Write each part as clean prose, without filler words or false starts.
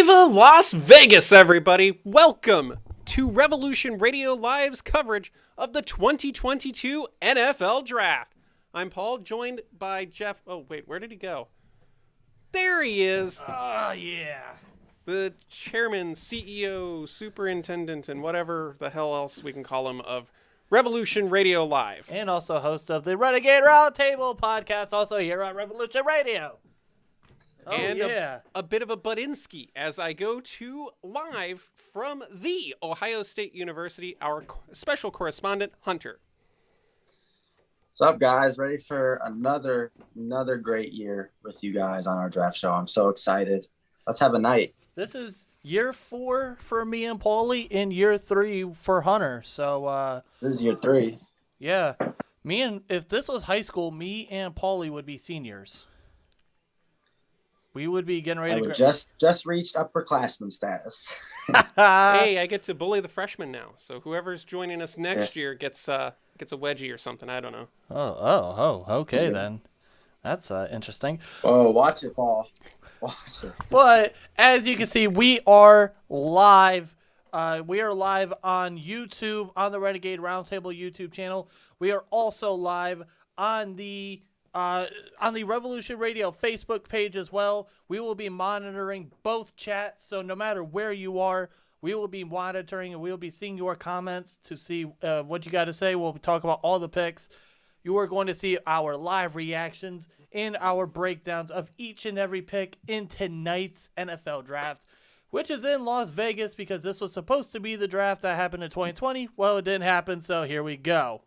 Viva Las Vegas, everybody! Welcome to Revolution Radio Live's coverage of the 2022 NFL Draft. I'm Paul, joined by Jeff. Oh, wait, where did he go? There he is. Oh, yeah. The chairman, CEO, superintendent, and whatever the hell else we can call him of Revolution Radio Live. And also host of the Renegade Roundtable podcast, also here on Revolution Radio. Oh, And yeah. a bit of a Budinsky as I go to live from the Ohio State University, our special correspondent, Hunter. What's up, guys? Ready for another great year with you guys on our draft show. I'm so excited. Let's have a night. This is year 4 for me and Paulie and year 3 for Hunter. So, This is year 3. yeah. If this was high school, me and Paulie would be seniors. We would be getting ready I to would just reached upperclassman status. Hey, I get to bully the freshmen now. So whoever's joining us next year gets a wedgie or something. I don't know. Okay then. That's interesting. Oh, watch it, Paul. Watch it. But as you can see, we are live. We are live on YouTube, on the Renegade Roundtable YouTube channel. We are also live on the Revolution Radio Facebook page as well. We will be monitoring both chats, so no matter where you are, we will be monitoring and we will be seeing your comments to see what you got to say. We'll talk about all the picks. You are going to see our live reactions and our breakdowns of each and every pick in tonight's NFL draft, which is in Las Vegas because this was supposed to be the draft that happened in 2020. Well, it didn't happen, so here we go.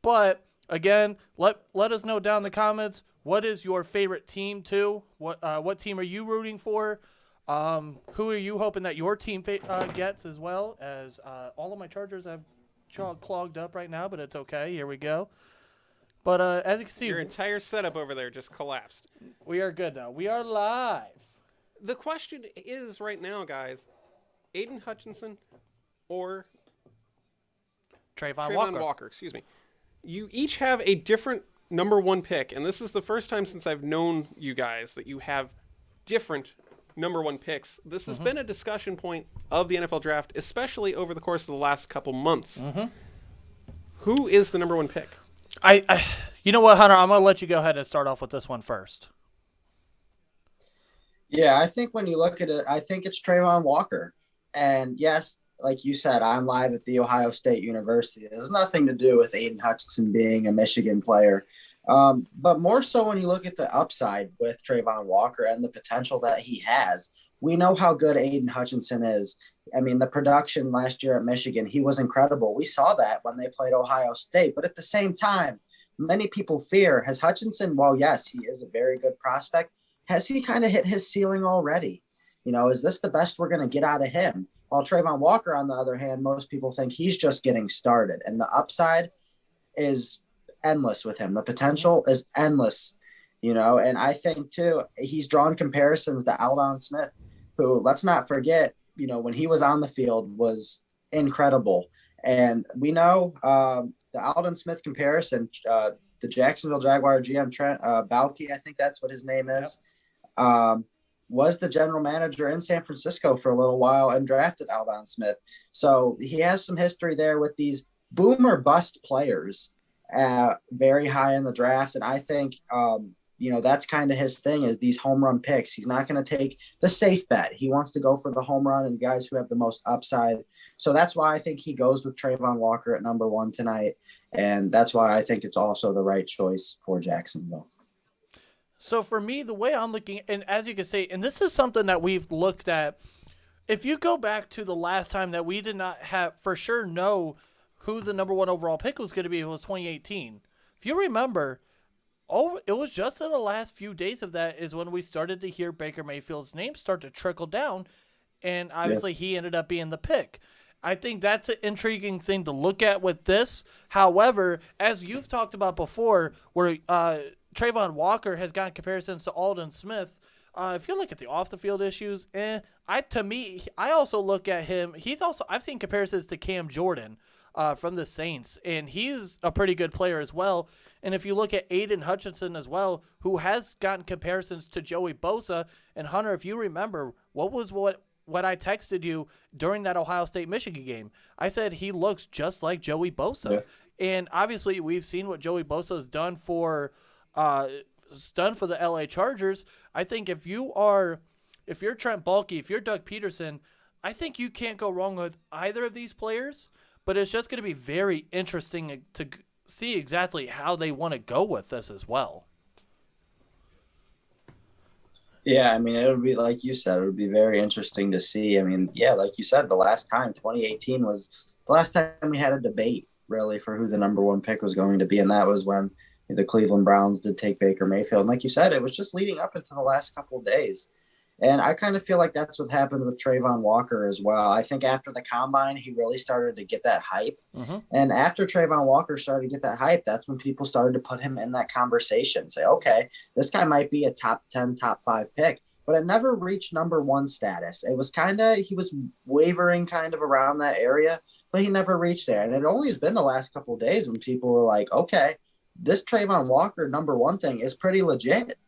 But again, let us know down in the comments, what is your favorite team too? What team are you rooting for? Who are you hoping that your team gets as well? As all of my chargers have clogged up right now, but it's okay. Here we go. But as you can see, Your entire setup over there just collapsed. we are good now. We are live. The question is right now, guys, Aiden Hutchinson or Trayvon Walker, excuse me. You each have a different number one pick, and this is the first time since I've known you guys that you have different number one picks. This has been a discussion point of the NFL draft, especially over the course of the last couple months. Who is the number one pick? You know what, Hunter? I'm going to let you go ahead and start off with this one first. Yeah, I think when you look at it, I think it's Trayvon Walker. And yes, like you said, I'm live at the Ohio State University. It has nothing to do with Aiden Hutchinson being a Michigan player. But more so when you look at the upside with Trayvon Walker and the potential that he has. We know how good Aiden Hutchinson is. I mean, the production last year at Michigan, he was incredible. We saw that when they played Ohio State. But at the same time, many people fear, has Hutchinson, while yes, he is a very good prospect, has he kind of hit his ceiling already? You know, is this the best we're going to get out of him? While Trayvon Walker, on the other hand, most people think he's just getting started. And the upside is endless with him. The potential is endless, you know. And I think, too, he's drawn comparisons to Aldon Smith, who, let's not forget, you know, when he was on the field was incredible. And we know the Aldon Smith comparison, the Jacksonville Jaguar GM, Trent Baalke, I think that's what his name is, was the general manager in San Francisco for a little while and drafted Aldon Smith. So he has some history there with these boom or bust players very high in the draft. And I think, you know, that's kind of his thing, is these home run picks. He's not going to take the safe bet. He wants to go for the home run and guys who have the most upside. So that's why I think he goes with Trayvon Walker at number 1 tonight. And that's why I think it's also the right choice for Jacksonville. So for me, the way I'm looking, and as you can see, and this is something that we've looked at, if you go back to the last time that we did not have for sure know who the number 1 overall pick was going to be, it was 2018. If you remember, it was just in the last few days of that is when we started to hear Baker Mayfield's name start to trickle down, and obviously he ended up being the pick. I think that's an intriguing thing to look at with this. However, as you've talked about before, where Trayvon Walker has gotten comparisons to Aldon Smith, if you look at the off-the-field issues, I also look at him. I've seen comparisons to Cam Jordan from the Saints, and he's a pretty good player as well. And if you look at Aiden Hutchinson as well, who has gotten comparisons to Joey Bosa, and Hunter, if you remember, what when I texted you during that Ohio State-Michigan game, I said he looks just like Joey Bosa. Yeah. And obviously we've seen what Joey Bosa has done for the LA Chargers. I think if you're Trent Baalke, if you're Doug Peterson, I think you can't go wrong with either of these players, but it's just going to be very interesting to see exactly how they want to go with this as well. Yeah, I mean, it would be like you said, it would be very interesting to see. I mean, yeah, like you said, the last time, 2018 was the last time we had a debate really for who the number one pick was going to be, and that was when the Cleveland Browns did take Baker Mayfield. And like you said, it was just leading up into the last couple of days. And I kind of feel like that's what happened with Trayvon Walker as well. I think after the combine, he really started to get that hype. Mm-hmm. And after Trayvon Walker started to get that hype, that's when people started to put him in that conversation. Say, okay, this guy might be a top 10, top 5 pick. But it never reached number one status. It was he was wavering kind of around that area, but he never reached there. And it only has been the last couple of days when people were like, okay, this Trayvon Walker number one thing is pretty legit.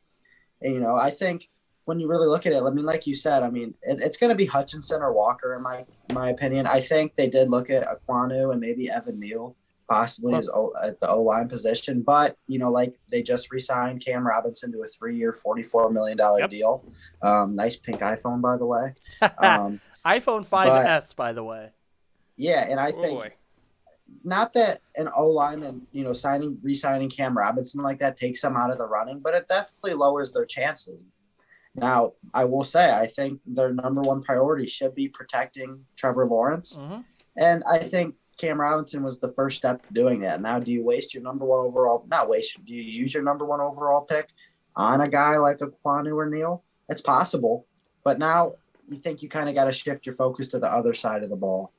And, I think when you really look at it, I mean, like you said, I mean, it's going to be Hutchinson or Walker in my opinion. I think they did look at Aquanu and maybe Evan Neal possibly at the O-line position. But, like they just re-signed Cam Robinson to a 3-year, $44 million deal. Nice pink iPhone, by the way. iPhone 5S, by the way. Yeah, and I think not that an O-line and, re-signing Cam Robinson like that takes them out of the running, but it definitely lowers their chances. Now, I will say, I think their number one priority should be protecting Trevor Lawrence. Mm-hmm. And I think Cam Robinson was the first step to doing that. Now, do you waste your number one overall? Do you use your number one overall pick on a guy like Aquanu or Neal? It's possible. But now you think you kind of got to shift your focus to the other side of the ball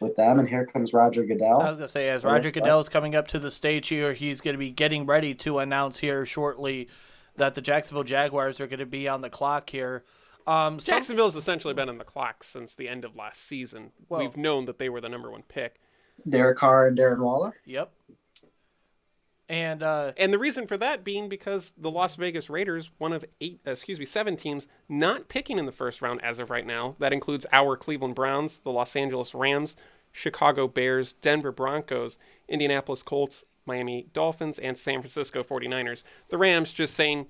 with them. And here comes Roger Goodell. I was going to say, as Roger Goodell is coming up to the stage here, he's going to be getting ready to announce here shortly that the Jacksonville Jaguars are going to be on the clock here. Jacksonville's essentially been on the clock since the end of last season. Well, we've known that they were the number one pick. Derek Carr and Darren Waller? Yep. And the reason for that being because the Las Vegas Raiders, one of 7 teams not picking in the first round as of right now. That includes our Cleveland Browns, the Los Angeles Rams, Chicago Bears, Denver Broncos, Indianapolis Colts, Miami Dolphins, and San Francisco 49ers. The Rams just saying,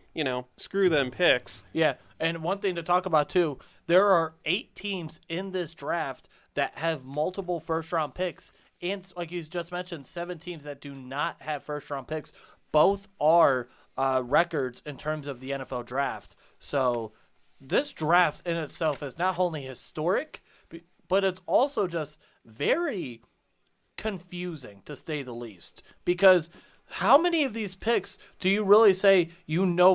screw them picks. Yeah, and one thing to talk about, too, there are 8 teams in this draft that have multiple first-round picks, and like you just mentioned, 7 teams that do not have first-round picks. Both are records in terms of the NFL draft. So this draft in itself is not only historic, but it's also just very confusing, to say the least, because how many of these picks do you really say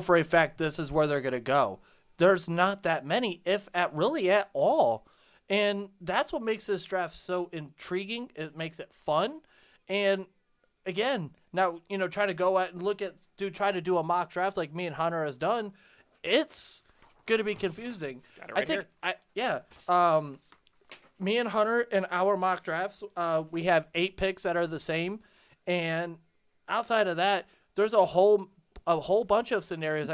for a fact this is where they're going to go? There's not that many, if at all, and that's what makes this draft so intriguing. It makes it fun, and again, now trying to go out and try to do a mock draft like me and Hunter has done, it's going to be confusing. Got it right here. Me and Hunter in our mock drafts, we have 8 picks that are the same, and outside of that, there's a whole bunch of scenarios.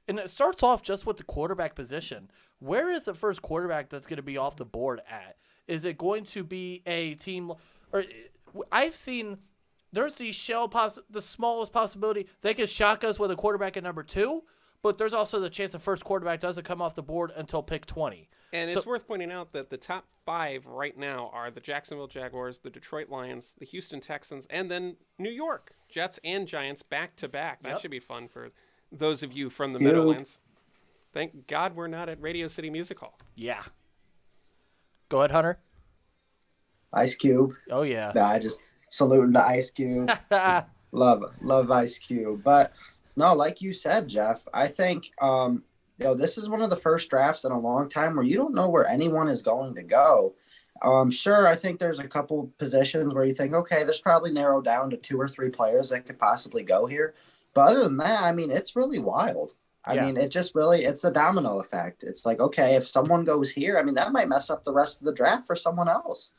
And it starts off just with the quarterback position. Where is the first quarterback that's going to be off the board at? Is it going to be a team? Or I've seen there's the smallest possibility they could shock us with a quarterback at number 2. But there's also the chance the first quarterback doesn't come off the board until pick 20. And it's worth pointing out that the top 5 right now are the Jacksonville Jaguars, the Detroit Lions, the Houston Texans, and then New York Jets and Giants back to back. That should be fun for those of you from the Meadowlands. Thank God we're not at Radio City Music Hall. Yeah. Go ahead, Hunter. Ice Cube. Oh, yeah. Nah, I just saluting to Ice Cube. Love Ice Cube. But no, like you said, Jeff, I think this is one of the first drafts in a long time where you don't know where anyone is going to go. Sure, I think there's a couple positions where you think, okay, there's probably narrowed down to 2 or 3 players that could possibly go here. But other than that, I mean, it's really wild. I mean, it's the domino effect. It's like, okay, if someone goes here, I mean, that might mess up the rest of the draft for someone else.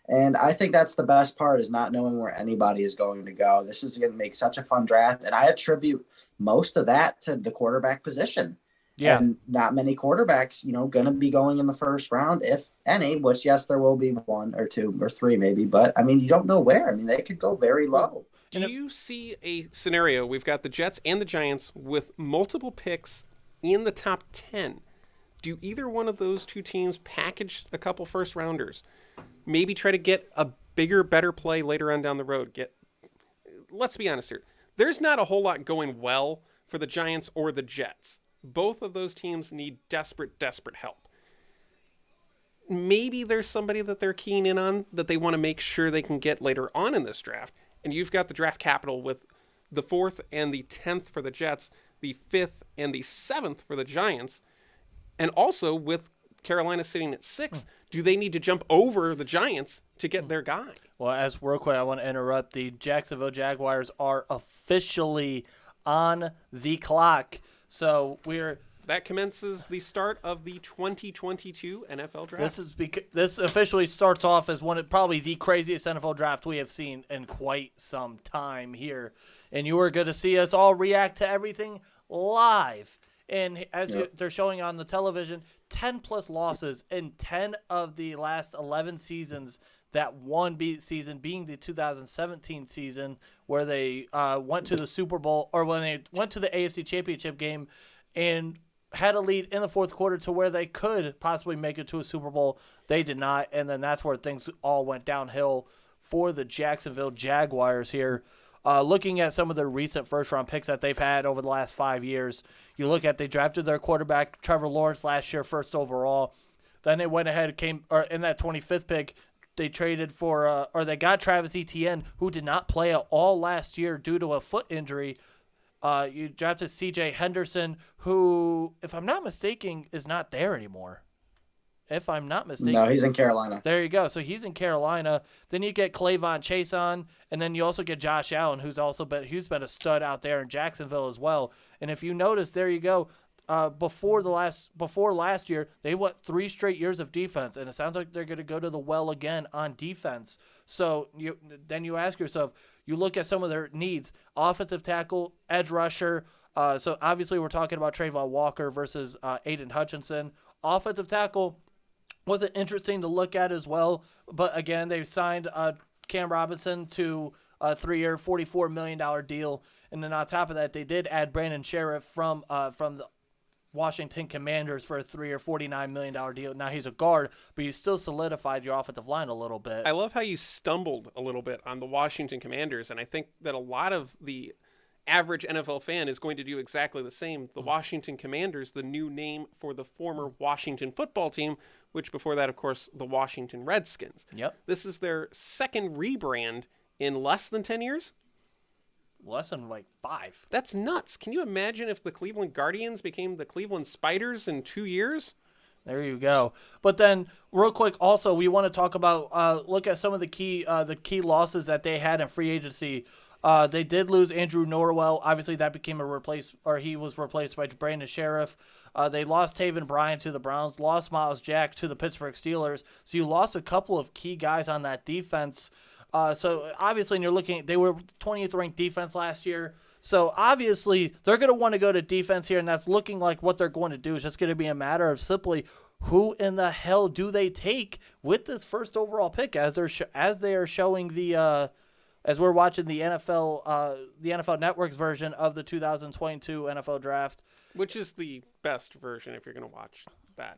And I think that's the best part, is not knowing where anybody is going to go. This is going to make such a fun draft. And I attribute most of that to the quarterback position. Yeah. And not many quarterbacks, going to be going in the first round, if any, which, yes, there will be one or two or three maybe. But, I mean, you don't know where. I mean, they could go very low. Do you see a scenario? We've got the Jets and the Giants with multiple picks in the top 10. Do either one of those two teams package a couple first rounders? Maybe try to get a bigger, better play later on down the road. Let's be honest here. There's not a whole lot going well for the Giants or the Jets. Both of those teams need desperate help. Maybe there's somebody that they're keen in on that they want to make sure they can get later on in this draft. And you've got the draft capital with the 4th and the 10th for the Jets, the 5th and the 7th for the Giants, and also with Carolina sitting at 6. Do they need to jump over the Giants to get their guy? Well, as real quick, I want to interrupt. The Jacksonville Jaguars are officially on the clock. So that commences the start of the 2022 NFL draft. This officially starts off as probably the craziest NFL draft we have seen in quite some time here. And you are going to see us all react to everything live. And as they're showing on the television, 10-plus losses in 10 of the last 11 seasons. That one season being the 2017 season where they went to the Super Bowl, or when they went to the AFC Championship game and had a lead in the fourth quarter to where they could possibly make it to a Super Bowl. They did not, and then that's where things all went downhill for the Jacksonville Jaguars here. Looking at some of the recent first-round picks that they've had over the last 5 years, you look at they drafted their quarterback, Trevor Lawrence, last year, first overall. Then they went ahead and in that 25th pick, they traded for, they got Travis Etienne, who did not play at all last year due to a foot injury. You drafted C.J. Henderson, who, if I'm not mistaken, is not there anymore. If I'm not mistaken. No, he's in Carolina. There you go. So he's in Carolina. Then you get Clavon Chason, and then you also get Josh Allen, who's been a stud out there in Jacksonville as well. And if you notice, there you go. Before last year, they went 3 straight years of defense, and it sounds like they're going to go to the well again on defense. So you ask yourself, you look at some of their needs: offensive tackle, edge rusher. So obviously we're talking about Trayvon Walker versus Aiden Hutchinson. Offensive tackle wasn't interesting to look at as well, but again, they signed Cam Robinson to a 3-year, $44 million deal, and then on top of that, they did add Brandon Sheriff from the Washington Commanders for a 3-year, $49 million deal. Now he's a guard, but you still solidified your offensive line a little bit. I love how you stumbled a little bit on the Washington Commanders, and I think that a lot of the average NFL fan is going to do exactly the same. The Washington Commanders, the new name for the former Washington football team, which before that, of course, the Washington Redskins. Yep. This is their second rebrand in less than 10 years? Less than 5. That's nuts. Can you imagine if the Cleveland Guardians became the Cleveland Spiders in 2 years? There you go. But then, real quick, also, we want to talk about, look at some of the key losses that they had in free agency. They did lose Andrew Norwell. Obviously, that became he was replaced by Brandon Sheriff. They lost Taven Bryan to the Browns, lost Miles Jack to the Pittsburgh Steelers. So you lost a couple of key guys on that defense. So obviously, they were 20th ranked defense last year. So obviously, they're going to want to go to defense here, and that's looking like what they're going to do. It's just going to be a matter of simply who in the hell do they take with this first overall pick, as they are showing as we're watching the NFL Network's version of the 2022 NFL Draft, which is the best version if you're going to watch that,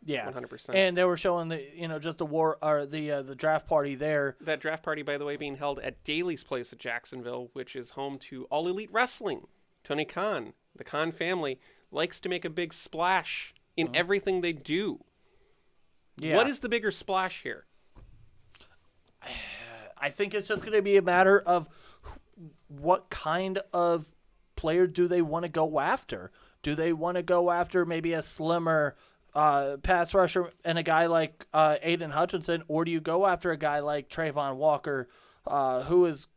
Yeah, 100%. And they were showing the draft party there. That draft party, by the way, being held at Daly's Place at Jacksonville, which is home to All Elite Wrestling. Tony Khan, the Khan family, likes to make a big splash in everything they do. Yeah. What is the bigger splash here? I think it's just going to be a matter of what kind of player do they want to go after. Do they want to go after maybe a slimmer pass rusher and a guy like Aiden Hutchinson, or do you go after a guy like Trayvon Walker, who is,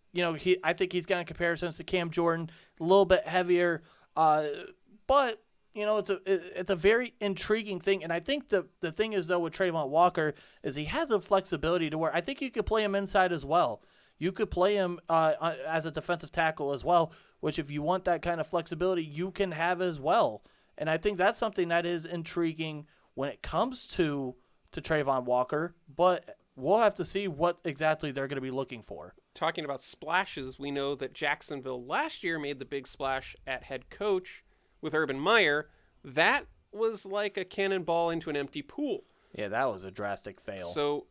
I think he's got in comparisons to Cam Jordan, a little bit heavier, but it's a very intriguing thing. And I think the thing is, though, with Trayvon Walker is he has a flexibility to where I think you could play him inside as well. You could play him as a defensive tackle as well, which if you want that kind of flexibility, you can have as well. And I think that's something that is intriguing when it comes to Trayvon Walker, but we'll have to see what exactly they're going to be looking for. Talking about splashes, we know that Jacksonville last year made the big splash at head coach with Urban Meyer. That was like a cannonball into an empty pool. Yeah, that was a drastic fail. So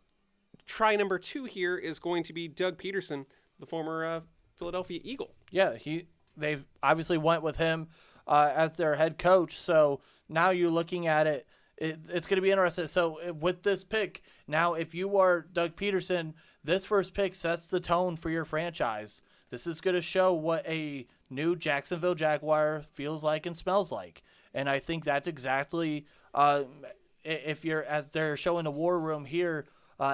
try number 2 here is going to be Doug Peterson, the former Philadelphia Eagle. Yeah, they obviously went with him as their head coach. So now you're looking at it. It's going to be interesting. So with this pick, now if you are Doug Peterson, this first pick sets the tone for your franchise. This is going to show what a new Jacksonville Jaguar feels like and smells like. And I think that's exactly if you're, as they're showing the war room here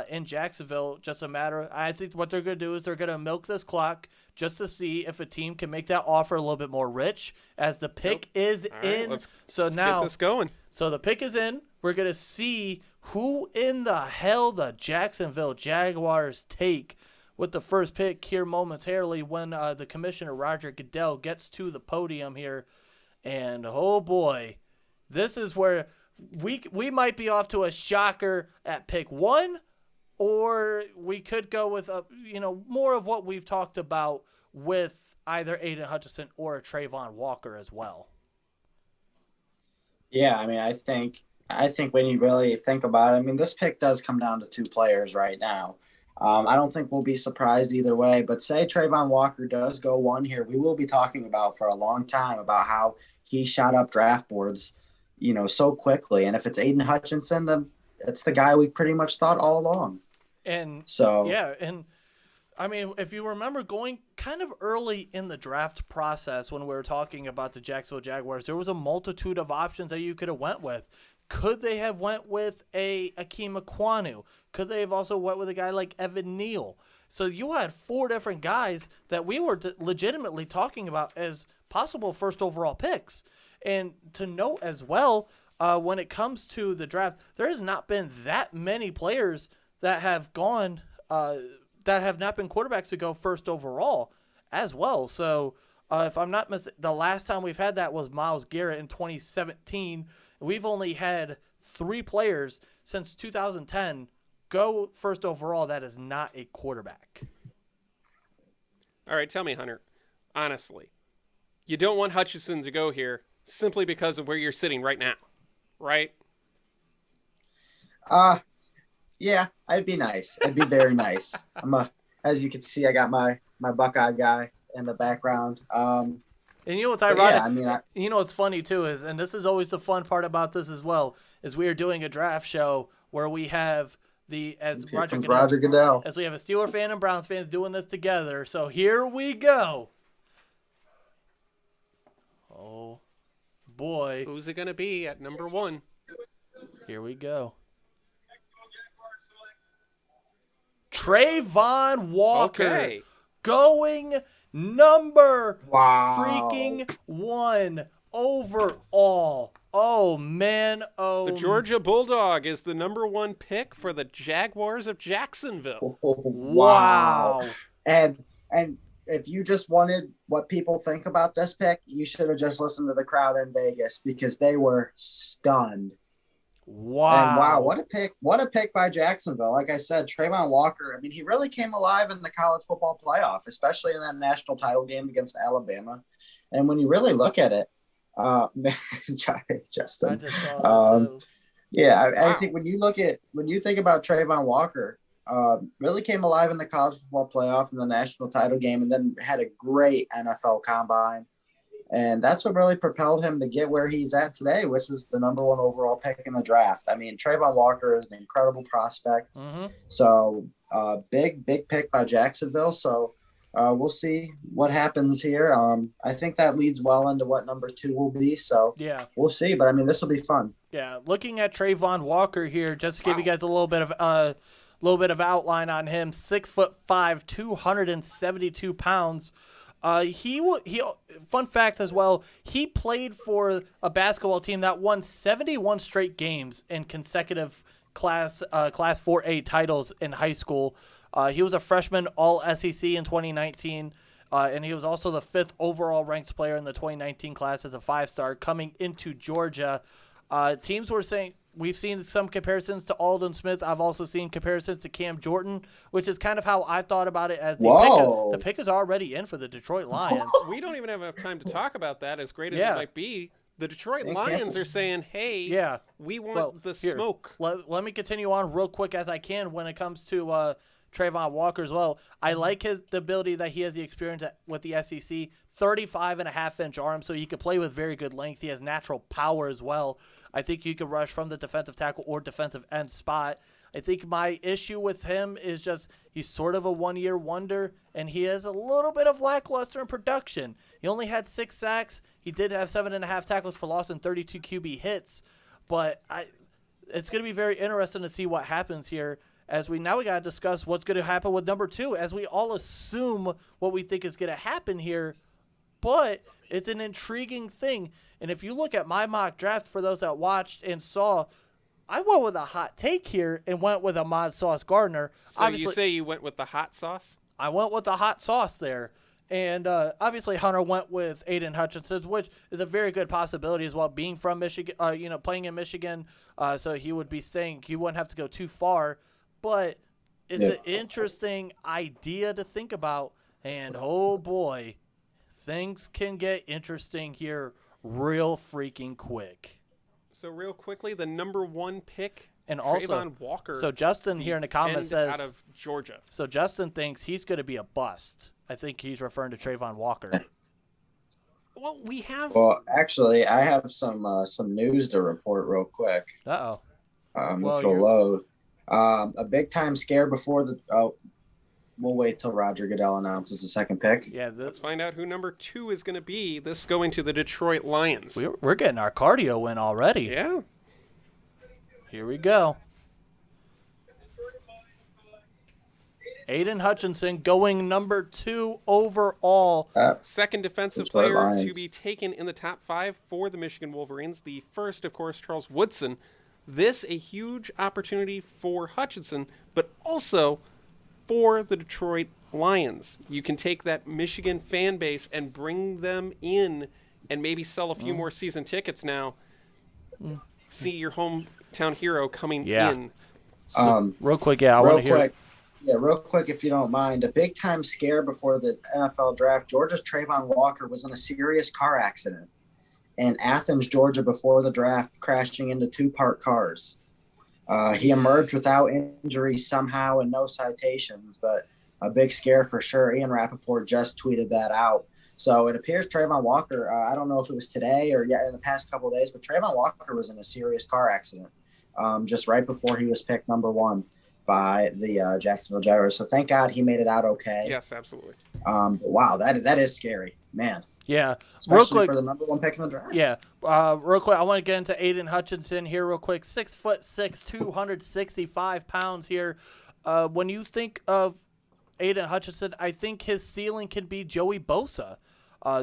in Jacksonville, just a matter. I think what they're going to do is they're going to milk this clock just to see if a team can make that offer a little bit more rich as the pick is All in. right, So let's now get this going. So the pick is in. We're going to see who in the hell the Jacksonville Jaguars take with the first pick here momentarily when the commissioner, Roger Goodell, gets to the podium here. And, oh, boy, this is where we might be off to a shocker at pick 1, or we could go with, more of what we've talked about with either Aiden Hutchinson or Trayvon Walker as well. Yeah, I mean, I think when you really think about it, I mean, this pick does come down to 2 players right now. I don't think we'll be surprised either way, but say Trayvon Walker does go 1 here, we will be talking about for a long time about how he shot up draft boards, so quickly. And if it's Aiden Hutchinson, then it's the guy we pretty much thought all along. And so, yeah, and I mean, if you remember going kind of early in the draft process when we were talking about the Jacksonville Jaguars, there was a multitude of options that you could have went with. Could they have went with a Akeem Ekwonu? Could they have also went with a guy like Evan Neal? So you had 4 different guys that we were legitimately talking about as possible first overall picks. And to note as well, when it comes to the draft, there has not been that many players that have gone that have not been quarterbacks to go first overall as well. So if I'm not mistaken, the last time we've had that was Myles Garrett in 2017. We've only had 3 players since 2010 go first overall that is not a quarterback. All right, tell me, Hunter, honestly, you don't want Hutchinson to go here simply because of where you're sitting right now, right? Yeah, it'd be nice. It'd be very nice. As you can see, I got my Buckeye guy in the background. And you know what's ironic? Yeah, I mean, you know what's funny too is, and this is always the fun part about this as well, is we are doing a draft show where we have Roger Goodell, as we have a Steeler fan and Browns fans doing this together. So here we go. Oh boy, Who's it going to be at number 1? here we go. Trayvon Walker. Okay. Going number Wow. freaking 1 overall. Oh, man. Oh, The Georgia Bulldog is the number 1 pick for the Jaguars of Jacksonville. wow. And if you just wanted what people think about this pick, you should have just listened to the crowd in Vegas because they were stunned. Wow. And wow, what a pick. What a pick by Jacksonville. Like I said, Trayvon Walker, I mean, he really came alive in the college football playoff, especially in that national title game against Alabama. And when you really look at it, Justin, I just saw that too. yeah, I Wow. think when you think about Trayvon Walker, really came alive in the college football playoff and the national title game, and then had a great NFL combine. And that's what really propelled him to get where he's at today, which is the number 1 overall pick in the draft. I mean, Trayvon Walker is an incredible prospect. Mm-hmm. So big pick by Jacksonville. So we'll see what happens here. I think that leads well into what number 2 will be. So Yeah. we'll see. But I mean, this will be fun. Yeah. Looking at Trayvon Walker here, just to give you guys a little bit of outline on him. 6'5", 272 pounds. Fun fact as well, he played for a basketball team that won 71 straight games in consecutive class 4A titles in high school. He was a freshman all SEC in 2019. and he was also the 5th overall ranked player in the 2019 class as a 5-star coming into Georgia. Teams were saying we've seen some comparisons to Alden Smith. I've also seen comparisons to Cam Jordan, which is kind of how I thought about it. As the pick is already in for the Detroit Lions. We don't even have enough time to talk about that. As great as it might be, the Detroit Lions are saying, "Hey, we want the smoke." Let me continue on real quick as I can when it comes to Trayvon Walker as well. I like the ability that he has the experience with the SEC, 35.5-inch arm, so he could play with very good length. He has natural power as well. I think he could rush from the defensive tackle or defensive end spot. I think my issue with him is just he's sort of a one-year wonder, and he has a little bit of lackluster in production. He only had 6 sacks. He did have 7.5 tackles for loss and 32 QB hits, but it's going to be very interesting to see what happens here. As we got to discuss what's going to happen with number 2, as we all assume what we think is going to happen here, but it's an intriguing thing. And if you look at my mock draft, for those that watched and saw, I went with a hot take here and went with Ahmad Sauce Gardner. So obviously, you say you went with the hot sauce? I went with the hot sauce there. And obviously Hunter went with Aiden Hutchinson, which is a very good possibility as well, being from Michigan, playing in Michigan. So he would be staying, he wouldn't have to go too far. But it's an interesting idea to think about. And, oh, boy, things can get interesting here real freaking quick. So real quickly, the number 1 pick, and also Trayvon Walker. So Justin here in the comments says out of Georgia. So Justin thinks he's going to be a bust. I think he's referring to Trayvon Walker. Well, actually, I have some news to report real quick. Uh-oh. If you'll load. A big time scare before we'll wait till Roger Goodell announces the second pick. Yeah, let's find out who number 2 is going to be. This going to the Detroit Lions. We're getting our cardio in already. Yeah. Here we go. Aiden Hutchinson going number 2 overall. Second defensive player to be taken in the top 5 for the Michigan Wolverines. The first, of course, Charles Woodson. This a huge opportunity for Hutchinson, but also for the Detroit Lions. You can take that Michigan fan base and bring them in and maybe sell a few more season tickets now. See your hometown hero coming in. So, real quick, I want to hear. Yeah, real quick, if you don't mind. A big-time scare before the NFL draft. Georgia's Trayvon Walker was in a serious car accident in Athens, Georgia, before the draft, crashing into 2 parked cars. He emerged without injury somehow and no citations, but a big scare for sure. Ian Rappaport just tweeted that out. So it appears Trayvon Walker, I don't know if it was today or in the past couple of days, but Trayvon Walker was in a serious car accident just right before he was picked number 1 by the Jacksonville Jaguars. So thank God he made it out okay. Yes, absolutely. But wow, that is scary, man. Yeah, especially real quick, for the number 1 pick in the draft. Yeah, real quick, I want to get into Aiden Hutchinson here real quick. 6'6", 265 pounds here. When you think of Aiden Hutchinson, I think his ceiling can be Joey Bosa.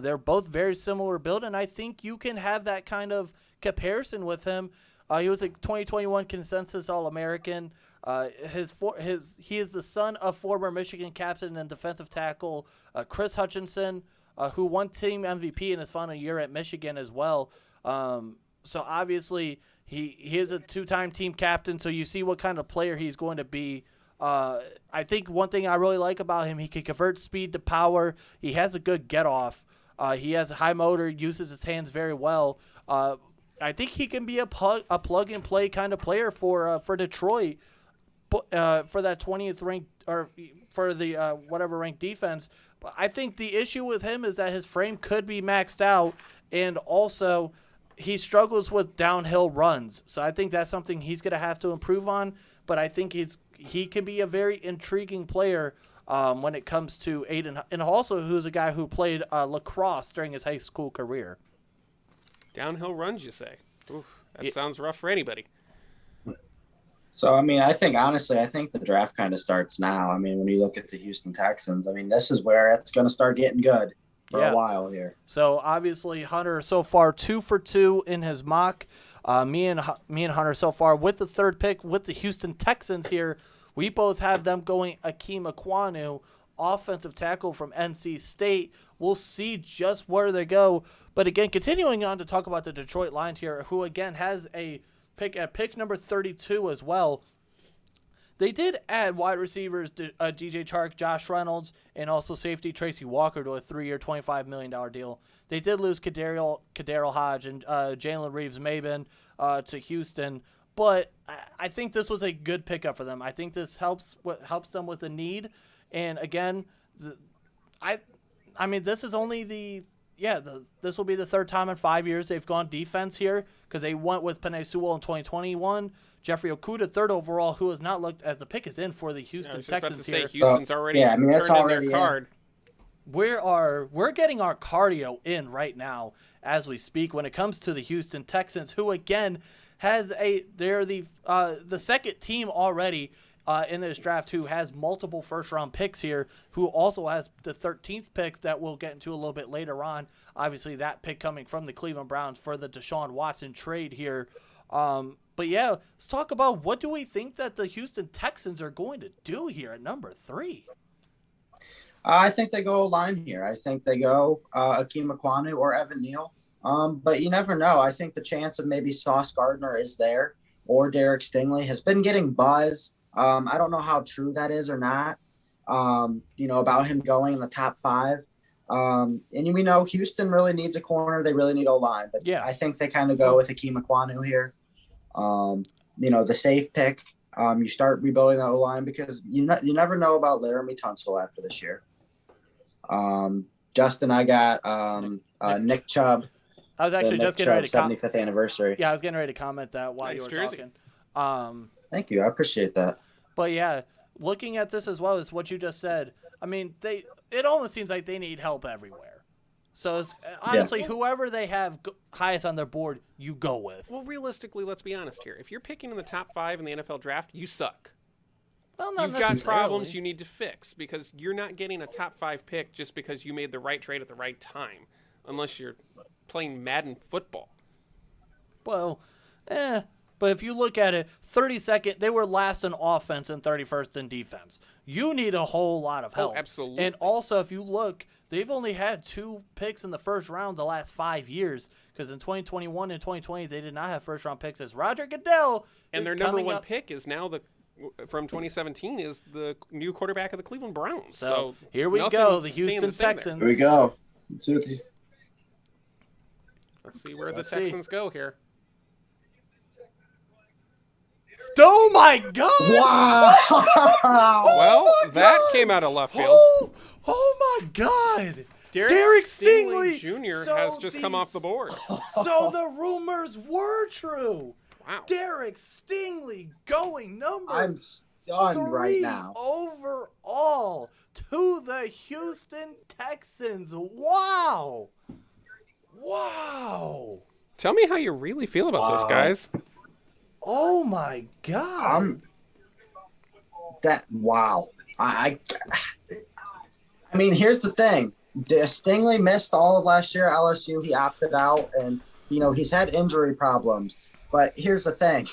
They're both very similar build, and I think you can have that kind of comparison with him. He was a 2021 consensus All-American. He is the son of former Michigan captain and defensive tackle Chris Hutchinson, who won team MVP in his final year at Michigan as well. So obviously he is a 2-time team captain, so you see what kind of player he's going to be. I think one thing I really like about him, he can convert speed to power. He has a good get-off. He has a high motor, uses his hands very well. I think he can be a plug-and-play kind of player for Detroit, for that 20th ranked or for the whatever ranked defense. But I think the issue with him is that his frame could be maxed out, and also he struggles with downhill runs. So I think that's something he's going to have to improve on. But I think he can be a very intriguing player when it comes to Aiden, and also who's a guy who played lacrosse during his high school career. Downhill runs, you say? Oof, that sounds rough for anybody. So, I mean, I think the draft kind of starts now. I mean, when you look at the Houston Texans, I mean, this is where it's going to start getting good for a while here. So, obviously, Hunter so far 2 for 2 in his mock. Me and Hunter so far with the 3rd pick with the Houston Texans here. We both have them going Akeem Ekwonu offensive tackle from NC State. We'll see just where they go. But again, continuing on to talk about the Detroit Lions here, who again has a pick at pick number 32 as well. They did add wide receivers DJ Chark, Josh Reynolds, and also safety Tracy Walker to a 3-year, $25 million deal. They did lose Kadariel Hodge and Jalen Reeves-Maybin to Houston, but I think this was a good pickup for them. I think this helps them with the need. And again, I mean, this is only this will be the third time in 5 years they've gone defense here, because they went with Penei Sewell in 2021. Jeffrey Okudah, third overall, who has not looked as the pick is in for the Houston Texans here. Houston's already turned in their card. We're getting our cardio in right now as we speak when it comes to the Houston Texans, who again they're the second team already in this draft who has multiple first-round picks here, who also has the 13th pick that we'll get into a little bit later on. Obviously, that pick coming from the Cleveland Browns for the Deshaun Watson trade here. But yeah, let's talk about what do we think that the Houston Texans are going to do here at number 3. I think they go line here. I think they go Akeem Ekwonu or Evan Neal. But you never know. I think the chance of maybe Sauce Gardner is there, or Derek Stingley has been getting buzz. I don't know how true that is or not, about him going in the top 5. And we know Houston really needs a corner. They really need O-line. But yeah, I think they kind of go with Akeem Ekwonu here. The safe pick. You start rebuilding the O-line because you never know about Laramie Tunsil after this year. Justin, I got Nick Chubb. I was actually just getting ready to 75th anniversary. Yeah, I was getting ready to comment that while you were talking. Thank you. I appreciate that. But yeah, looking at this as well as what you just said, I mean, it almost seems like they need help everywhere. So it's, honestly, whoever they have highest on their board, you go with. Well, realistically, let's be honest here. If you're picking in the top 5 in the NFL draft, you suck. Well, not You've got problems you need to fix, because you're not getting a top 5 pick just because you made the right trade at the right time, unless you're playing Madden football. Well, but if you look at it, 32nd, they were last in offense and 31st in defense. You need a whole lot of help. Oh, absolutely. And also, if you look, they've only had 2 picks in the first round the last 5 years, because in 2021 and 2020, they did not have first-round picks, as Roger Goodell and their number 1 pick is now from 2017 is the new quarterback of the Cleveland Browns. So here we go, the Houston Texans. Here we go. Let's see where the Texans go here. Oh my God! Wow! Well, that came out of left field. Oh my God! Derek Stingley Jr. has just come off the board. So the rumors were true. Wow. Derek Stingley going number I'm stunned 3 right now. overall to the Houston Texans. Wow! Tell me how you really feel about this, guys. Oh my God! Wow. I mean, here's the thing. Stingley missed all of last year at LSU. He opted out, and he's had injury problems. But here's the thing.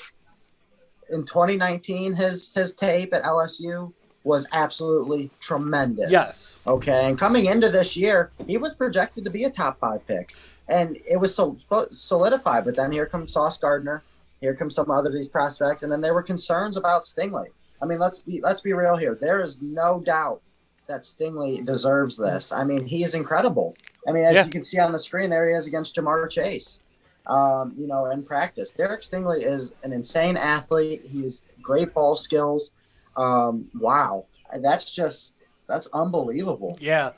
In 2019, his tape at LSU was absolutely tremendous. Yes. Okay, and coming into this year, he was projected to be a top 5 pick, and it was so solidified. But then here comes Sauce Gardner. Here comes some other of these prospects, and then there were concerns about Stingley. I mean, let's be real here. There is no doubt that Stingley deserves this. I mean, he is incredible. I mean, as you can see on the screen, there he is against Jamar Chase. In practice, Derek Stingley is an insane athlete. He's great ball skills. Wow, that's unbelievable. Yeah.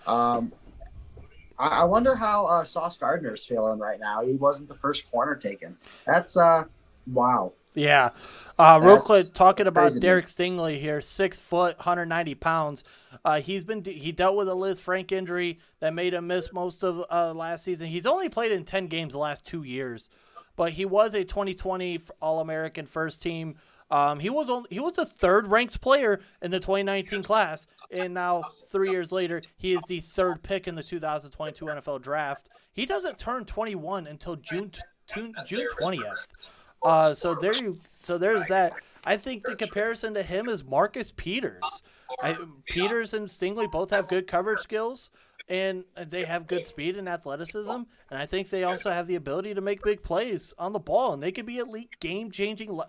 I wonder how Sauce Gardner's feeling right now. He wasn't the first corner taken. That's wow. Yeah. Real quick, talking about crazy. Derek Stingley here, 6 foot, 190 pounds. He dealt with a Liz Frank injury that made him miss most of last season. He's only played in 10 games the last 2 years, but he was a 2020 All-American first team. He was the 3rd ranked player in the 2019 class, and now 3 years later, he is the 3rd pick in the 2022 NFL Draft. He doesn't turn 21 until June 20th. So there's that. I think the comparison to him is Marcus Peters. Peters and Stingley both have good coverage skills, and they have good speed and athleticism. And I think they also have the ability to make big plays on the ball, and they could be elite game-changing.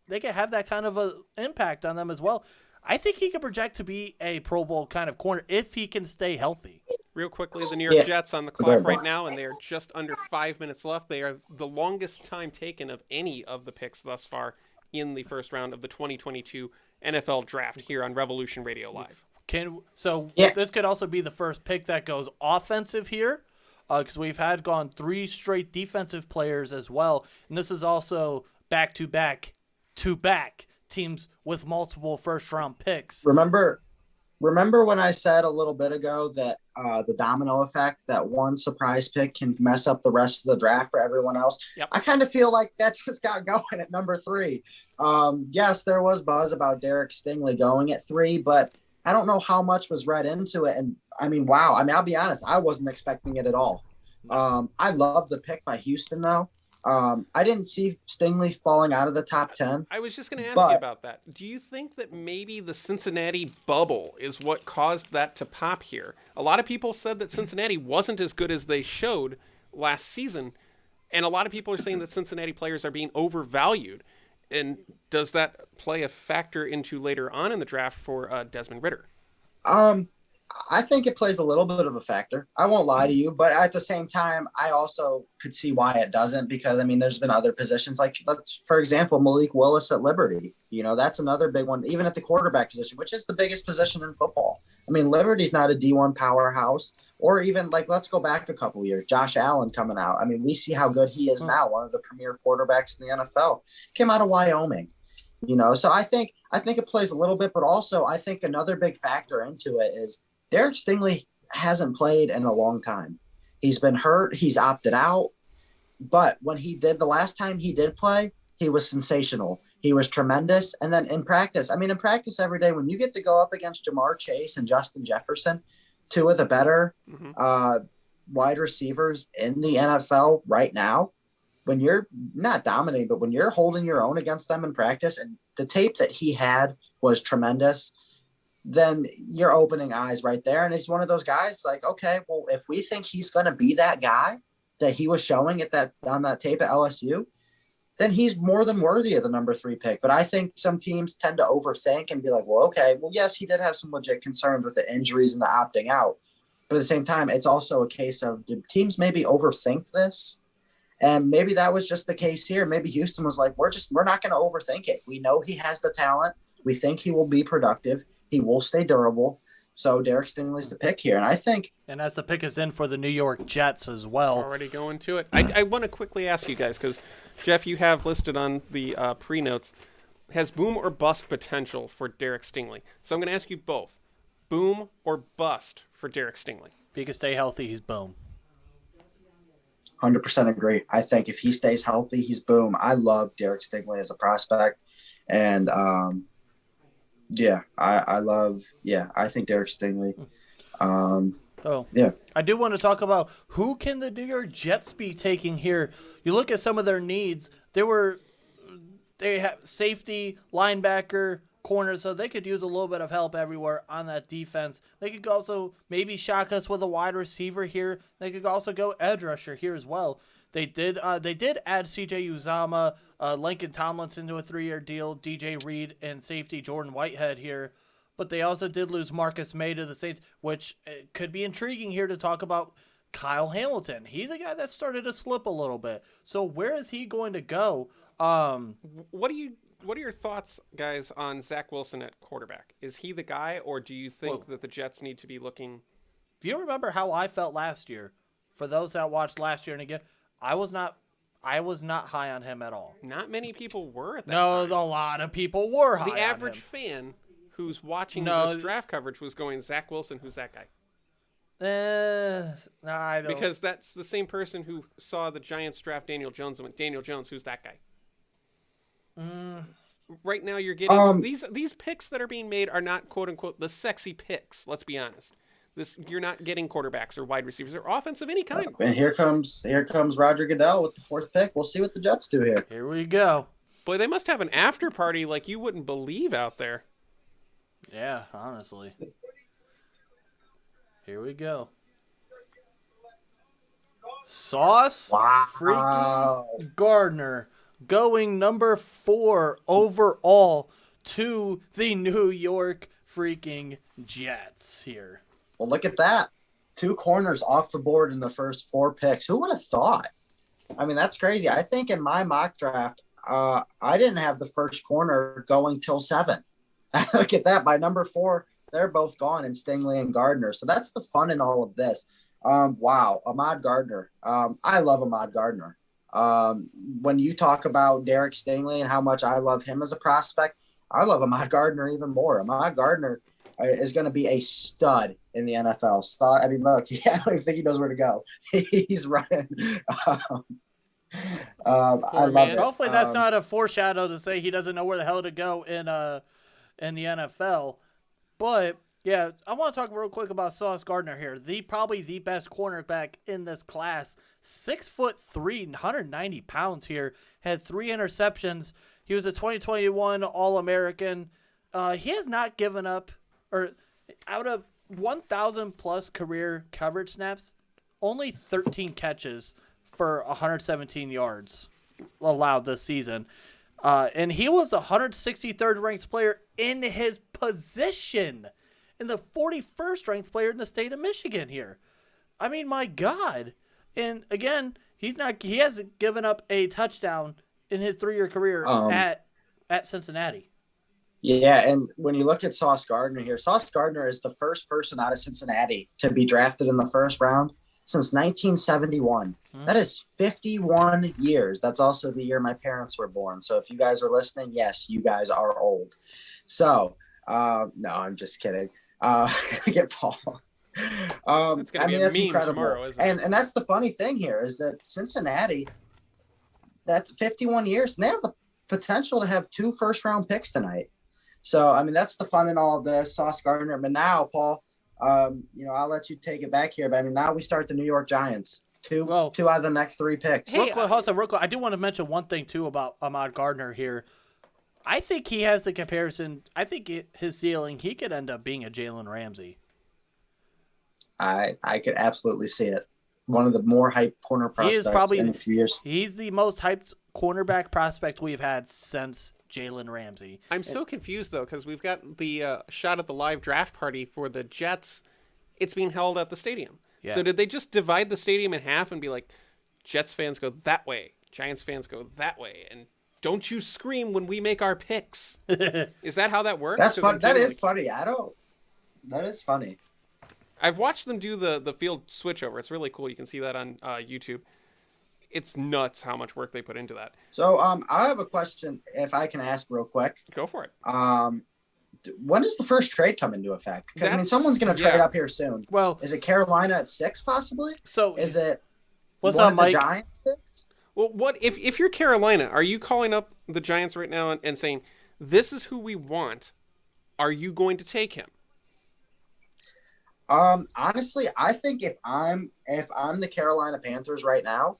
They could have that kind of a impact on them as well. I think he could project to be a Pro Bowl kind of corner if he can stay healthy. Real quickly, the New York Jets on the clock right now, and they are just under 5 minutes left. They are the longest time taken of any of the picks thus far in the first round of the 2022 NFL Draft here on Revolution Radio Live. This could also be the first pick that goes offensive here, because we've had gone 3 straight defensive players as well, and this is also back-to-back teams with multiple first-round picks. Remember when I said a little bit ago that the domino effect, that one surprise pick can mess up the rest of the draft for everyone else? Yep. I kind of feel like that just got going at number 3. Yes, there was buzz about Derek Stingley going at 3, but I don't know how much was read into it. And I mean, wow. I mean, I'll be honest, I wasn't expecting it at all. I love the pick by Houston, though. I didn't see Stingley falling out of the top 10. I was just going to ask you about that. Do you think that maybe the Cincinnati bubble is what caused that to pop here? A lot of people said that Cincinnati wasn't as good as they showed last season, and a lot of people are saying that Cincinnati players are being overvalued. And does that play a factor into later on in the draft for Desmond Ridder? I think it plays a little bit of a factor. I won't lie to you, but at the same time, I also could see why it doesn't, because I mean, there's been other positions like, for example, Malik Willis at Liberty. You know, that's another big one, even at the quarterback position, which is the biggest position in football. I mean, Liberty's not a D1 powerhouse, or even like, let's go back a couple of years, Josh Allen coming out. I mean, we see how good he is now, one of the premier quarterbacks in the NFL, came out of Wyoming. You know, so I think it plays a little bit, but also I think another big factor into it is Derek Stingley hasn't played in a long time. He's been hurt. He's opted out. But when the last time he did play, he was sensational. He was tremendous. And then in practice every day, when you get to go up against Jamar Chase and Justin Jefferson, 2 of the better wide receivers in the NFL right now, when you're not dominating, but when you're holding your own against them in practice, and the tape that he had was tremendous, then you're opening eyes right there. And he's one of those guys like, okay, well, if we think he's going to be that guy that he was showing on that tape at LSU, then he's more than worthy of the number 3 pick. But I think some teams tend to overthink and be like, well, okay, well, yes, he did have some legit concerns with the injuries and the opting out. But at the same time, it's also a case of, did teams maybe overthink this? And maybe that was just the case here. Maybe Houston was like, we're not going to overthink it. We know he has the talent. We think he will be productive. He will stay durable. So Derek Stingley's the pick here. And I think... And as the pick is in for the New York Jets as well. Already going to it. I want to quickly ask you guys, because, Jeff, you have listed on the pre-notes, has boom or bust potential for Derek Stingley. So I'm going to ask you both. Boom or bust for Derek Stingley? If he can stay healthy, he's boom. 100% agree. I think if he stays healthy, he's boom. I love Derek Stingley as a prospect. And... I think Derek Stingley. I do want to talk about who can the New York Jets be taking here. You look at some of their needs. They have safety, linebacker, corner, so they could use a little bit of help everywhere on that defense. They could also maybe shock us with a wide receiver here. They could also go edge rusher here as well. They did add C.J. Uzama, Lincoln Tomlinson to a 3-year deal, DJ Reed, and safety Jordan Whitehead here. But they also did lose Marcus May to the Saints, which could be intriguing here to talk about Kyle Hamilton. He's a guy that started to slip a little bit. So where is he going to go? What are your thoughts, guys, on Zach Wilson at quarterback? Is he the guy, or do you think that the Jets need to be looking? Do you remember how I felt last year? For those that watched last year, and again, I was not high on him at all. Not many people were at that time. No, a lot of people were high on him. The average fan who's watching this draft coverage was going, Zach Wilson, who's that guy? No, I don't. Because that's the same person who saw the Giants draft Daniel Jones and went, Daniel Jones, who's that guy? Right now you're getting these picks that are being made are not, quote unquote, the sexy picks. Let's be honest. You're not getting quarterbacks or wide receivers or offense of any kind. And here comes Roger Goodell with the 4th pick. We'll see what the Jets do here. Here we go. Boy, they must have an after party like you wouldn't believe out there. Yeah, honestly. Here we go. Sauce Wow. freaking Gardner going number 4 overall to the New York freaking Jets here. Well, look at that. 2 corners off the board in the first 4 picks. Who would have thought? I mean, that's crazy. I think in my mock draft, I didn't have the first corner going till 7. Look at that. By number 4, they're both gone in Stingley and Gardner. So that's the fun in all of this. Wow. Ahmad Gardner. I love Ahmad Gardner. When you talk about Derek Stingley and how much I love him as a prospect, I love Ahmad Gardner even more. Ahmad Gardner is going to be a stud in the NFL. So, I mean, look, I don't even think he knows where to go. He's running. I love it. Hopefully that's not a foreshadow to say he doesn't know where the hell to go in the NFL. But yeah, I want to talk real quick about Sauce Gardner here. Probably the best cornerback in this class. 6'3", 190 pounds here. Had 3 interceptions. He was a 2021 All-American. He has not given up, or out of 1,000 plus career coverage snaps, only 13 catches for 117 yards allowed this season. And he was the 163rd ranked player in his position and the 41st ranked player in the state of Michigan here. I mean, my God. And again, he hasn't given up a touchdown in his 3-year career at Cincinnati. Yeah, and when you look at Sauce Gardner here, Sauce Gardner is the first person out of Cincinnati to be drafted in the first round since 1971. That is 51 years. That's also the year my parents were born. So if you guys are listening, yes, you guys are old. So, no, I'm just kidding. Get Paul. It's going to be a meme tomorrow, isn't it? And that's the funny thing here is that Cincinnati, that's 51 years, and they have the potential to have 2 first-round picks tonight. So, I mean, that's the fun in all of this, Sauce Gardner. But now, Paul, I'll let you take it back here. But, I mean, now we start the New York Giants. Two out of the next 3 picks. Real quick, I do want to mention one thing, too, about Ahmad Gardner here. I think he has the comparison. I think his ceiling, he could end up being a Jalen Ramsey. I could absolutely see it. One of the more hyped corner prospects in a few years. He's the most hyped cornerback prospect we've had since Jalen Ramsey. I'm so confused, though, because we've got the shot at the live draft party for the Jets. It's being held at the stadium. Yeah. So did they just divide the stadium in half and be like, Jets fans go that way, Giants fans go that way, and don't you scream when we make our picks? Is that how that works? That's fun. That is funny. That is funny. I've watched them do the field switchover. It's really cool. You can see that on YouTube. It's nuts how much work they put into that. So I have a question, if I can ask real quick. Go for it. When does the first trade come into effect? Because someone's going to trade up here soon. Well, is it Carolina at 6 possibly? So is it what's one up, of Mike? the Giants picks? Well, what if you're Carolina? Are you calling up the Giants right now and saying, "This is who we want"? Are you going to take him? Honestly, I think if I'm the Carolina Panthers right now,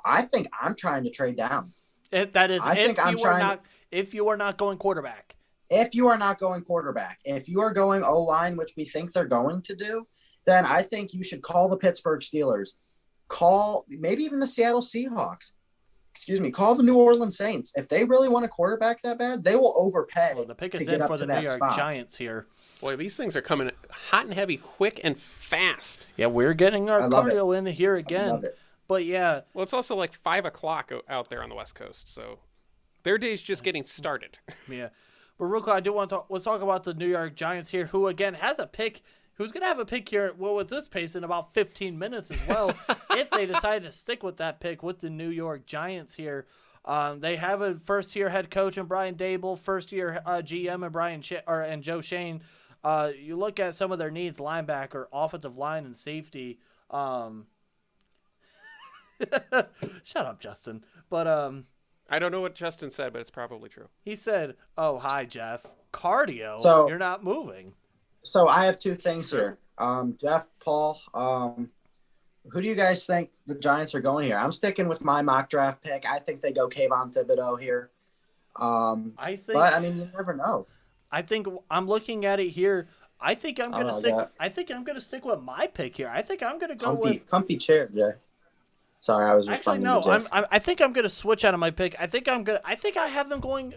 I think I'm trying to trade down. If you are not going quarterback. If you are not going quarterback, if you are going O-line, which we think they're going to do, then I think you should call the Pittsburgh Steelers. Call maybe even the Seattle Seahawks. Call the New Orleans Saints. If they really want a quarterback that bad, they will overpay. Well, the pick is in for the New York Giants here. Boy, these things are coming hot and heavy, quick and fast. Yeah, we're getting our cardio in here again. I love it. But yeah. Well, it's also like 5 o'clock out there on the West Coast, so their day's just getting started. Yeah. But real quick, I do want to let's talk about the New York Giants here, who again has a pick. Who's going to have a pick here, well, with this pace in about 15 minutes as well, if they decide to stick with that pick with the New York Giants here. They have a first-year head coach in Brian Dable, first-year GM and Joe Shane. You look at some of their needs, linebacker, offensive line, and safety. Shut up, Justin. But I don't know what Justin said, but it's probably true. He said, "Oh, hi, Jeff. Cardio. So, you're not moving." So I have 2 things here. Jeff, Paul, who do you guys think the Giants are going here? I'm sticking with my mock draft pick. I think they go Kayvon Thibodeau here. But I mean, you never know. I think I'm looking at it here. I think I'm gonna Oh, stick. yeah. I think I'm gonna stick with my pick here. I think I'm gonna go with. Comfy chair, Jay. Sorry, I was Actually, responding to no. Jay. I think I'm gonna switch out of my pick. I think I have them going.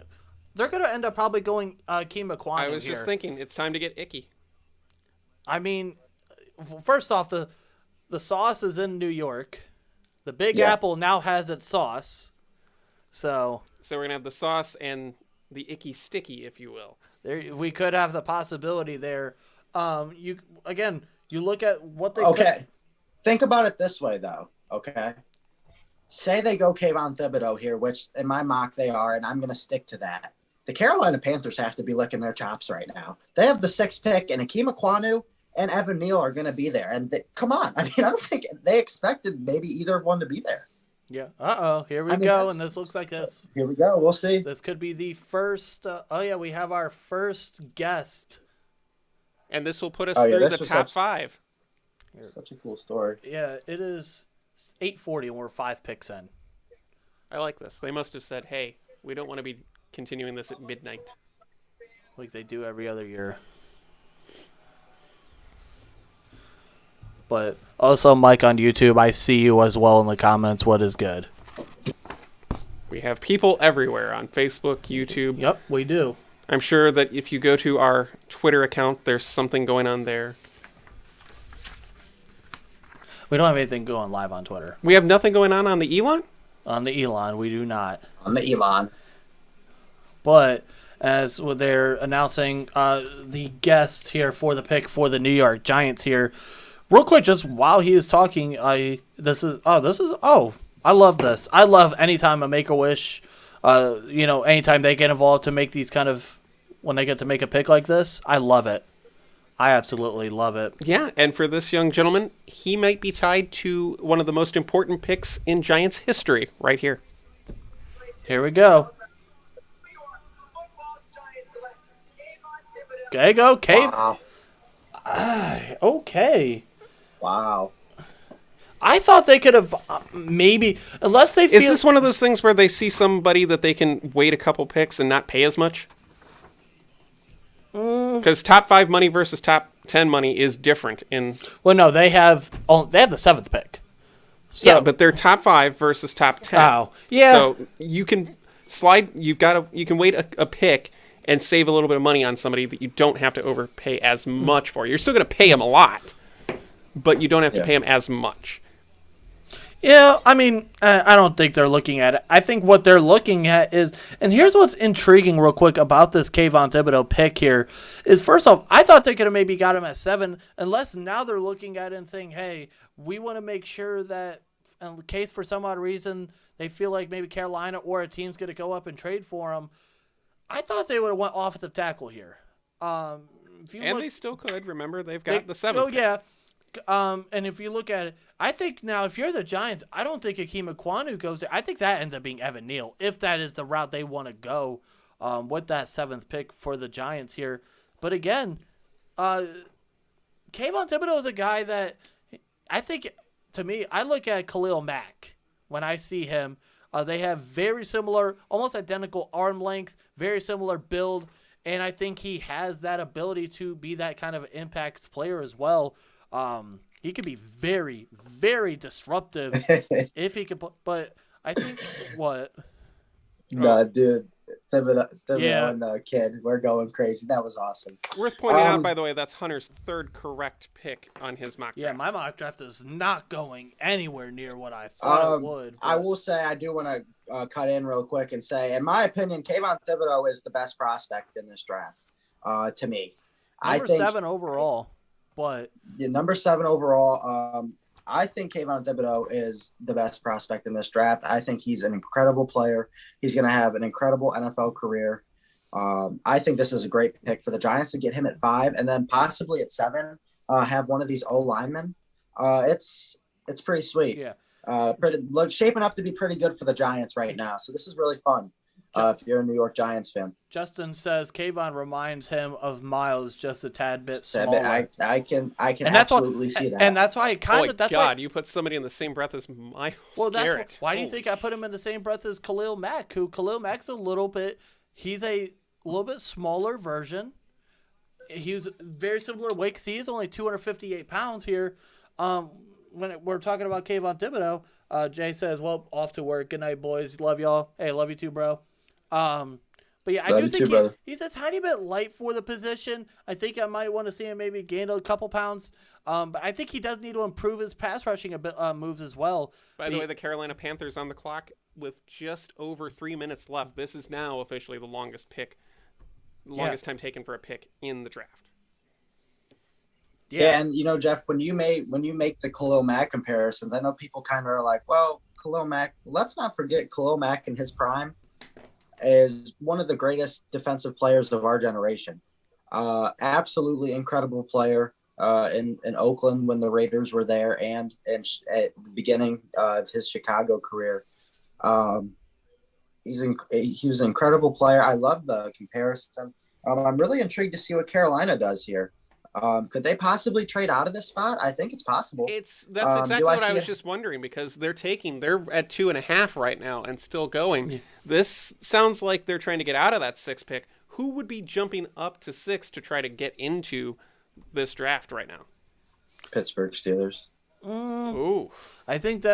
They're gonna end up probably going Kima Kwanu I was here. just thinking, it's time to get icky. I mean, first off, the sauce is in New York. The Big Yeah. Apple now has its sauce. So So we're gonna have the sauce and the icky sticky, if you will. there, we could have the possibility there. You look at what they Okay. Think about it this way, though. Okay. Say they go Kayvon Thibodeau here, which in my mock they are, and I'm going to stick to that. The Carolina Panthers have to be licking their chops right now. They have the 6th pick, and Akeem Ekwonu and Evan Neal are going to be there. And come on. I mean, I don't think they expected maybe either one to be there. Yeah. Here we I mean, go, and this looks like this. Here we go. We'll see. This could be the first. We have our first guest. And this will put us Oh, yeah, through this the was top such- 5. Such a cool story. Yeah, it is 8:40, and we're 5 picks in. I like this. They must have said, hey, we don't want to be continuing this at midnight. Like they do every other year. But also, Mike on YouTube, I see you as well in the comments. What is good? We have people everywhere on Facebook, YouTube. Yep, we do. I'm sure that if you go to our Twitter account, there's something going on there. We don't have anything going live on Twitter. We have nothing going on the Elon? On the Elon, we do not. On the Elon. But as they're announcing the guest here for the pick for the New York Giants here, real quick, just while he is talking, I love this. I love anytime a Make-A-Wish, anytime they get involved to make these kind of, when they get to make a pick like this, I love it. I absolutely love it. Yeah, and for this young gentleman, he might be tied to one of the most important picks in Giants history right here. Here we go. Okay, go, Cave. Wow. Okay. Wow. I thought they could have maybe, unless they feel. Is this one of those things where they see somebody that they can wait a couple picks and not pay as much? Because top 5 money versus top 10 money is different in. Well, no, they have the 7th pick. So, Yeah, but they're top 5 versus top 10. Oh, yeah. So you can slide. You can wait a pick and save a little bit of money on somebody that you don't have to overpay as much for. You're still going to pay them a lot, but you don't have to pay them as much. Yeah, I mean, I don't think they're looking at it. I think what they're looking at is, and here's what's intriguing real quick about this Kayvon Thibodeau pick here, is first off, I thought they could have maybe got him at 7, unless now they're looking at it and saying, hey, we want to make sure that in the case for some odd reason they feel like maybe Carolina or a team's going to go up and trade for him. I thought they would have went offensive tackle here. They still could. Remember, they've got the 7th. Oh, yeah. And if you look at it, I think now if you're the Giants, I don't think Akeem Ekwonu goes there. I think that ends up being Evan Neal, if that is the route they want to go with that 7th pick for the Giants here. But again, Kayvon Thibodeau is a guy that I think, to me, I look at Khalil Mack when I see him. They have very similar, almost identical arm length, very similar build, and I think he has that ability to be that kind of impact player as well. He could be very, very disruptive if he could. But I think what? No, dude. Thibodeau Yeah. and the kid, we're going crazy. That was awesome. Worth pointing out, by the way, that's Hunter's 3rd correct pick on his mock Yeah, draft. my mock draft is not going anywhere near what I thought it would. I but- will say I do want to cut in real quick and say, in my opinion, Kayvon Thibodeau is the best prospect in this draft. To me, number I think 7 overall, but the number 7 overall. I think Kayvon Thibodeau is the best prospect in this draft. I think he's an incredible player. He's going to have an incredible NFL career. I think this is a great pick for the Giants to get him at 5 and then possibly at 7 have one of these O linemen. It's pretty sweet. yeah. Shaping up to be pretty good for the Giants right now. So this is really fun if you're a New York Giants fan. Justin says Kayvon reminds him of Miles just a tad bit smaller. I can And that's absolutely see that. And that's why it kind Oh, of. That's God, why. you put somebody in the same breath as Myles Well, that's Garrett. why do you Holy think I put him in the same breath as Khalil Mack? Who Khalil Mack's a little bit. He's a a little bit smaller version. He was very similar weight because he is only 258 pounds here. When we're talking about Kayvon Thibodeau, Jay says, well, off to work. Good night, boys. Love y'all. Hey, love you too, bro. But yeah, I do think he's a tiny bit light for the position. I think I might want to see him maybe gain a couple pounds. But I think he does need to improve his pass rushing a bit, moves as well. By the way, the Carolina Panthers on the clock with just over 3 minutes left. This is now officially the longest time taken for a pick in the draft. Yeah, and Jeff, when you make the Khalil Mack comparisons, I know people kind of are like, well, Khalil Mack. Let's not forget Khalil Mack in his prime is one of the greatest defensive players of our generation. Absolutely incredible player in Oakland when the Raiders were there, and at the beginning of his Chicago career. He was an incredible player. I love the comparison. I'm really intrigued to see what Carolina does here. Could they possibly trade out of this spot? I think it's possible. That's exactly what I was just wondering, because they're at 2.5 right now and still going. Yeah. This sounds like they're trying to get out of that 6 pick. Who would be jumping up to 6 to try to get into this draft right now? Pittsburgh Steelers. Ooh, I think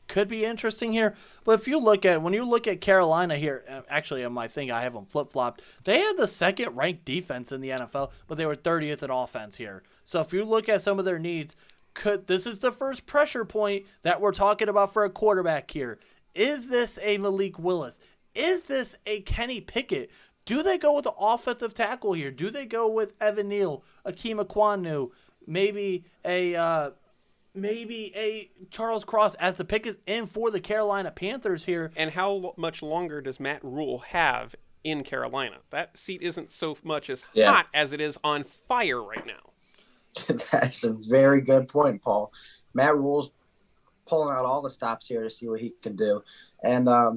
could be interesting here. But when you look at Carolina here, actually on my thing I have them flip-flopped. They had the second ranked defense in the NFL, but they were 30th in offense here. So if you look at some of their needs, this is the first pressure point that we're talking about for a quarterback here. Is this a Malik Willis? Is this a Kenny Pickett? Do they go with the offensive tackle here? Do they go with Evan Neal, Akeem Ekwonu, maybe a Charles Cross as the pick is in for the Carolina Panthers here? And how much longer does Matt Rule have in Carolina? That seat isn't so much as hot as it is on fire right now. That's a very good point, Paul. Matt Rule's pulling out all the stops here to see what he can do. And I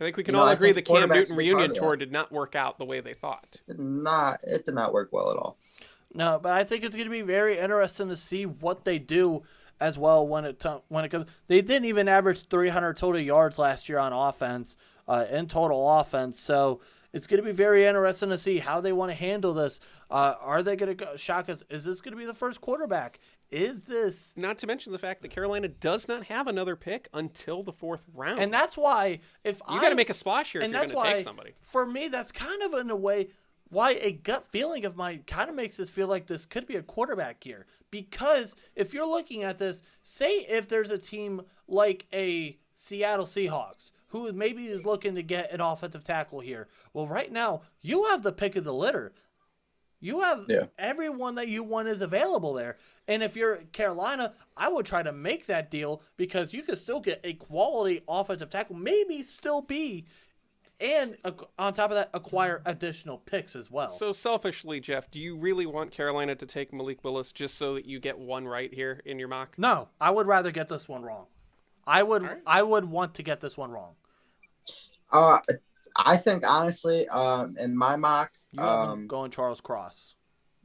think we can all agree the Cam Newton reunion tour did not work out the way they thought. It did not work well at all. No, but I think it's going to be very interesting to see what they do as well when it comes. They didn't even average 300 total yards last year on offense, in total offense. So it's going to be very interesting to see how they want to handle this. Are they going to shock us? Is this going to be the first quarterback? Is this... Not to mention the fact that Carolina does not have another pick until the 4th round. And that's why you got to make a splash here if you're going to take somebody. For me, that's kind of in a way why a gut feeling of mine kind of makes us feel like this could be a quarterback here. Because if you're looking at this, say if there's a team like a Seattle Seahawks who maybe is looking to get an offensive tackle here. Well, right now, you have the pick of the litter. You have everyone that you want is available there. And if you're Carolina, I would try to make that deal because you could still get a quality offensive tackle, maybe still be, and on top of that, acquire additional picks as well. So selfishly, Jeff, do you really want Carolina to take Malik Willis just so that you get one right here in your mock? No, I would rather get this one wrong. I would want to get this one wrong. I think, honestly, in my mock... You have him going Charles Cross.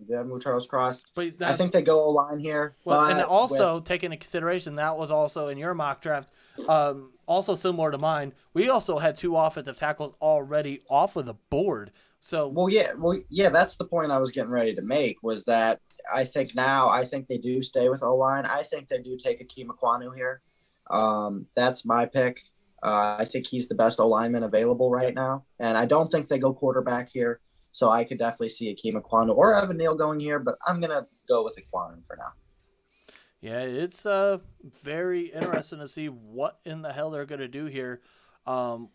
Yeah, move Charles Cross. But I think they go O-line here. Well, and also, taking into consideration, that was also in your mock draft, also similar to mine, we also had 2 offensive tackles already off of the board. So Well, yeah, that's the point I was getting ready to make, was that I think they do stay with O-line. I think they do take Akeem Ekwonu here. That's my pick. I think he's the best O-lineman available right now. And I don't think they go quarterback here. So I could definitely see Akeem Ekwonu or Evan Neal going here, but I'm going to go with Ekwonu for now. Yeah, it's very interesting to see what in the hell they're going to do here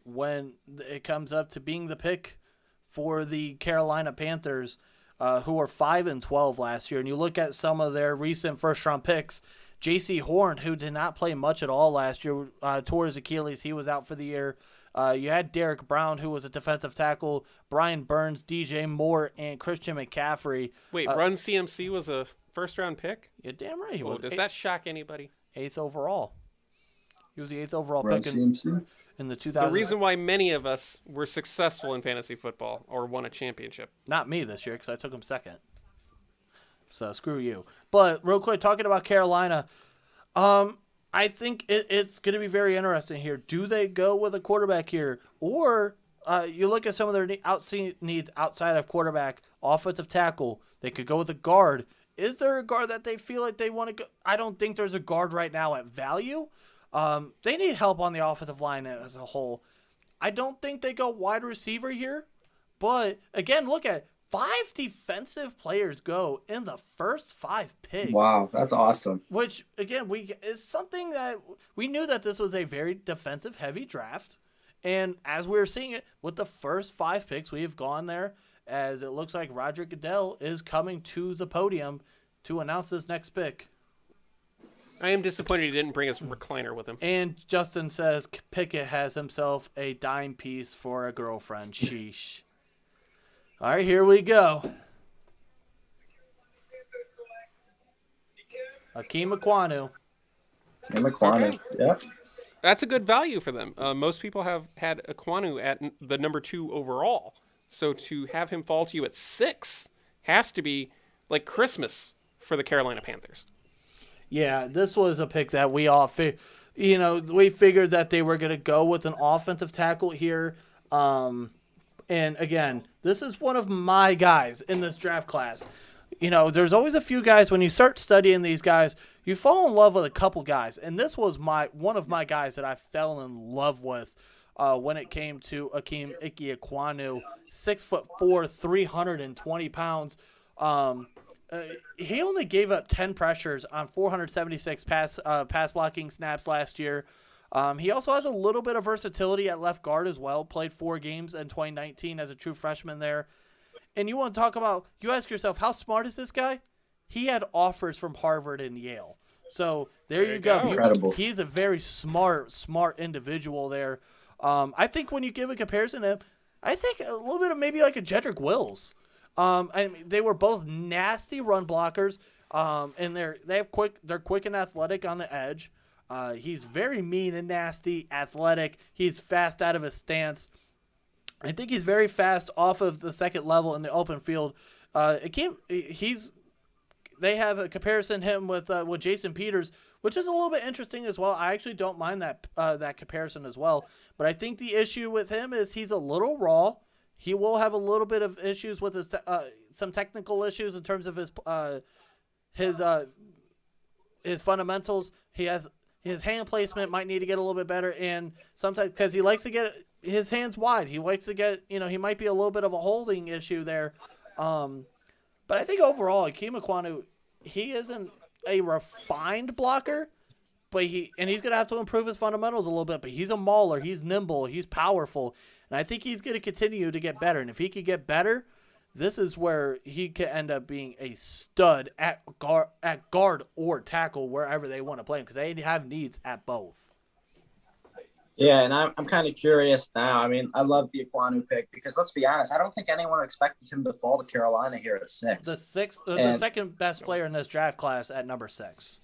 when it comes up to being the pick for the Carolina Panthers, who were 5-12 last year. And you look at some of their recent first-round picks, J.C. Horn, who did not play much at all last year, tore his Achilles. He was out for the year. You had Derek Brown, who was a defensive tackle, Brian Burns, DJ Moore, and Christian McCaffrey. Wait, Run CMC was a first-round pick? You're damn right he was. Does that shock anybody? 8th overall. He was the 8th overall Run pick CMC? in the 2000s. The reason why many of us were successful in fantasy football or won a championship. Not me this year because I took him 2nd. So screw you. But real quick, talking about Carolina, I think it's going to be very interesting here. Do they go with a quarterback here, or you look at some of their needs outside of quarterback, offensive tackle. They could go with a guard. Is there a guard that they feel like they want to go? I don't think there's a guard right now at value. They need help on the offensive line as a whole. I don't think they go wide receiver here. But, again, look at 5 defensive players go in the first 5 picks. Wow, that's awesome. Which, again, is something that we knew that this was a very defensive-heavy draft. And as we're seeing it, with the first 5 picks, we have gone there, as it looks like Roger Goodell is coming to the podium to announce this next pick. I am disappointed he didn't bring his recliner with him. And Justin says Pickett has himself a dime piece for a girlfriend. Sheesh. All right, here we go. Akeem Ekwonu. Okay. Yep. That's a good value for them. Most people have had Ekwonu at the number 2 overall. So to have him fall to you at 6 has to be like Christmas for the Carolina Panthers. Yeah, this was a pick that we all we figured that they were going to go with an offensive tackle here. And again, this is one of my guys in this draft class. There's always a few guys when you start studying these guys, you fall in love with a couple guys. And this was one of my guys that I fell in love with when it came to Akeem Ekwonu, 6'4", 320 pounds. He only gave up 10 pressures on 476 pass blocking snaps last year. He also has a little bit of versatility at left guard as well. Played 4 games in 2019 as a true freshman there. And you want to talk about, you ask yourself, how smart is this guy? He had offers from Harvard and Yale. So there you go. Incredible. He's a very smart individual there. I think when you give a comparison to him, I think a little bit of maybe like a Jedrick Wills. They were both nasty run blockers, and they're quick and athletic on the edge. He's very mean and nasty, athletic. He's fast out of his stance. I think he's very fast off of the second level in the open field. They have a comparison him with Jason Peters, which is a little bit interesting as well. I actually don't mind that comparison as well. But I think the issue with him is he's a little raw. He will have a little bit of issues with his some technical issues in terms of his fundamentals. His hand placement might need to get a little bit better, and sometimes because he likes to get his hands wide, he likes to get he might be a little bit of a holding issue there. But I think overall, Akeem Ekwonu, he isn't a refined blocker, but he's going to have to improve his fundamentals a little bit. But he's a mauler, he's nimble, he's powerful, and I think he's going to continue to get better. And if he could get better, this is where he could end up being a stud at guard or tackle wherever they want to play him, because they have needs at both. Yeah, and I'm kind of curious now. I mean, I love the Ekwonu pick because let's be honest, I don't think anyone expected him to fall to Carolina here at 6. The second best player in this draft class at number 6.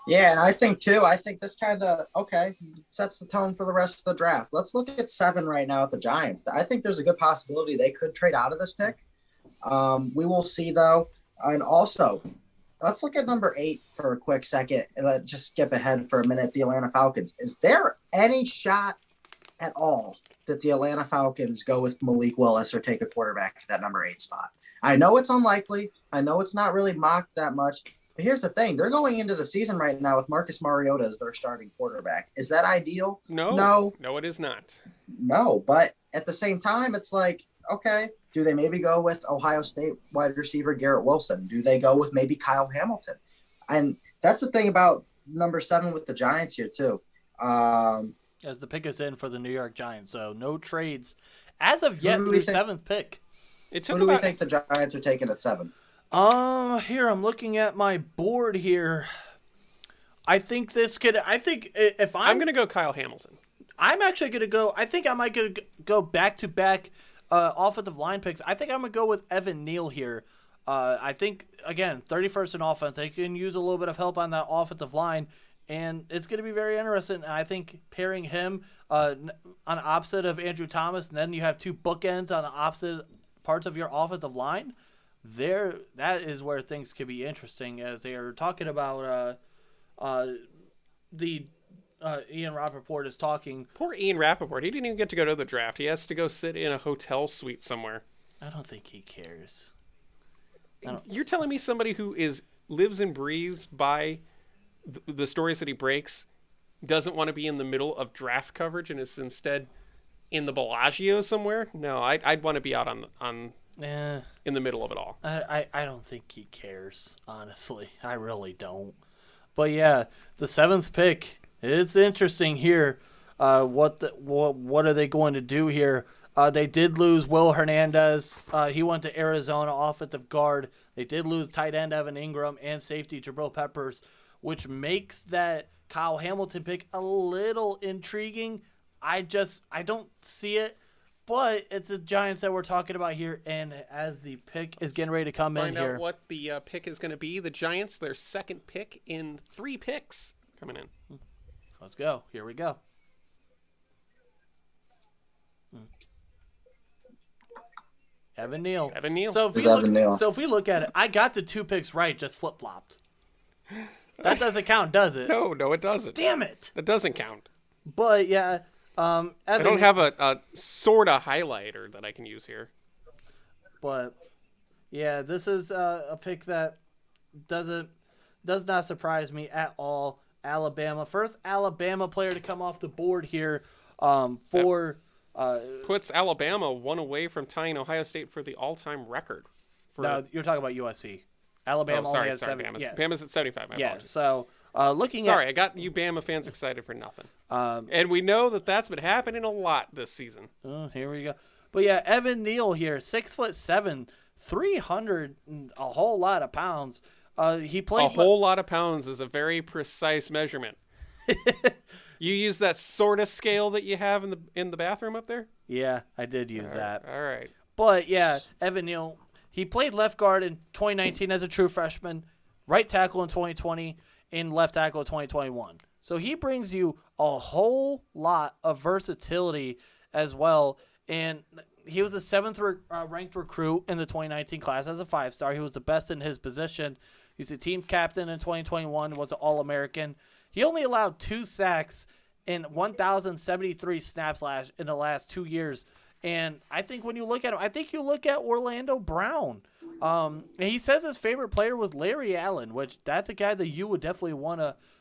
Yeah, and I think this kind of, sets the tone for the rest of the draft. Let's look at 7 right now at the Giants. I think there's a good possibility they could trade out of this pick. We will see, though. And also, let's look at number 8 for a quick second and let's just skip ahead for a minute. The Atlanta Falcons. Is there any shot at all that the Atlanta Falcons go with Malik Willis or take a quarterback to that number 8 spot? I know it's unlikely. I know it's not really mocked that much. But here's the thing. They're going into the season right now with Marcus Mariota as their starting quarterback. Is that ideal? No, it is not. No, but at the same time, it's like, okay, do they maybe go with Ohio State wide receiver Garrett Wilson? Do they go with maybe Kyle Hamilton? And that's the thing about number 7 with the Giants here, too. As the pick is in for the New York Giants, so no trades as of yet through 7th pick. Who do we think the Giants are taking at 7? Here I'm looking at my board here. I think if I'm going to go Kyle Hamilton. I'm actually going to go. I think I might go back-to-back offensive line picks. I think I'm going to go with Evan Neal here. I think, again, 31st in offense. They can use a little bit of help on that offensive line, and it's going to be very interesting. And I think pairing him on the opposite of Andrew Thomas, and then you have 2 bookends on the opposite parts of your offensive line, that is where things could be interesting, as they are talking about the Ian Rappaport is talking. Poor Ian Rappaport. He didn't even get to go to the draft. He has to go sit in a hotel suite somewhere. I don't think he cares. You're telling me somebody who lives and breathes by the stories that he breaks doesn't want to be in the middle of draft coverage and is instead in the Bellagio somewhere? No, I'd want to be out in the middle of it all. I don't think he cares, honestly. I really don't. But yeah, the 7th pick, it's interesting here. What are they going to do here? They did lose Will Hernandez. He went to Arizona, offensive guard. They did lose tight end Evan Ingram and safety Jabril Peppers, which makes that Kyle Hamilton pick a little intriguing. I don't see it, but it's the Giants that we're talking about here, and as the pick is getting ready to come in here. Find out what the pick is going to be. The Giants, their 2nd pick in 3 picks coming in. Let's go. Here we go. Evan Neal. So if we look at it, I got the 2 picks right, just flip-flopped. That doesn't count, does it? No, it doesn't. Damn it. It doesn't count. But yeah, Evan, I don't have a sorta highlighter that I can use here. But yeah, this is a pick that does not surprise me at all. Alabama, first Alabama player to come off the board here puts Alabama 1 away from tying Ohio State for the all-time record. No, you're talking about USC. Alabama only has 7. Bama's at 75. Apologies. So looking Sorry, I got you Bama fans excited for nothing. And we know that's been happening a lot this season. Oh, here we go. But yeah, Evan Neal here, 6'7", 300, a whole lot of pounds. He played a whole lot of pounds is a very precise measurement. You use that sort of scale that you have in the bathroom up there? Yeah, I did use that. All right. But yeah, Evan Neal, he played left guard in 2019 as a true freshman, right tackle in 2020, and left tackle in 2021. So he brings you a whole lot of versatility as well. And he was the 7th ranked recruit in the 2019 class as a 5-star. He was the best in his position. He's the team captain in 2021, was an All-American. He only allowed 2 sacks in 1,073 snaps in the last 2 years. And I think when you look at him, I think you look at Orlando Brown. And he says his favorite player was Larry Allen, which that's a guy that you would definitely want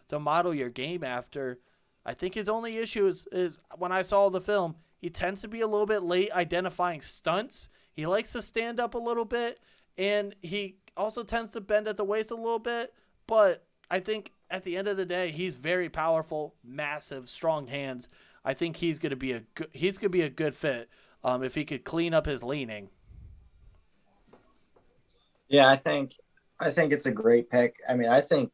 to model your game after. I think his only issue is when I saw the film, he tends to be a little bit late identifying stunts. He likes to stand up a little bit, and he also tends to bend at the waist a little bit. But I think at the end of the day, he's very powerful, massive, strong hands. I think he's going to be a good fit if he could clean up his leaning. Yeah, I think it's a great pick. I mean, I think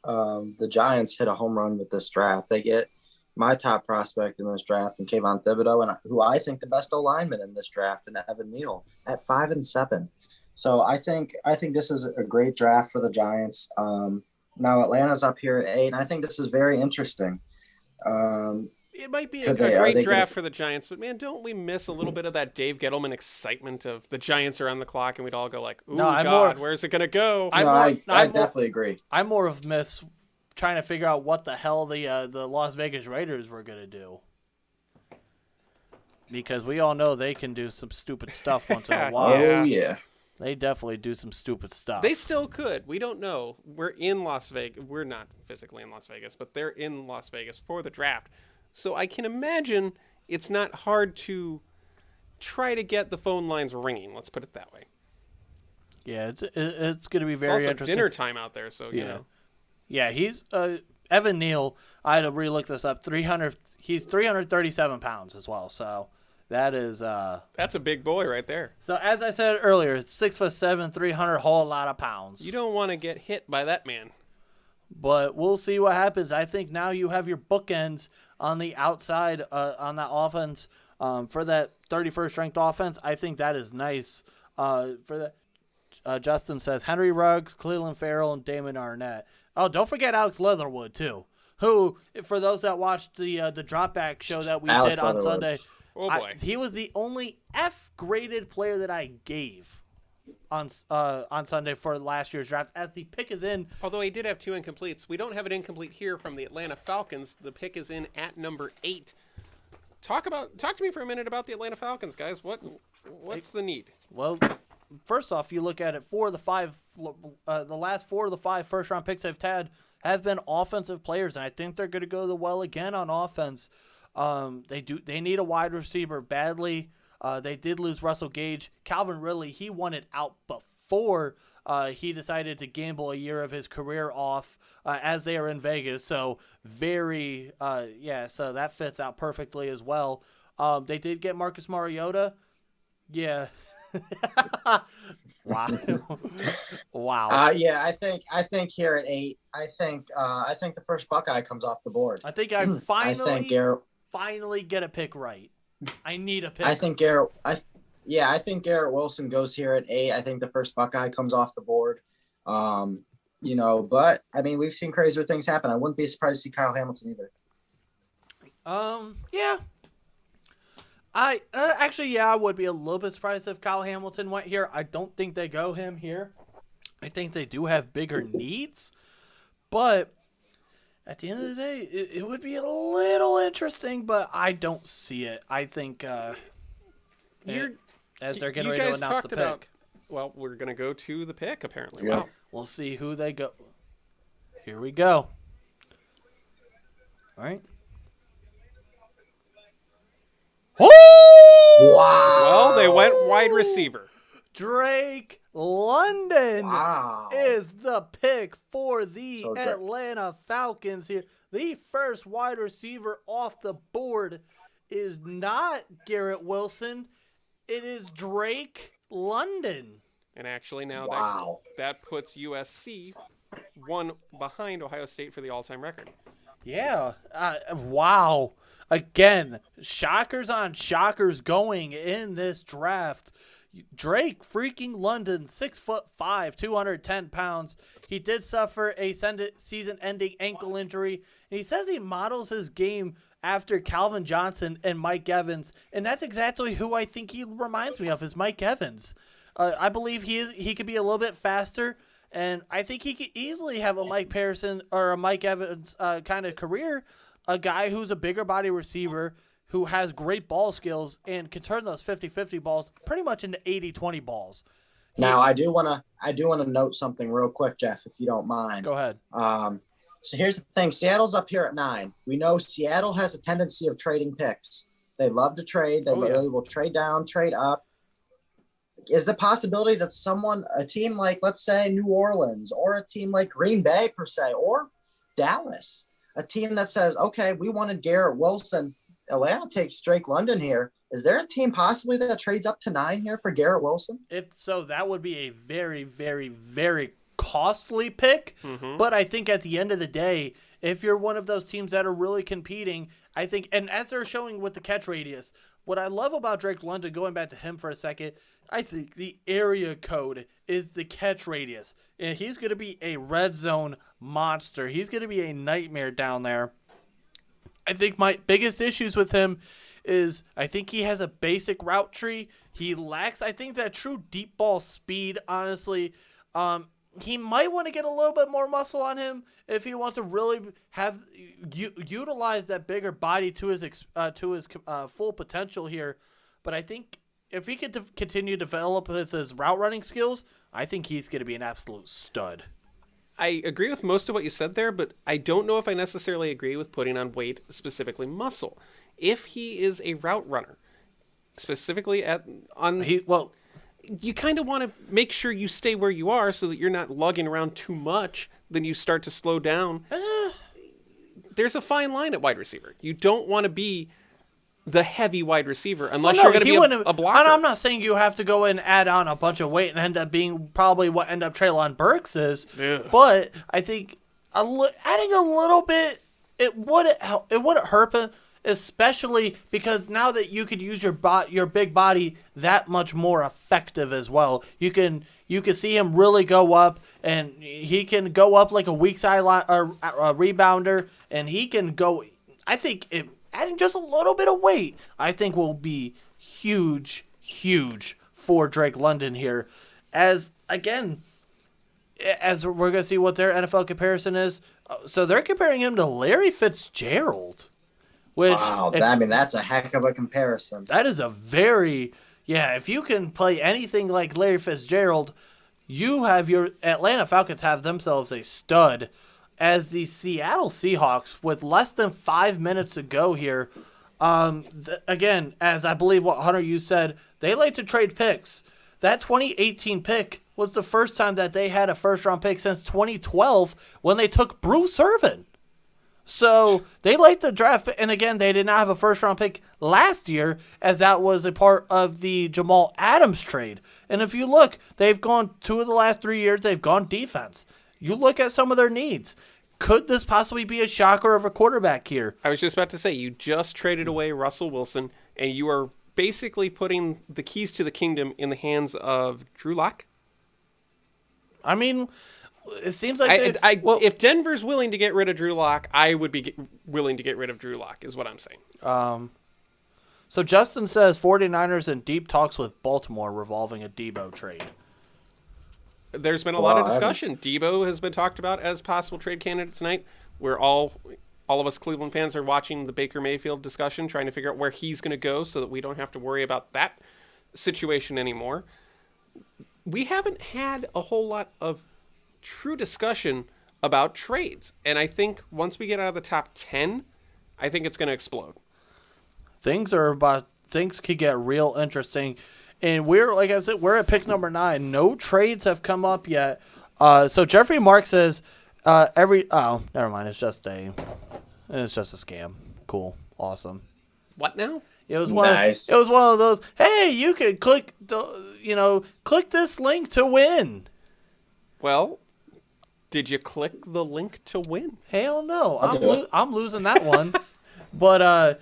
the Giants hit a home run with this draft. They get my top prospect in this draft, and Kayvon Thibodeau, and who I think the best O-lineman in this draft, and Evan Neal at 5 and 7. So I think this is a great draft for the Giants. Now Atlanta's up here at 8, and I think this is very interesting. It might be a great draft for the Giants, but man, don't we miss a little bit of that Dave Gettleman excitement of the Giants are on the clock, and we'd all go like, "Ooh, God, where's it gonna go?" I definitely agree. I more of miss trying to figure out what the hell the Las Vegas Raiders were gonna do, because we all know they can do some stupid stuff once in a while. Oh yeah. They definitely do some stupid stuff. They still could. We don't know. We're in Las Vegas. We're not physically in Las Vegas, but they're in Las Vegas for the draft. So I can imagine it's not hard to try to get the phone lines ringing. Let's put it that way. Yeah, it's going to be very interesting. It's also dinner time out there, so you know. Yeah, he's Evan Neal. I had to re-look this up. He's 337 pounds as well. So that is that's a big boy right there. So as I said earlier, 6'7", 300, whole lot of pounds. You don't want to get hit by that man. But we'll see what happens. I think now you have your bookends on the outside on that offense for that 31st ranked offense. I think that is nice. For that, Justin says Henry Ruggs, Cleveland Farrell, and Damon Arnett. Oh, don't forget Alex Leatherwood too. Who, for those that watched the drop back show that we did on Sunday, oh boy, he was the only F-graded player that I gave on Sunday for last year's draft, as the pick is in. Although he did have 2 incompletes. We don't have an incomplete here from the Atlanta Falcons. The pick is in at number 8. Talk to me for a minute about the Atlanta Falcons, guys. What's the need? Well, first off, you look at it, the last 4 of the 5 first-round picks they've had have been offensive players, and I think they're going to go the well again on offense. They need a wide receiver badly. They did lose Russell Gage. Calvin Ridley, he wanted out before he decided to gamble a year of his career off as they are in Vegas. So so that fits out perfectly as well. They did get Marcus Mariota. Yeah. Wow. Wow. Yeah, I think here at 8, I think the first Buckeye comes off the board. I think I finally get a pick right. I need a pick. I think Garrett Wilson goes here at 8. I think the first Buckeye comes off the board. But I mean, we've seen crazier things happen. I wouldn't be surprised to see Kyle Hamilton either. Yeah. I would be a little bit surprised if Kyle Hamilton went here. I don't think they go him here. I think they do have bigger needs, but at the end of the day, it would be a little interesting, but I don't see it. I think as they're getting ready to announce the pick. Well, we're going to go to the pick, apparently. Yeah. Wow. We'll see who they go. Here we go. All right. Wow. Well, they went wide receiver. Drake London Wow. is the pick for the Atlanta Falcons here. The first wide receiver off the board is not Garrett Wilson. It is Drake London. And actually now Wow. that puts USC 1 behind Ohio State for the all-time record. Yeah. Wow. Again, shockers on shockers going in this draft. Drake freaking London, 6'5", 210 pounds. He did suffer a season-ending ankle injury. And he says he models his game after Calvin Johnson and Mike Evans. And that's exactly who I think he reminds me of, is Mike Evans. I believe he could be a little bit faster. And I think he could easily have a Mike Patterson or a Mike Evans kind of career. A guy who's a bigger body receiver who has great ball skills and can turn those 50-50 balls pretty much into 80-20 balls. Now, I do want to note something real quick, Jeff, if you don't mind. Go ahead. So here's the thing. Seattle's up here at 9. We know Seattle has a tendency of trading picks. They love to trade. They will trade down, trade up. Is the possibility that a team like, let's say, New Orleans, or a team like Green Bay, per se, or Dallas, a team that says, okay, we wanted Garrett Wilson, Atlanta takes Drake London here. Is there a team possibly that trades up to 9 here for Garrett Wilson? If so, that would be a very, very, very costly pick. Mm-hmm. But I think at the end of the day, if you're one of those teams that are really competing, I think, and as they're showing with the catch radius, what I love about Drake London, going back to him for a second, I think the area code is the catch radius. And he's going to be a red zone monster. He's going to be a nightmare down there. I think my biggest issues with him is I think he has a basic route tree. He lacks, I think, that true deep ball speed, honestly. He might want to get a little bit more muscle on him if he wants to really utilize that bigger body to his full potential here. But I think if he could continue to develop with his route running skills, I think he's going to be an absolute stud. I agree with most of what you said there, but I don't know if I necessarily agree with putting on weight, specifically muscle. If he is a route runner, specifically you kind of want to make sure you stay where you are so that you're not lugging around too much. Then you start to slow down. There's a fine line at wide receiver. You don't want to be the heavy wide receiver unless you're going to be a blocker. I'm not saying you have to go and add on a bunch of weight and end up being probably what end up Treylon Burks is. Ugh. But I think adding a little bit, it wouldn't hurt him, especially because now that you could use your big body that much more effective as well. You can see him really go up, and he can go up like a weak side or a rebounder, and he can go. I think adding just a little bit of weight, I think, will be huge for Drake London here. as we're going to see what their NFL comparison is. So they're comparing him to Larry Fitzgerald, which Wow, that's a heck of a comparison. that is a very if you can play anything like Larry Fitzgerald, you have your Atlanta Falcons have themselves a stud. As the Seattle Seahawks, with less than 5 minutes to go here, again, as I believe what Hunter you said, they like to trade picks. That 2018 pick was the first time that they had a first-round pick since 2012 when they took Bruce Irvin. So they like to draft, and again, they did not have a first-round pick last year, as that was a part of the Jamal Adams trade. And if you look, they've gone 2 of the last 3 years, they've gone defense. You look at some of their needs. Could this possibly be a shocker of a quarterback here? I was just about to say, you just traded away Russell Wilson, and you are basically putting the keys to the kingdom in the hands of Drew Lock. I mean, it seems like if Denver's willing to get rid of Drew Lock, I would be willing to get rid of Drew Lock, is what I'm saying. So Justin says 49ers in deep talks with Baltimore revolving a Debo trade. There's been a lot of discussion. Debo has been talked about as possible trade candidate tonight. We're all of us Cleveland fans are watching the Baker Mayfield discussion, trying to figure out where he's going to go so that we don't have to worry about that situation anymore. We haven't had a whole lot of true discussion about trades. And I think once we get out of the top 10, I think it's going to explode. Things could get real interesting. And like I said, we're at pick number 9. No trades have come up yet. So Jeffrey Mark says never mind. It's just a scam. Cool. Awesome. What now? It was one of those, hey, you could click this link to win. Well, did you click the link to win? Hell no. I'm losing that one. But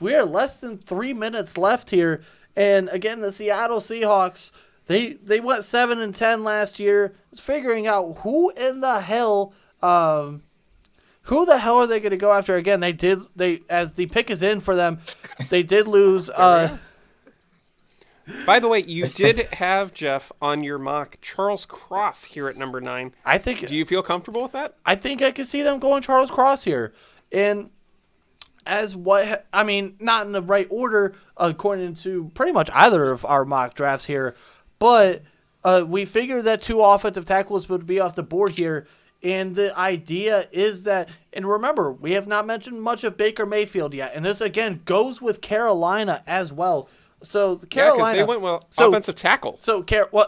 we are less than 3 minutes left here. And again, the Seattle Seahawks, they went 7-10 last year. Figuring out who the hell are they going to go after? Again, as the pick is in for them, they did lose. By the way, you did have, Jeff, on your mock Charles Cross here at number 9. Do you feel comfortable with that? I think I could see them going Charles Cross here, and not in the right order according to pretty much either of our mock drafts here, but we figured that 2 offensive tackles would be off the board here, and the idea is that, and remember, we have not mentioned much of Baker Mayfield yet, and this again goes with Carolina as well. So Carolina, they went offensive tackle.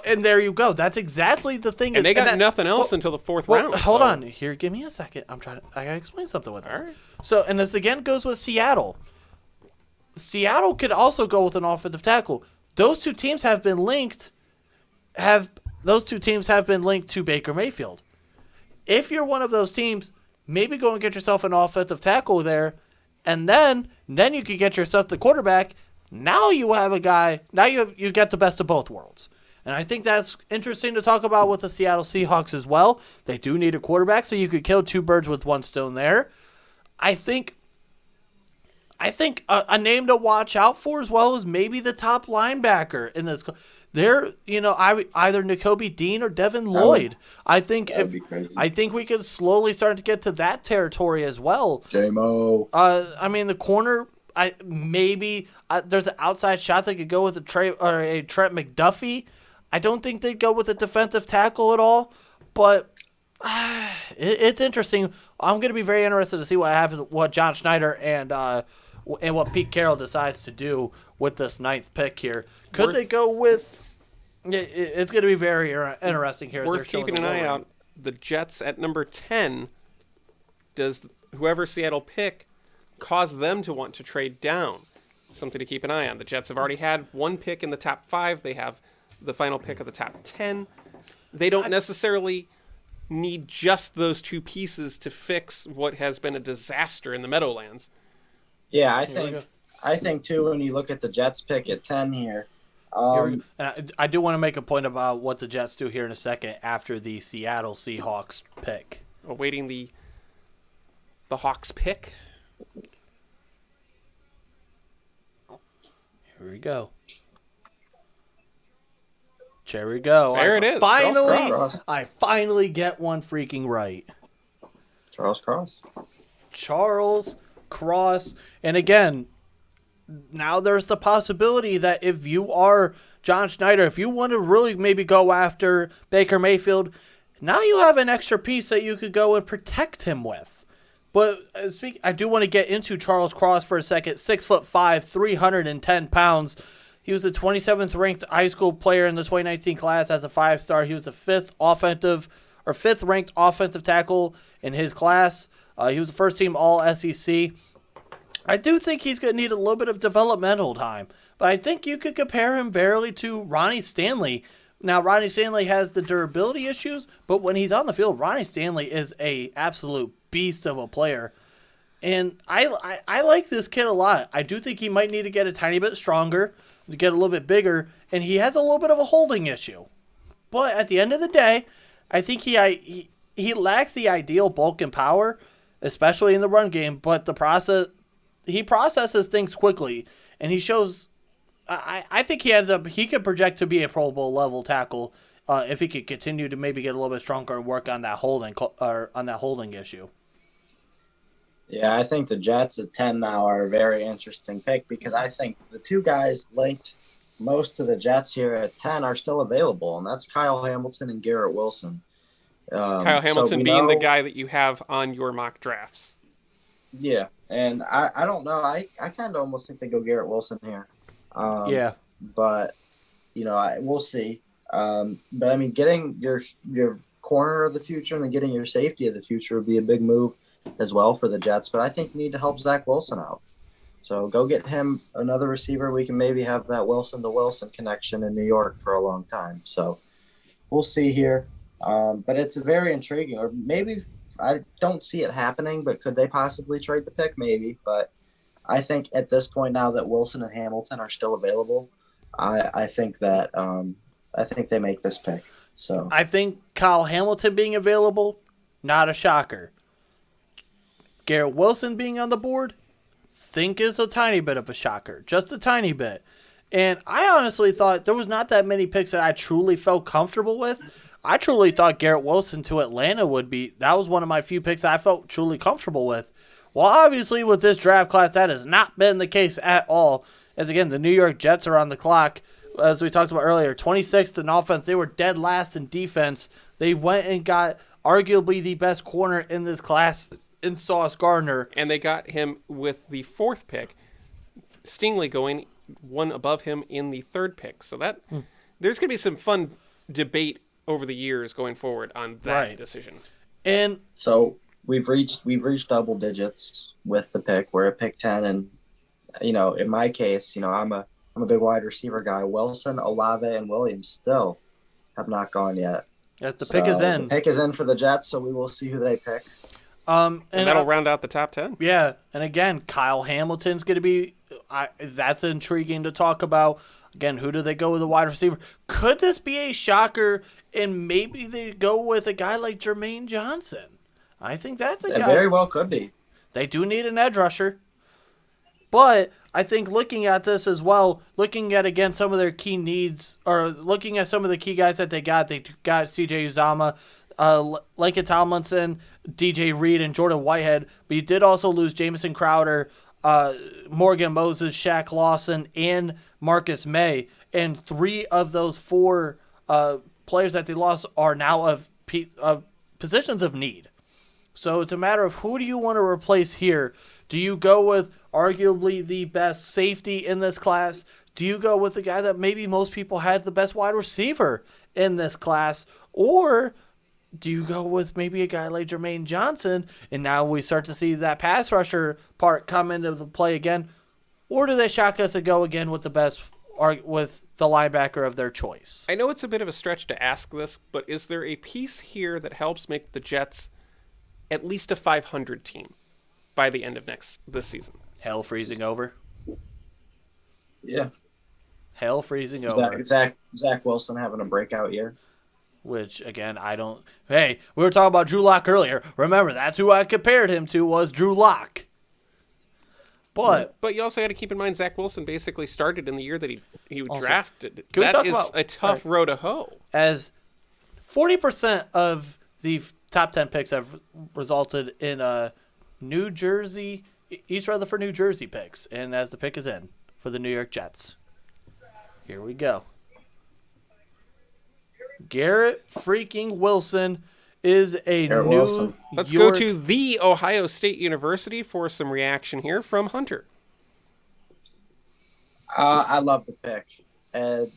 And there you go. That's exactly the thing. And they got nothing else until the 4th round. Hold on, here. Give me a second. I gotta explain something with this. All right. So, and this again goes with Seattle. Seattle could also go with an offensive tackle. Those two teams have been linked. To Baker Mayfield. If you're one of those teams, maybe go and get yourself an offensive tackle there, and then you could get yourself the quarterback. Now you have a guy. Now you get the best of both worlds, and I think that's interesting to talk about with the Seattle Seahawks as well. They do need a quarterback, so you could kill 2 birds with 1 stone there. I think a name to watch out for as well is maybe the top linebacker in this. Either Nakobe Dean or Devin Lloyd. I think we could slowly start to get to that territory as well. J-Mo. The corner. There's an outside shot they could go with a Trent McDuffie. I don't think they'd go with a defensive tackle at all, but it's interesting. I'm going to be very interested to see what happens, what John Schneider and what Pete Carroll decides to do with this 9th pick here. Could they go with? It's going to be very interesting here. Worth keeping an eye out. The Jets at number 10. Does whoever Seattle pick cause them to want to trade down? Something to keep an eye on. The Jets have already had 1 pick in the top 5. They have the final pick of the top 10. They don't necessarily need just those 2 pieces to fix what has been a disaster in the Meadowlands. Yeah, I think too, when you look at the Jets pick at 10 here. I do want to make a point about what the Jets do here in a second after the Seattle Seahawks pick. Awaiting the Hawks pick. Here we go. There we go. There it is. Charles Cross. I finally get one freaking right. Charles Cross. Charles Cross. And again, now there's the possibility that if you are John Schneider, if you want to really maybe go after Baker Mayfield, now you have an extra piece that you could go and protect him with. But I do want to get into Charles Cross for a second. 6'5", 310 pounds. He was the 27th ranked high school player in the 2019 class as a 5-star. He was the fifth ranked offensive tackle in his class. He was the first team All SEC. I do think he's going to need a little bit of developmental time, but I think you could compare him fairly to Ronnie Stanley. Now, Ronnie Stanley has the durability issues, but when he's on the field, Ronnie Stanley is a absolute beast of a player. And I like this kid a lot. I do think he might need to get a tiny bit stronger, to get a little bit bigger, and he has a little bit of a holding issue. But at the end of the day, I think he lacks the ideal bulk and power, especially in the run game, but he processes things quickly, and he shows. I think he could project to be a Pro Bowl level tackle if he could continue to maybe get a little bit stronger and work on that holding issue. Yeah, I think the Jets at 10 now are a very interesting pick because I think the two guys linked most to the Jets here at 10 are still available, and that's Kyle Hamilton and Garrett Wilson. Kyle Hamilton being the guy that you have on your mock drafts. Yeah, and I don't know. I kind of almost think they go Garrett Wilson here. Yeah. But, we'll see. But, I mean, getting your corner of the future and then getting your safety of the future would be a big move as well for the Jets. But I think you need to help Zach Wilson out. So go get him another receiver. We can maybe have that Wilson to Wilson connection in New York for a long time. So we'll see here. But it's very intriguing. Or maybe I don't see it happening, but could they possibly trade the pick? Maybe. But I think at this point now that Wilson and Hamilton are still available, I think that I think they make this pick. So I think Kyle Hamilton being available, not a shocker. Garrett Wilson being on the board, think is a tiny bit of a shocker, just a tiny bit. And I honestly thought there was not that many picks that I truly felt comfortable with. I truly thought Garrett Wilson to Atlanta that was one of my few picks that I felt truly comfortable with. Well, obviously with this draft class, that has not been the case at all. As again, the New York Jets are on the clock. As we talked about earlier, 26th in offense. They were dead last in defense. They went and got arguably the best corner in this class in Sauce Gardner. And they got him with the 4th pick. Stingley going one above him in the 3rd pick. So that there's going to be some fun debate over the years going forward on that decision. And so we've reached double digits with the pick. We're at pick 10, and in my case, I'm a big wide receiver guy. Wilson, Olave, and Williams still have not gone yet. Yes, the pick is in. The pick is in for the Jets, so we will see who they pick. And that'll round out the top 10. Yeah, and again, Kyle Hamilton's going to be that's intriguing to talk about. Again, who do they go with a wide receiver? Could this be a shocker, and maybe they go with a guy like Jermaine Johnson? I think that's a guy. It very well could be. They do need an edge rusher. But I think looking at this as well, looking at, again, some of their key needs, or looking at some of the key guys that they got C.J. Uzomah, Lincoln Tomlinson, DJ Reed, and Jordan Whitehead. But you did also lose Jamison Crowder, Morgan Moses, Shaq Lawson, and Marcus May. And 3 of those 4 players that they lost are now of positions of need. So it's a matter of who do you want to replace here? Do you go with arguably the best safety in this class? Do you go with the guy that maybe most people had the best wide receiver in this class? Or do you go with maybe a guy like Jermaine Johnson, and now we start to see that pass rusher part come into the play again? Or do they shock us and go again with the linebacker of their choice? I know it's a bit of a stretch to ask this, but is there a piece here that helps make the Jets at least a 500 team by the end of this season? Hell freezing over. Yeah. Hell freezing over. Zach Wilson having a breakout year. Which, again, I don't... Hey, we were talking about Drew Lock earlier. Remember, that's who I compared him to, was Drew Lock. But you also got to keep in mind Zach Wilson basically started in the year that he Also, drafted. can we That talk is about- a tough row to hoe. as 40% of the top 10 picks have resulted in New Jersey, East Rutherford, New Jersey picks, and as the pick is in for the New York Jets. Here we go. Garrett freaking Wilson is a Garrett New Wilson. Let's York. go to the Ohio State University for some reaction here from Hunter. I love the pick.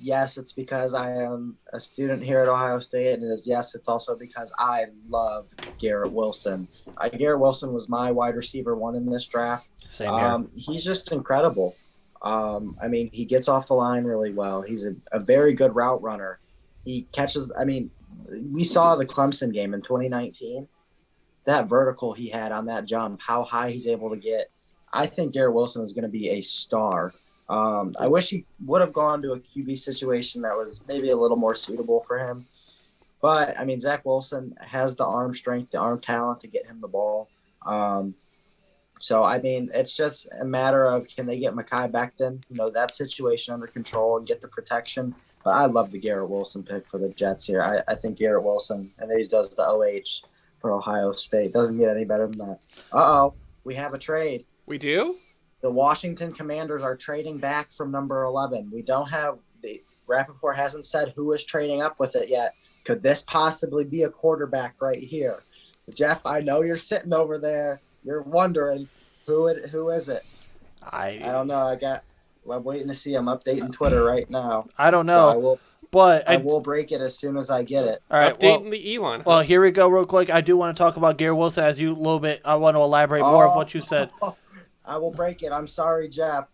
Yes, it's because I am a student here at Ohio State, and yes, it's also because I love Garrett Wilson. Garrett Wilson was my wide receiver 1 in this draft. Same here. He's just incredible. I mean, he gets off the line really well. He's a very good route runner. He catches. I mean, we saw the Clemson game in 2019. That vertical he had on that jump, how high he's able to get. I think Garrett Wilson is going to be a star. I wish he would have gone to a QB situation that was maybe a little more suitable for him. But, I mean, Zach Wilson has the arm strength, the arm talent to get him the ball. So, I mean, it's just a matter of can they get Mekhi Becton, that situation under control and get the protection. But I love the Garrett Wilson pick for the Jets here. I think Garrett Wilson, and he does the OH for Ohio State. Doesn't get any better than that. Uh-oh, we have a trade. We do? The Washington Commanders are trading back from number 11. We don't have Rappaport hasn't said who is trading up with it yet. Could this possibly be a quarterback right here? Jeff, I know you're sitting over there. You're wondering who is it? I don't know. I'm waiting to see. I'm updating Twitter right now. I don't know. So I will break it as soon as I get it. All right, Updating the Elon. Well, here we go real quick. I do want to talk about Garrett Wilson as you a little bit. I want to elaborate more of what you said. I will break it. I'm sorry, Jeff.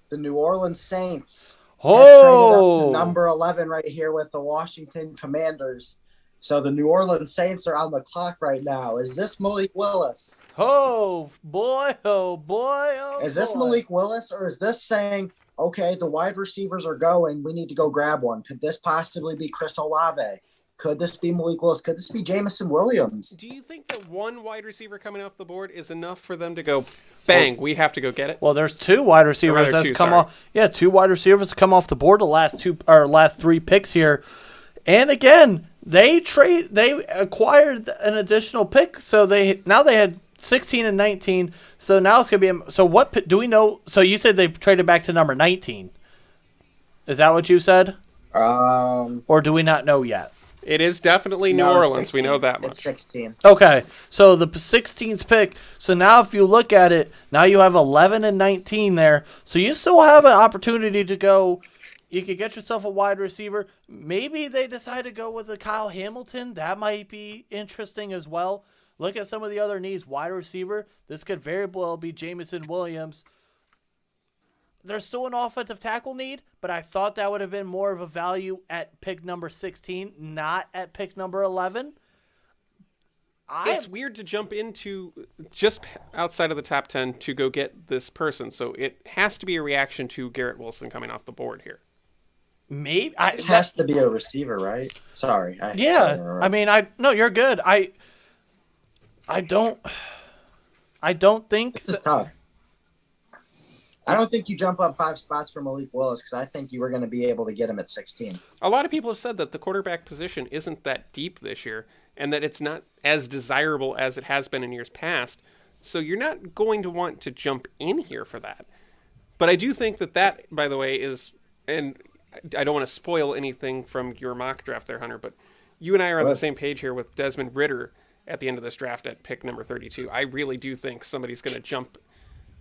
The New Orleans Saints have Oh, traded up to number 11 right here with the Washington Commanders. So the New Orleans Saints are on the clock right now. Is this Malik Willis? oh boy, oh boy, oh Is this boy. Malik Willis, or is this saying, okay, the wide receivers are going, we need to go grab one? Could this possibly be Chris Olave? Could this be Malik Willis? Could this be Jamison Williams? Do you think that one wide receiver coming off the board is enough for them to go, bang, we have to go get it? Well, there's 2 wide receivers that's come off. Yeah, 2 wide receivers come off the board the last 3 picks here. And again, they acquired an additional pick, so now they had 16 and 19. So now it's gonna be. So what do we know? So you said they traded back to number 19. Is that what you said? Or do we not know yet? It is definitely New Orleans. We know that much. It's 16. Okay, so the 16th pick. So now if you look at it, now you have 11 and 19 there. So you still have an opportunity to go. You could get yourself a wide receiver. Maybe they decide to go with a Kyle Hamilton. That might be interesting as well. Look at some of the other needs. Wide receiver. This could very well be Jamison Williams. There's still an offensive tackle need, but I thought that would have been more of a value at pick number 16, not at pick number 11. It's weird to jump into just outside of the top 10 to go get this person. So it has to be a reaction to Garrett Wilson coming off the board here. Maybe It has to be a receiver, right? Sorry. No, you're good. I don't think This is tough. I don't think you jump up 5 spots for Malik Willis because I think you were going to be able to get him at 16. A lot of people have said that the quarterback position isn't that deep this year and that it's not as desirable as it has been in years past. So you're not going to want to jump in here for that. But I do think that, by the way, is, and I don't want to spoil anything from your mock draft there, Hunter, but you and I are on the same page here with Desmond Ridder at the end of this draft at pick number 32. I really do think somebody's going to jump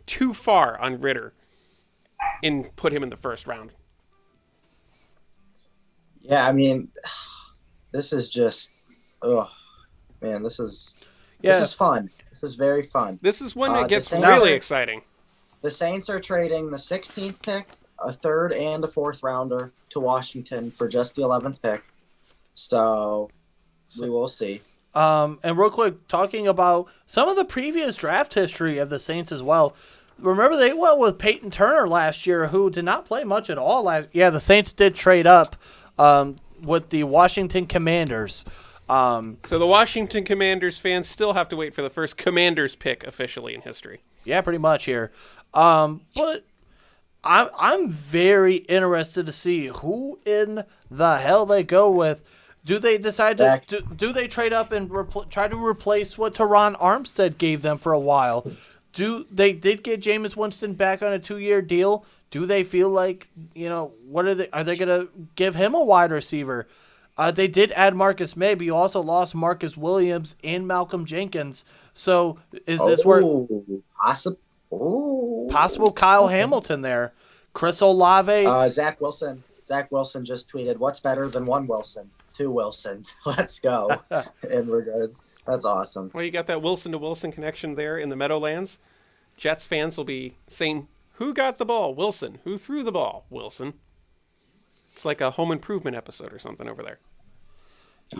too far on Ridder and put him in the first round. Yeah, I mean, this is just, this is fun. This is very fun. This is when it gets Saints really exciting. The Saints are trading the 16th pick, a 3rd and a 4th rounder to Washington for just the 11th pick. So we will see. And real quick, talking about some of the previous draft history of the Saints as well. Remember, they went with Peyton Turner last year, who did not play much at all last. Yeah, the Saints did trade up with the Washington Commanders. So the Washington Commanders fans still have to wait for the first Commanders pick officially in history. Yeah, pretty much here. But I'm very interested to see who in the hell they go with. Do they decide to do they trade up and try to replace what Teron Armstead gave them for a while? They did get Jameis Winston back on a 2-year deal? Do they feel like, what are they going to give him a wide receiver? They did add Marcus May, but you also lost Marcus Williams and Malcolm Jenkins. So is this where possible Kyle Hamilton there? Chris Olave. Zach Wilson just tweeted, "What's better than one Wilson? 2 Wilsons. Let's go." In regards, that's awesome. Well, you got that Wilson to Wilson connection there in the Meadowlands. Jets fans will be saying, "Who got the ball? Wilson. Who threw the ball? Wilson." It's like a Home Improvement episode or something over there.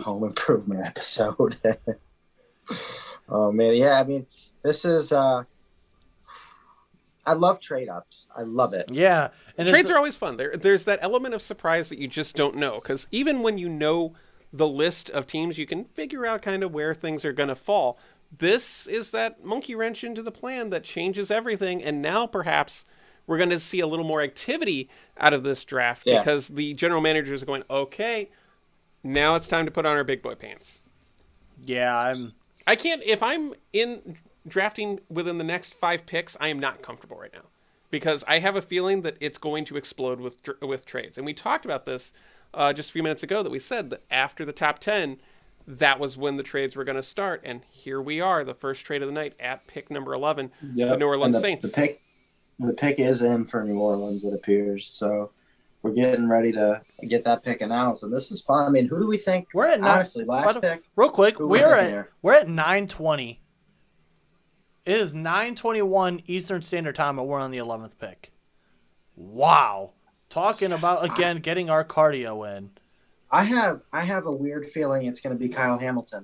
Home Improvement episode. Oh man, yeah. I mean, this is. I love trade ups. I love it. Yeah, and trades are always fun. There's that element of surprise that you just don't know, because even when you know the list of teams, you can figure out kind of where things are going to fall. This is that monkey wrench into the plan that changes everything, and now perhaps we're going to see a little more activity out of this draft because the general managers are going, okay, now it's time to put on our big boy pants. Yeah, I can't, if I'm in drafting within the next 5 picks, I am not comfortable right now because I have a feeling that it's going to explode with trades. And we talked about this just a few minutes ago, that we said that after the top 10, that was when the trades were going to start. And here we are, the first trade of the night at pick number 11, the New Orleans Saints. The pick is in for New Orleans, it appears. So we're getting ready to get that pick announced, and this is fun. I mean, who do we think? We're at last pick. Real quick, we're at 9:20. It is 9:21 Eastern Standard Time, and we're on the 11th pick. Wow, talking about again getting our cardio in. I have a weird feeling it's going to be Kyle Hamilton.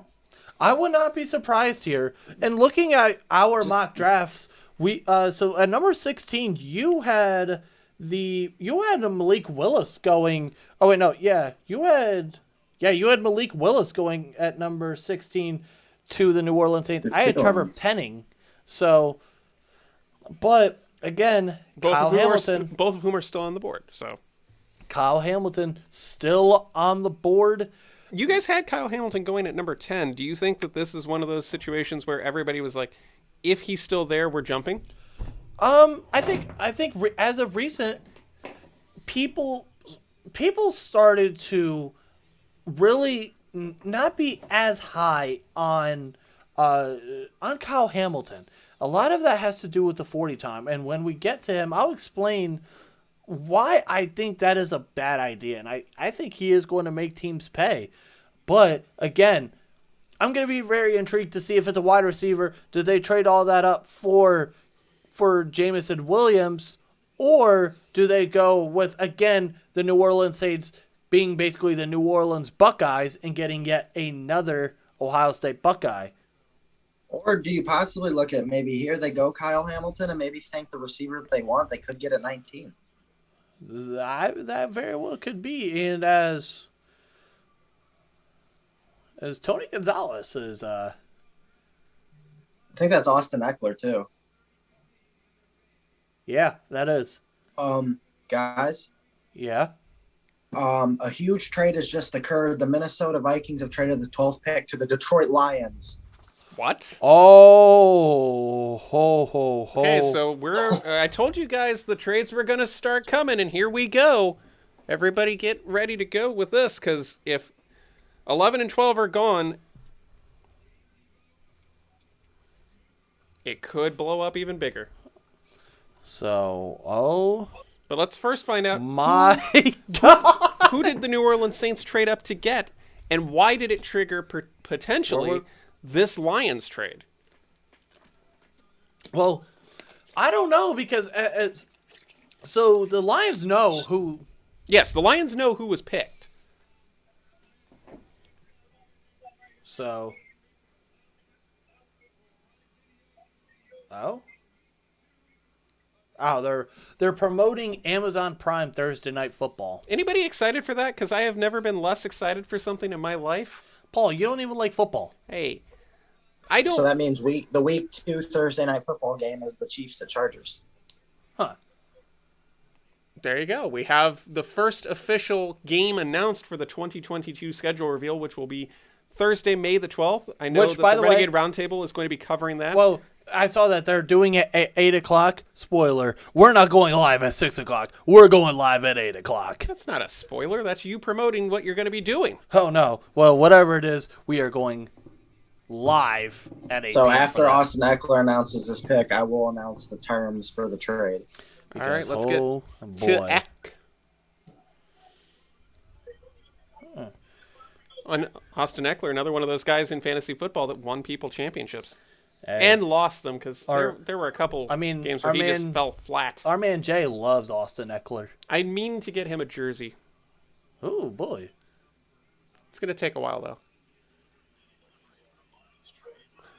I would not be surprised here. And looking at our mock drafts. So at number 16, you had a Malik Willis going. Oh wait, no, yeah, you had Malik Willis going at number 16 to the New Orleans Saints. I had Trevor Penning. So, but again, Kyle Hamilton, both of whom are still on the board. So, Kyle Hamilton still on the board. You guys had Kyle Hamilton going at number 10. Do you think that this is one of those situations where everybody was like, if he's still there, we're jumping? I think as of recent, people started to really not be as high on Kyle Hamilton. A lot of that has to do with the 40 time, and when we get to him, I'll explain why I think that is a bad idea, and I think he is going to make teams pay. But again, I'm going to be very intrigued to see if it's a wide receiver. Do they trade all that up for Jamison Williams, or do they go with, again, the New Orleans Saints being basically the New Orleans Buckeyes and getting yet another Ohio State Buckeye? Or do you possibly look at maybe here they go Kyle Hamilton and maybe think the receiver that they want they could get at 19? That very well could be. And as Tony Gonzalez is I think that's Austin Eckler too. Yeah, that is. Guys. Yeah. A huge trade has just occurred. The Minnesota Vikings have traded the 12th pick to the Detroit Lions. What? Oh, ho, ho, ho. Okay, so I told you guys the trades were going to start coming, and here we go. Everybody get ready to go with this, because if 11 and 12 are gone, it could blow up even bigger. So, but let's first find out my God. Who did the New Orleans Saints trade up to get, and why did it trigger potentially this Lions trade? Well, I don't know, because so the Lions know who. Yes, the Lions know who was picked. So. They're promoting Amazon Prime Thursday Night Football. Anybody excited for that? Because I have never been less excited for something in my life. Paul, you don't even like football. Hey, I don't. So that means the week 2 Thursday night football game is the Chiefs at Chargers. Huh. There you go. We have the first official game announced for the 2022 schedule reveal, which will be Thursday, May the 12th. I know Which, that by the the Renegade way- Roundtable is going to be covering that. Well, I saw that they're doing it at 8 o'clock. Spoiler, we're not going live at 6 o'clock. We're going live at 8 o'clock. That's not a spoiler. That's you promoting what you're going to be doing. Oh, no. Well, whatever it is, we are going live at 8 So p.m. after Austin Eckler announces his pick, I will announce the terms for the trade. All right, let's oh, get to boy. Eck. On Austin Eckler, another one of those guys in fantasy football that won people championships and lost them because there were a couple games where he just fell flat. Our man Jay loves Austin Eckler. I mean to get him a jersey. Oh, boy. It's going to take a while, though.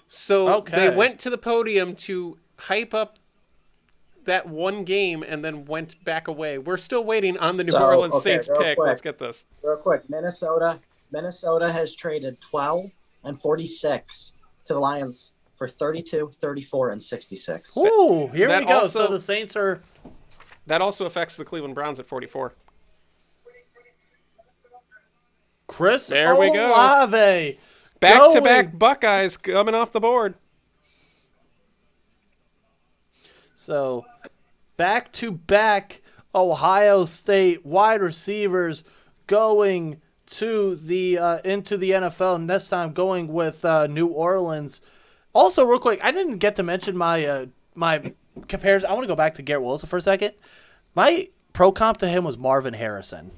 So Okay. they went to the podium to hype up that one game and then went back away. We're still waiting on the New Orleans Saints real pick. quick. Let's get this. Real quick, Minnesota has traded 12 and 46 to the Lions for 32, 34, and 66. Ooh, here we that go. also- So the Saints are... That also affects the Cleveland Browns at 44. Chris There we go. Olave. Back-to-back Buckeyes coming off the board. So, back-to-back Ohio State wide receivers going to the into the NFL. And this time going with New Orleans. Also, real quick, I didn't get to mention my my comparison. I want to go back to Garrett Wilson for a second. My pro comp to him was Marvin Harrison.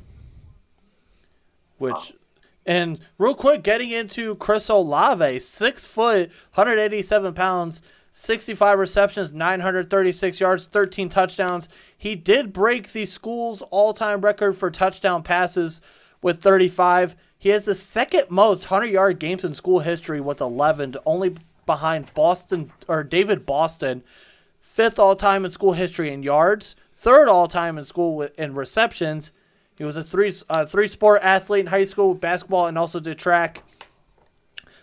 And real quick, getting into Chris Olave, 6 foot, 187 pounds, 65 receptions, 936 yards, 13 touchdowns. He did break the school's all-time record for touchdown passes with 35. He has the second most 100-yard games in school history with 11, only behind David Boston, fifth all-time in school history in yards, third all-time in school in receptions. He was a three-sport athlete in high school, basketball, and also did track.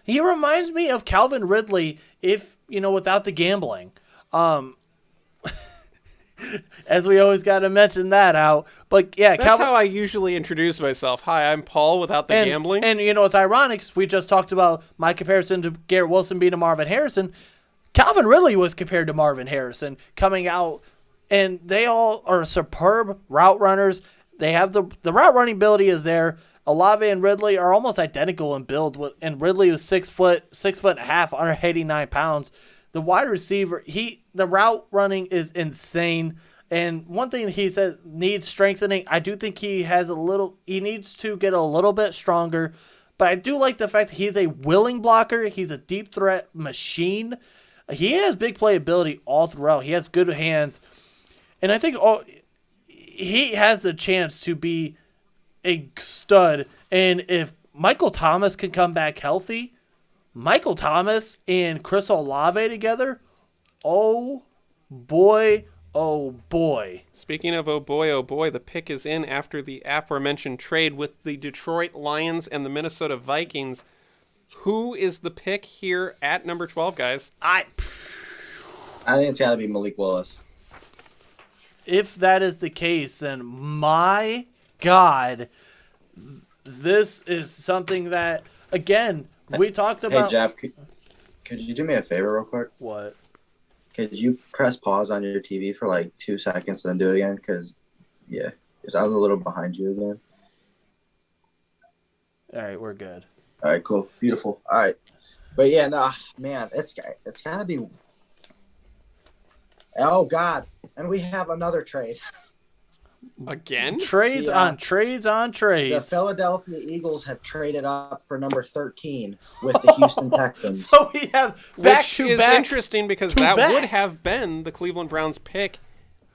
He reminds me of Calvin Ridley, without the gambling. As we always got to mention that out. But yeah, That's how I usually introduce myself. Hi, I'm Paul without the gambling. And it's ironic because we just talked about my comparison to Garrett Wilson being to Marvin Harrison. Calvin Ridley was compared to Marvin Harrison coming out, and they all are superb route runners. They have the route running ability is there. Olave and Ridley are almost identical in build, and Ridley was 6 foot and a half, 189 pounds. The wide receiver, the route running is insane. And one thing he said needs strengthening. I do think he needs to get a little bit stronger. But I do like the fact that he's a willing blocker. He's a deep threat machine. He has big playability all throughout. He has good hands. And I think he has the chance to be a stud. And if Michael Thomas can come back healthy, Michael Thomas and Chris Olave together, oh boy, oh boy. Speaking of oh boy, the pick is in after the aforementioned trade with the Detroit Lions and the Minnesota Vikings. Who is the pick here at number 12, guys? I think it's got to be Malik Willis. If that is the case, then my God, this is something that, again, we talked about. Hey, Jeff, could you do me a favor real quick? What? Could you press pause on your TV for like 2 seconds and then do it again? Because I was a little behind you again. All right, we're good. All right, cool. Beautiful. All right. But yeah, no, man, it's got to be. Oh, God. And we have another trade. Again? Trades on trades on trades. The Philadelphia Eagles have traded up for number 13 with the Houston Texans. So we have back Which to is back. interesting because to that back. would have been the Cleveland Browns pick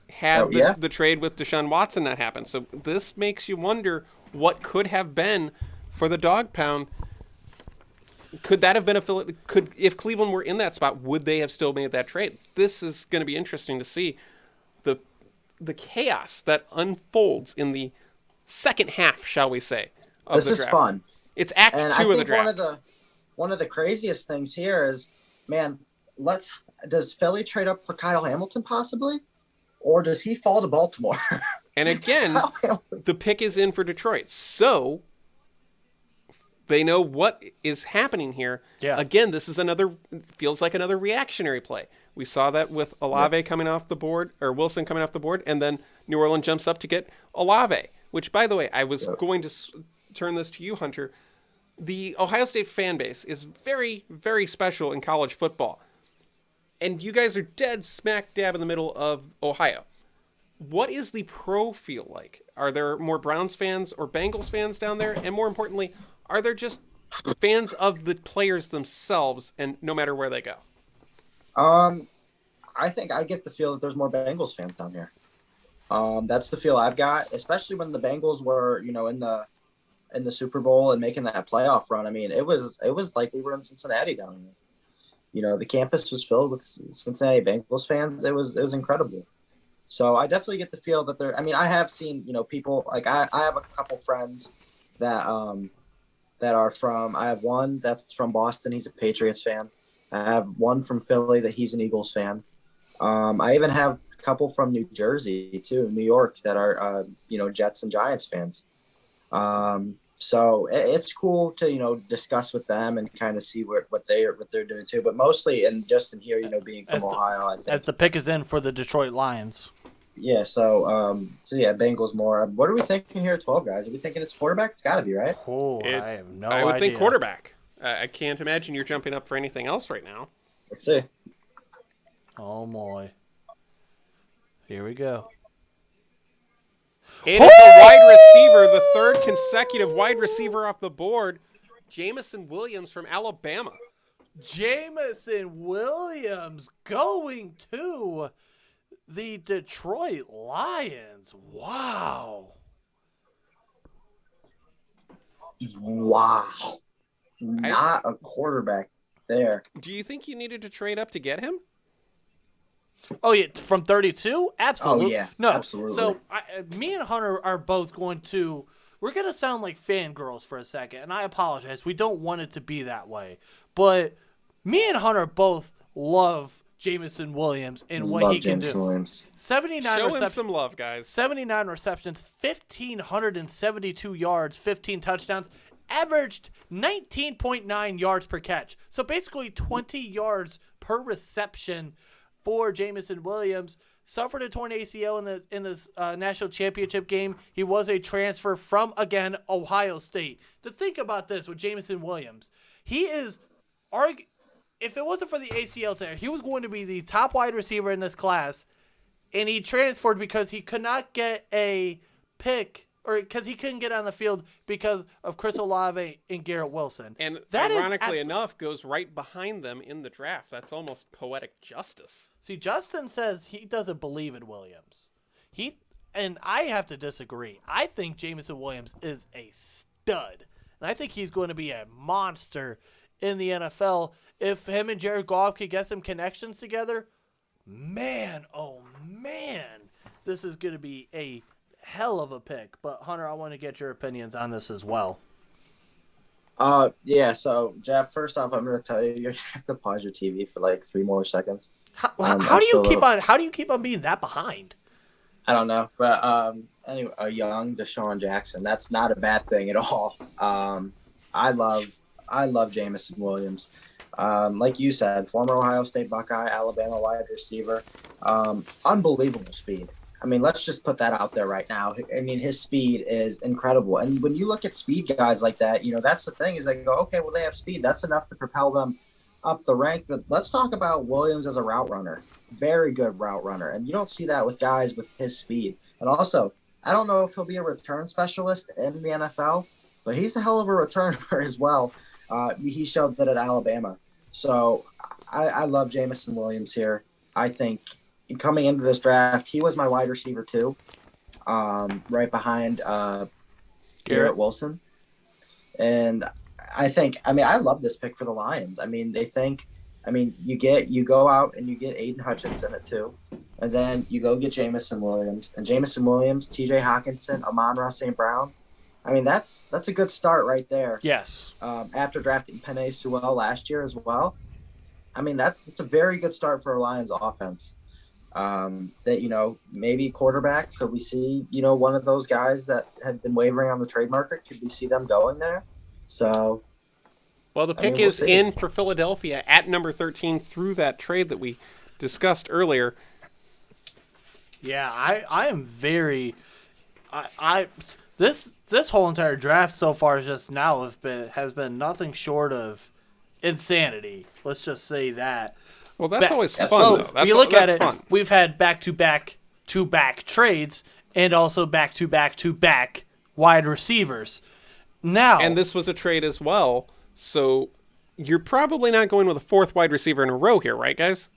had the trade with Deshaun Watson not happened. So this makes you wonder what could have been for the dog pound. Could that have been if Cleveland were in that spot, would they have still made that trade? This is going to be interesting to see the chaos that unfolds in the second half, shall we say, of This the is draft. fun. It's Act And 2 I of the think draft. one of the craziest things here is, man, does Philly trade up for Kyle Hamilton possibly, or does he fall to Baltimore? And again, Kyle Hamilton. the pick is in for Detroit. So they know what is happening here. Yeah. Again, this is feels like another reactionary play. We saw that with Olave coming off the board, or Wilson coming off the board, and then New Orleans jumps up to get Olave, which, by the way, I was going to turn this to you, Hunter. The Ohio State fan base is very, very special in college football. And you guys are dead smack dab in the middle of Ohio. What is the pro feel like? Are there more Browns fans or Bengals fans down there? And more importantly, are there just fans of the players themselves, and no matter where they go? I think I get the feel that there's more Bengals fans down here. That's the feel I've got, especially when the Bengals were, in the Super Bowl and making that playoff run. I mean, it was like we were in Cincinnati down here. The campus was filled with Cincinnati Bengals fans. It was incredible. So I definitely get the feel that I have seen, people like I have a couple friends that are from. I have one that's from Boston. He's a Patriots fan. I have one from Philly that he's an Eagles fan. I even have a couple from New Jersey too, New York, that are Jets and Giants fans. So it's cool to discuss with them and kind of see what they're doing too. But mostly, and just in here, being from Ohio, I think as the pick is in for the Detroit Lions. Yeah. So yeah, Bengals more. What are we thinking here at 12, guys? Are we thinking it's quarterback? It's got to be, right? Oh, I have no idea. I would think quarterback. I can't imagine you're jumping up for anything else right now. Let's see. Oh boy. Here we go. It is the wide receiver, the third consecutive wide receiver off the board, Jamison Williams from Alabama. Jamison Williams going to the Detroit Lions. Wow. Wow. Not a quarterback there. Do you think you needed to trade up to get him? Oh, yeah, from 32? Absolutely. Oh, yeah, no, absolutely. So me and Hunter are both going to – we're going to sound like fangirls for a second, and I apologize. We don't want it to be that way. But me and Hunter both love Jamison Williams and what he can do. Williams. 79 Show him some love, guys. 79 receptions, 1,572 yards, 15 touchdowns, averaged 19.9 yards per catch. So basically 20 yards per reception for Jamison Williams. Suffered a torn ACL in the national championship game. He was a transfer from, again, Ohio State. To think about this with Jamison Williams, he is, if it wasn't for the ACL tear, he was going to be the top wide receiver in this class, and he transferred because he could not get a pick, or because he couldn't get on the field because of Chris Olave and Garrett Wilson. And that ironically enough, goes right behind them in the draft. That's almost poetic justice. See, Justin says he doesn't believe in Williams. And I have to disagree. I think Jamison Williams is a stud. And I think he's going to be a monster in the NFL. If him and Jared Goff could get some connections together, man, oh man, this is going to be a hell of a pick. But Hunter, I want to get your opinions on this as well. Yeah. So Jeff, first off, I'm going to tell you, you're going to have to pause your TV for like 3 more seconds. How do you keep on being that behind? I don't know, but anyway, a young Deshaun Jackson. That's not a bad thing at all. I love Jamison Williams. Like you said, former Ohio State Buckeye, Alabama wide receiver, unbelievable speed. I mean, let's just put that out there right now. I mean, his speed is incredible. And when you look at speed guys like that, that's the thing is they go, okay, well, they have speed. That's enough to propel them up the rank. But let's talk about Williams as a route runner. Very good route runner. And you don't see that with guys with his speed. And also, I don't know if he'll be a return specialist in the NFL, but he's a hell of a returner as well. He showed that at Alabama. So I love Jamison Williams here. I think coming into this draft, he was my wide receiver too, right behind Garrett Wilson. And I love this pick for the Lions. You go out and you get Aiden Hutchinson at 2, and then you go get Jamison Williams. And Jamison Williams, TJ Hawkinson, Amon-Ra St. Brown. I mean, that's a good start right there. Yes. After drafting Penei Sewell last year as well. I mean, that's a very good start for a Lions offense. That, maybe quarterback, could we see, one of those guys that have been wavering on the trade market? Could we see them going there? So, Well, the pick is in for Philadelphia at number 13 through that trade that we discussed earlier. Yeah, I am very, this whole entire draft so far has been nothing short of insanity. Let's just say that. Well, that's always fun, so though. When you look at it, fun. We've had back-to-back trades and also back-to-back wide receivers. Now, and this was a trade as well, so you're probably not going with a fourth wide receiver in a row here, right, guys?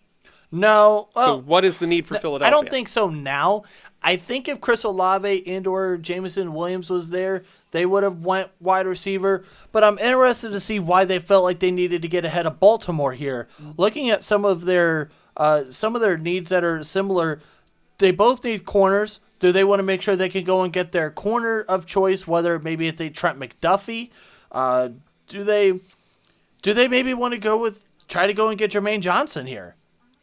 No. So what is the need for Philadelphia? I don't think so now. I think if Chris Olave and or Jameson Williams was there, they would have went wide receiver. But I'm interested to see why they felt like they needed to get ahead of Baltimore here. Looking at some of their needs that are similar, they both need corners. Do they want to make sure they can go and get their corner of choice, whether maybe it's a Trent McDuffie? Do they maybe want to try to go and get Jermaine Johnson here?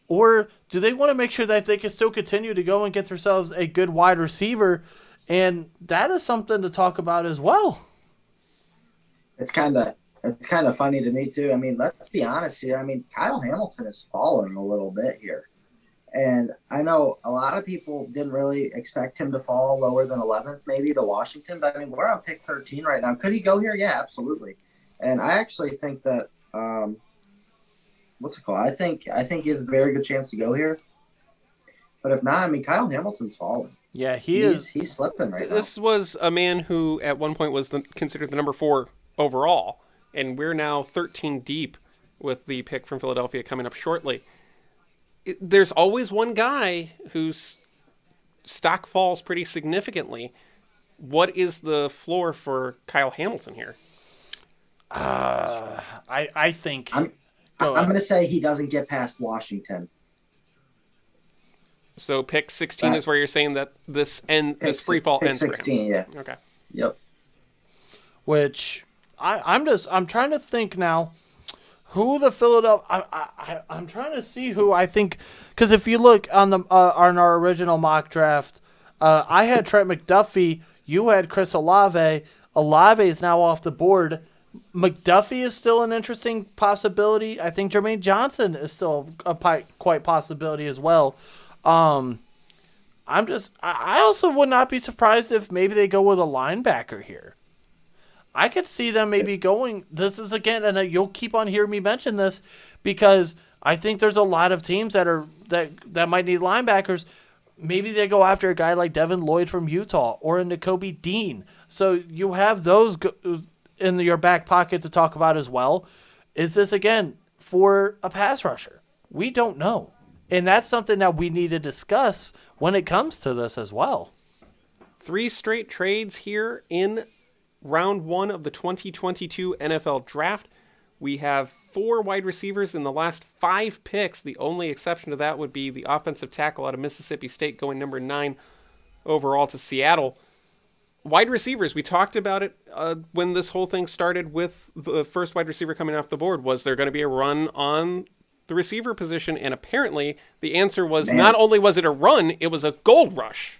Or do they want to make sure that they can still continue to go and get themselves a good wide receiver? And that is something to talk about as well. It's kind of funny to me too. I mean, let's be honest here. I mean, Kyle Hamilton is falling a little bit here. And I know a lot of people didn't really expect him to fall lower than 11th, maybe to Washington. But I mean, we're on pick 13 right now. Could he go here? Yeah, absolutely. And I actually think that, what's it called? I think he has a very good chance to go here. But if not, I mean, Kyle Hamilton's falling. Yeah, he's slipping right now. This was a man who at one point was considered the number 4 overall, and we're now 13 deep with the pick from Philadelphia coming up shortly. There's always one guy whose stock falls pretty significantly. What is the floor for Kyle Hamilton here? I think I'm going to say he doesn't get past Washington. So pick 16 is where you're saying that this free fall ends 16, for him. yeah. Okay. Yep. Which I'm trying to think now who the Philadelphia. I'm trying to see who I think, because if you look on our original mock draft, I had Trent McDuffie. You had Chris Olave. Olave is now off the board. McDuffie is still an interesting possibility. I think Jermaine Johnson is still a quite possibility as well. I also would not be surprised if maybe they go with a linebacker here. I could see them maybe going. This is again, and you'll keep on hearing me mention this because I think there's a lot of teams that might need linebackers. Maybe they go after a guy like Devin Lloyd from Utah or a Nakobe Dean. So you have those in your back pocket to talk about as well. Is this again for a pass rusher? We don't know. And that's something that we need to discuss when it comes to this as well. 3 straight trades here in round 1 of the 2022 NFL Draft. We have 4 wide receivers in the last 5 picks. The only exception to that would be the offensive tackle out of Mississippi State going number 9 overall to Seattle. Wide receivers, we talked about it when this whole thing started with the first wide receiver coming off the board. Was there going to be a run on the receiver position? And apparently the answer was not only was it a run, it was a gold rush.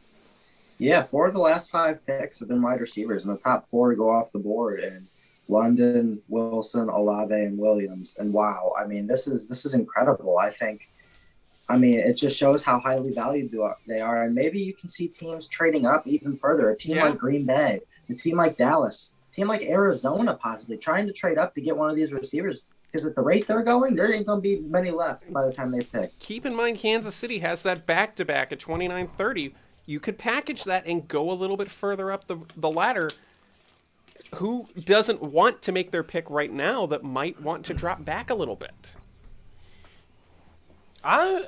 Yeah, 4 of the last 5 picks have been wide receivers, and the top 4 go off the board. And London, Wilson, Olave, and Williams. And wow, I mean, this is incredible. I mean, it just shows how highly valued they are. And maybe you can see teams trading up even further. A team like Green Bay, a team like Dallas, a team like Arizona possibly trying to trade up to get one of these receivers. Because at the rate they're going, there ain't going to be many left by the time they pick. Keep in mind, Kansas City has that back-to-back at 29-30. You could package that and go a little bit further up the ladder. Who doesn't want to make their pick right now that might want to drop back a little bit? I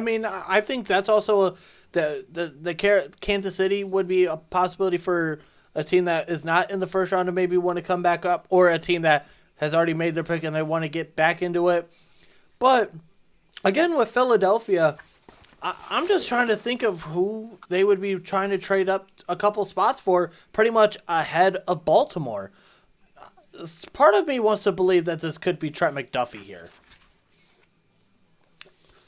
mean, I think that's also the Kansas City would be a possibility for a team that is not in the first round to maybe want to come back up, or a team that has already made their pick and they want to get back into it. But again, with Philadelphia, I'm just trying to think of who they would be trying to trade up a couple spots for, pretty much ahead of Baltimore. Part of me wants to believe that this could be Trent McDuffie here.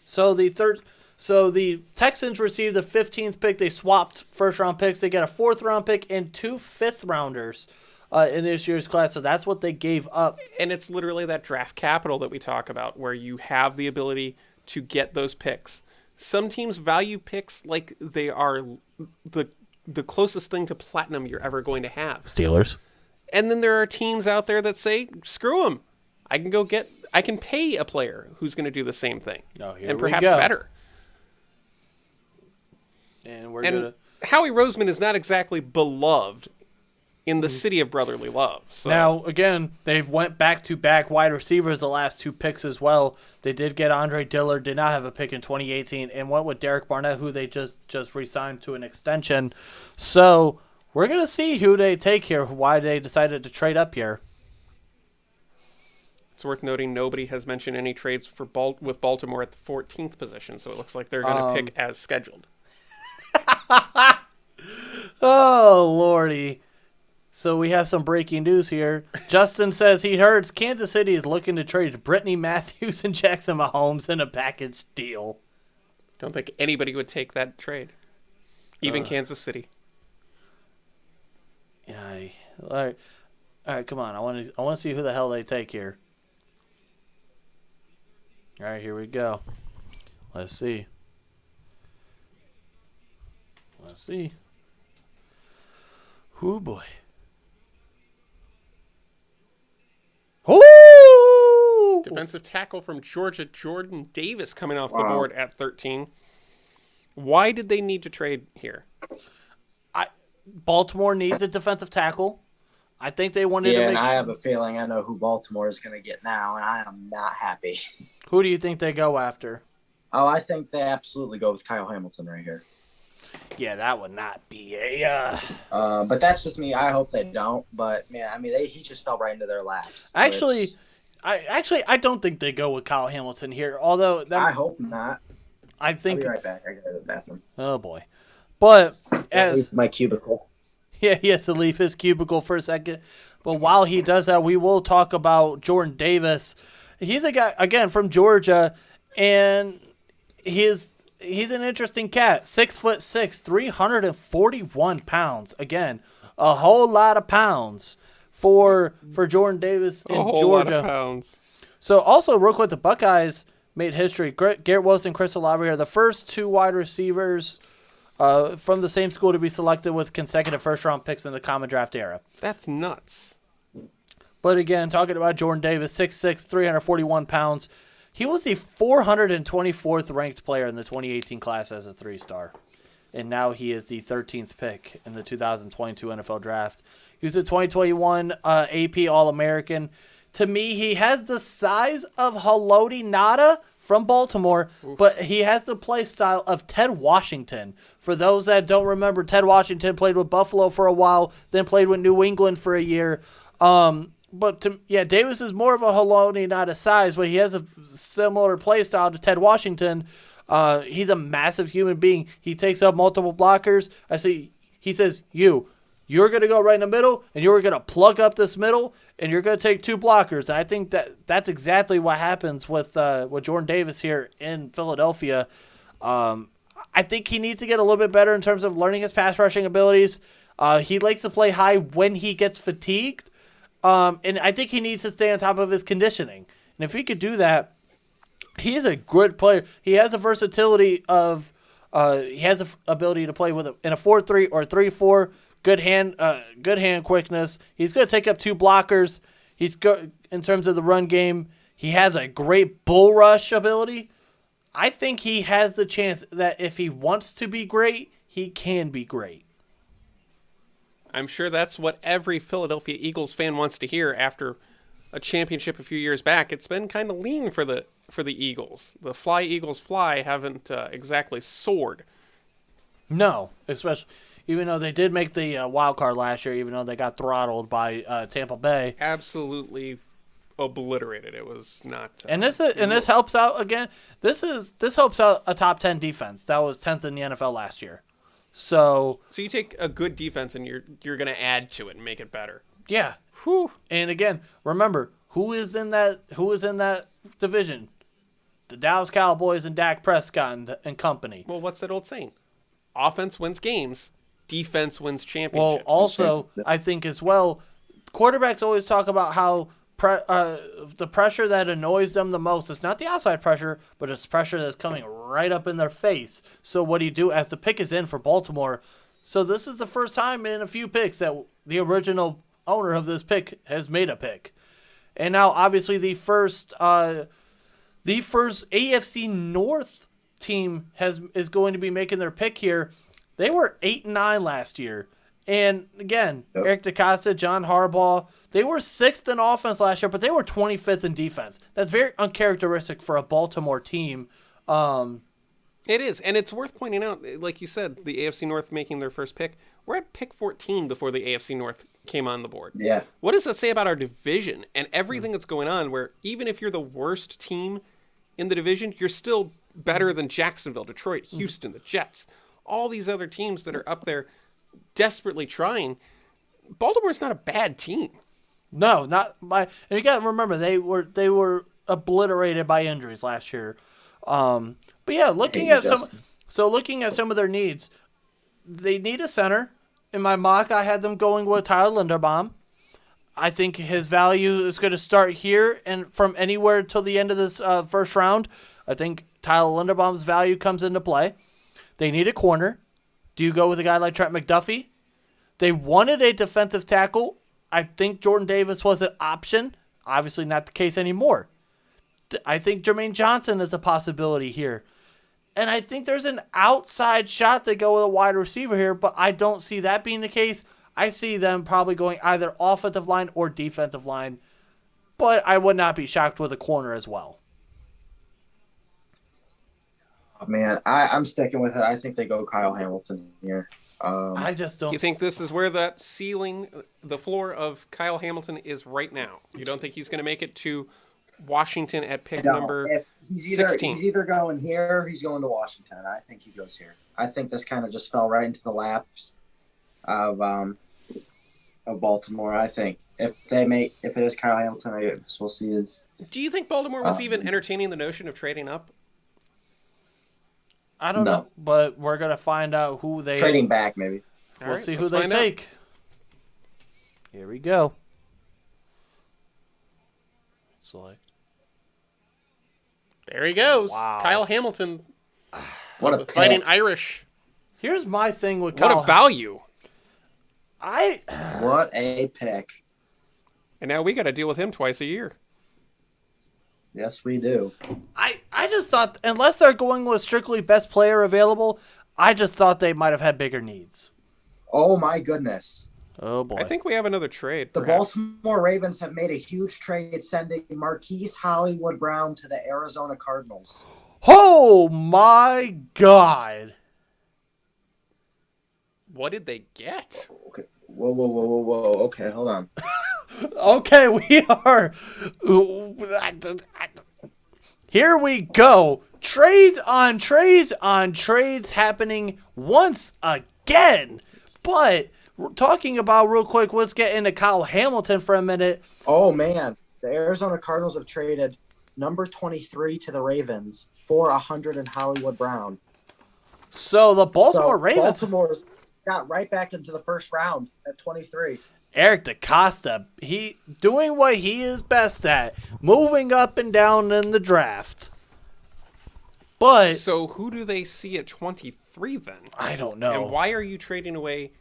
So the Texans received the 15th pick. They swapped first-round picks. They got a 4th-round pick and 2 5th-rounders in this year's class. So that's what they gave up. And it's literally that draft capital that we talk about, where you have the ability to get those picks. Some teams value picks like they are the closest thing to platinum you're ever going to have. Steelers. And then there are teams out there that say, screw them. I can pay a player who's going to do the same thing. Oh, here and we perhaps go. better. And Howie Roseman is not exactly beloved in the city of brotherly love. So. Now, again, they've went back-to-back wide receivers the last 2 picks as well. They did get Andre Dillard, did not have a pick in 2018, and went with Derek Barnett, who they just re-signed to an extension. So we're going to see who they take here, why they decided to trade up here. It's worth noting nobody has mentioned any trades with Baltimore at the 14th position, so it looks like they're going to pick as scheduled. Oh, Lordy. So we have some breaking news here. Justin says he heard Kansas City is looking to trade Brittany Matthews and Jackson Mahomes in a package deal. Don't think anybody would take that trade. Even Kansas City. Yeah. All right, come on. I want to see who the hell they take here. All right, here we go. Let's see. Oh, boy. Ooh! Defensive tackle from Georgia, Jordan Davis, coming off the board at 13. Why did they need to trade here? Baltimore needs a defensive tackle. I think they wanted to make... Yeah, and I have a feeling I know who Baltimore is going to get now, and I am not happy. Who do you think they go after? Oh, I think they absolutely go with Kyle Hamilton right here. Yeah, that would not be a... But that's just me. I hope they don't. But, man, I mean, he just fell right into their laps. Actually, I don't think they go with Kyle Hamilton here, although... I hope not. I think... I'll be right back. I got to go to the bathroom. Oh, boy. But as... My cubicle. Yeah, he has to leave his cubicle for a second. But while he does that, we will talk about Jordan Davis. He's a guy, again, from Georgia, and he's an interesting cat. 6'6", 341 pounds. Again, a whole lot of pounds for Jordan Davis in a whole Georgia. lot of pounds. So also, real quick, the Buckeyes made history. Garrett Wilson and Chris Olave are the first 2 wide receivers from the same school to be selected with consecutive first-round picks in the common draft era. That's nuts. But again, talking about Jordan Davis, 6'6", 341 pounds. He was the 424th ranked player in the 2018 class as a 3-star. And now he is the 13th pick in the 2022 NFL Draft. He was a 2021 AP All-American. To me, he has the size of Haloti Ngata from Baltimore, but he has the play style of Ted Washington. For those that don't remember, Ted Washington played with Buffalo for a while, then played with New England for a year. Davis is more of a Haloti Ngata size, but he has a similar play style to Ted Washington. He's a massive human being. He takes up multiple blockers. He says, you're going to go right in the middle, and you're going to plug up this middle, and you're going to take 2 blockers. And I think that's exactly what happens with Jordan Davis here in Philadelphia. I think he needs to get a little bit better in terms of learning his pass rushing abilities. He likes to play high when he gets fatigued, and I think he needs to stay on top of his conditioning. And if he could do that, he is a good player. He has a versatility of he has the ability to play in a 4-3 or 3-4. Good hand quickness. He's going to take up 2 blockers. He's good in terms of the run game. He has a great bull rush ability. I think he has the chance that if he wants to be great, he can be great. I'm sure that's what every Philadelphia Eagles fan wants to hear after a championship a few years back. It's been kind of lean for the Eagles. The Fly Eagles Fly haven't exactly soared. No, especially even though they did make the wild card last year, even though they got throttled by Tampa Bay. Absolutely obliterated. It was not. And this helps out again. This helps out a top 10 defense that was 10th in the NFL last year. So you take a good defense and you're going to add to it and make it better. yeah. Whew. And again, remember who is in that division? The Dallas Cowboys and Dak Prescott and company. Well, what's that old saying? Offense wins games, defense wins Well, championships. also I think as well, quarterbacks always talk about how the pressure that annoys them the most is not the outside pressure, but it's pressure that's coming right up in their face. So what do you do as the pick is in for Baltimore? So this is the first time in a few picks that the original owner of this pick has made a pick. And now obviously the first AFC North team is going to be making their pick here. They were 8-9 last year. And again, Eric DeCosta, John Harbaugh, they were 6th in offense last year, but they were 25th in defense. That's very uncharacteristic for a Baltimore team. It is, and it's worth pointing out, like you said, the AFC North making their first pick. We're at pick 14 before the AFC North came on the board. Yeah. What does that say about our division and everything that's going on, where even if you're the worst team in the division, you're still better than Jacksonville, Detroit, Houston, the Jets, all these other teams that are up there desperately trying. Baltimore's not a bad team. No, not by. And you got to remember they were obliterated by injuries last year. But yeah, looking at some of their needs, they need a center. In my mock, I had them going with Tyler Linderbaum. I think his value is going to start here and from anywhere till the end of this first round. I think Tyler Linderbaum's value comes into play. They need a corner. Do you go with a guy like Trent McDuffie? They wanted a defensive tackle. I think Jordan Davis was an option. Obviously not the case anymore. I think Jermaine Johnson is a possibility here. And I think there's an outside shot they go with a wide receiver here, but I don't see that being the case. I see them probably going either offensive line or defensive line, but I would not be shocked with a corner as well. Oh, man, I'm sticking with it. I think they go Kyle Hamilton here. I just don't. You think this is where that ceiling, the floor of Kyle Hamilton is right now? You don't think he's going to make it to Washington at pick number 16? He's either going here or he's going to Washington. I think he goes here. I think this kind of just fell right into the laps of Baltimore. I think if it is Kyle Hamilton, I guess we'll see his. Do you think Baltimore was even entertaining the notion of trading up? I don't know, but we're going to find out who they... Trading back, maybe. We'll see who they take. Here we go. Select. There he goes. Wow. Kyle Hamilton. What a Fighting pick. Irish. Here's my thing with Kyle. What a value. What a pick. And now we got to deal with him twice a year. Yes, we do. I just thought, unless they're going with strictly best player available, I just thought they might have had bigger needs. Oh, my goodness. Oh, boy. I think we have another trade. The perhaps. Baltimore Ravens have made a huge trade sending Marquise Hollywood Brown to the Arizona Cardinals. Oh, my God. What did they get? Okay. Whoa. Okay, hold on. Okay, we are... Here we go. Trades on trades on trades happening once again. But talking about real quick, let's get into Kyle Hamilton for a minute. Oh, man. The Arizona Cardinals have traded number 23 to the Ravens for 100 and Hollywood Brown. So the Baltimore Ravens... Baltimore's got right back into the first round at 23. Eric DeCosta, he doing what he is best at, moving up and down in the draft. But So who do they see at 23 then? I don't know. And why are you trading away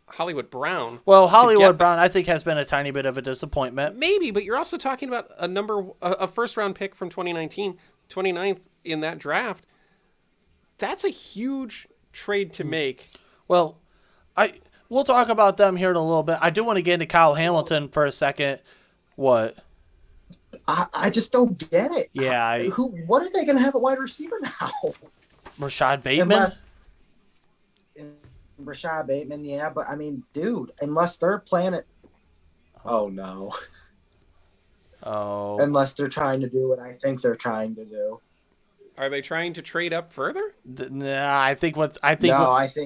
Hollywood Brown? Well, Hollywood Brown, I think, has been a tiny bit of a disappointment. Maybe, but you're also talking about a first-round pick from 2019, 29th in that draft. That's a huge trade to make. Well, we'll talk about them here in a little bit. I do want to get into Kyle Hamilton for a second. What? I just don't get it. Yeah. What are they going to have at wide receiver now? Rashad Bateman? Rashad Bateman, yeah. But, I mean, dude, unless they're playing it. Oh, no. Oh, unless they're trying to do what I think they're trying to do. Are they trying to trade up further? nah. No, I think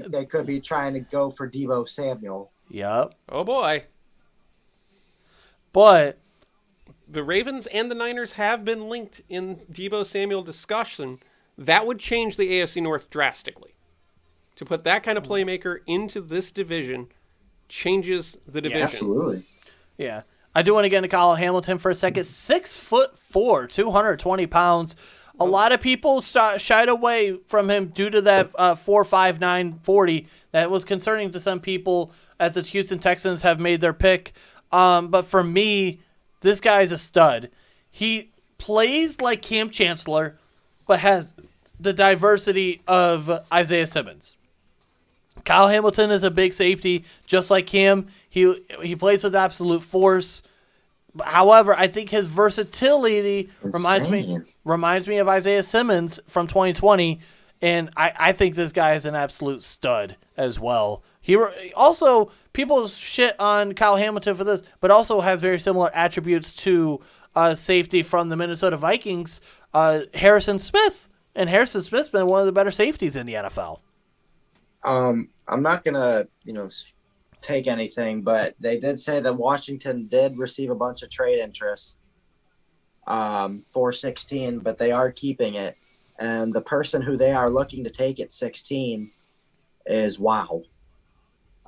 they could be trying to go for Deebo Samuel. Yep. Oh boy. But The Ravens and the Niners have been linked in Deebo Samuel discussion. That would change the AFC North drastically. To put that kind of playmaker into this division changes the division. Absolutely. yeah, I do want to get into Kyle Hamilton for a second. 6'4", 220 pounds. A lot of people shied away from him due to that 4.59 40. That was concerning to some people as the Houston Texans have made their pick. But for me, this guy's a stud. He plays like Cam Chancellor, but has the diversity of Isaiah Simmons. Kyle Hamilton is a big safety, just like Cam. He plays with absolute force. However, I think his versatility reminds me of Isaiah Simmons from 2020, and I think this guy is an absolute stud as well. He also, people shit on Kyle Hamilton for this, but also has very similar attributes to safety from the Minnesota Vikings, Harrison Smith. And Harrison Smith's been one of the better safeties in the NFL. I'm not gonna, take anything, but they did say that Washington did receive a bunch of trade interest for 16, but they are keeping it. And the person who they are looking to take at 16 is Wow.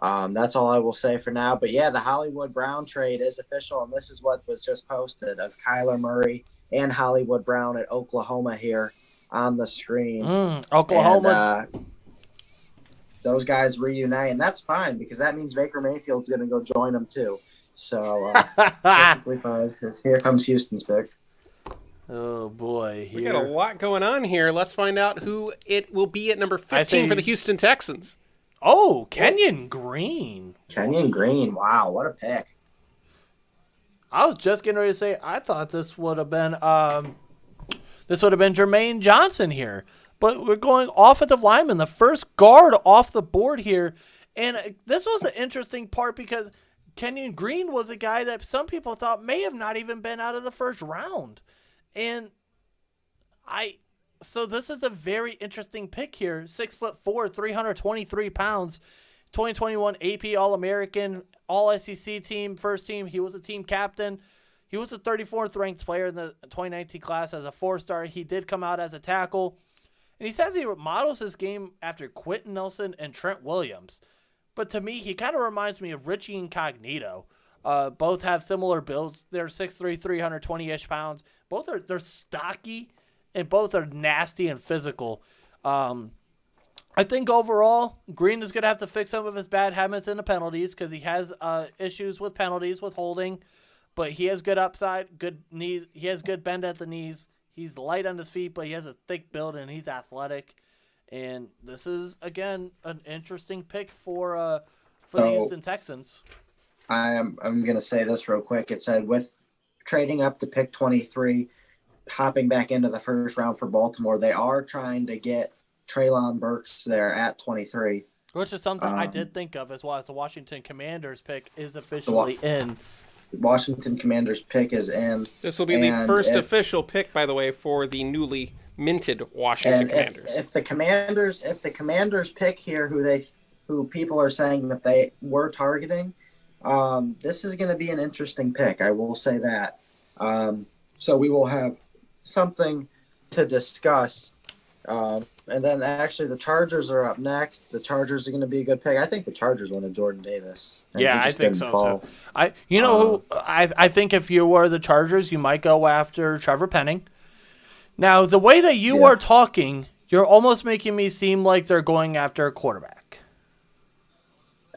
That's all I will say for now. But yeah, the Hollywood Brown trade is official, and this is what was just posted of Kyler Murray and Hollywood Brown at Oklahoma here on the screen. Oklahoma. And, those guys reunite, and that's fine because that means Baker Mayfield's going to go join them too. So perfectly fine. Here comes Houston's pick. Oh boy, We got a lot going on here. Let's find out who it will be at number 15 for the Houston Texans. Oh, Kenyon Green. Kenyon Green. Wow, what a pick. I was just getting ready to say I thought this would have been Jermaine Johnson here. But we're going offensive lineman, the first guard off the board here. And this was an interesting part because Kenyon Green was a guy that some people thought may have not even been out of the first round. And so this is a very interesting pick here. 6'4", 323 pounds, 2021 AP All-American, All-SEC team, first team. He was a team captain. He was the 34th ranked player in the 2019 class as a 4-star. He did come out as a tackle. And he says he models his game after Quentin Nelson and Trent Williams. But to me, he kind of reminds me of Richie Incognito. Both have similar builds. They're 6'3", 320-ish pounds. Both they're stocky, and both are nasty and physical. I think overall, Green is going to have to fix some of his bad habits in the penalties because he has issues with penalties, with holding. But he has good upside, good knees. He has good bend at the knees. He's light on his feet, but he has a thick build, and he's athletic. And this is, again, an interesting pick for the Houston Texans. I'm going to say this real quick. It said with trading up to pick 23, hopping back into the first round for Baltimore, they are trying to get Treylon Burks there at 23. Which is something I did think of as well as the Washington Commanders pick is officially in. Washington Commanders pick is in. This will be the first official pick, by the way, for the newly minted Washington Commanders. If the Commanders pick here, who people are saying that they were targeting, this is going to be an interesting pick. I will say that. So we will have something to discuss. And then actually the Chargers are up next. The Chargers are going to be a good pick. I think the Chargers went to Jordan Davis. Yeah, I think so too. I think if you were the Chargers, you might go after Trevor Penning. Now, the way that you are talking, you're almost making me seem like they're going after a quarterback.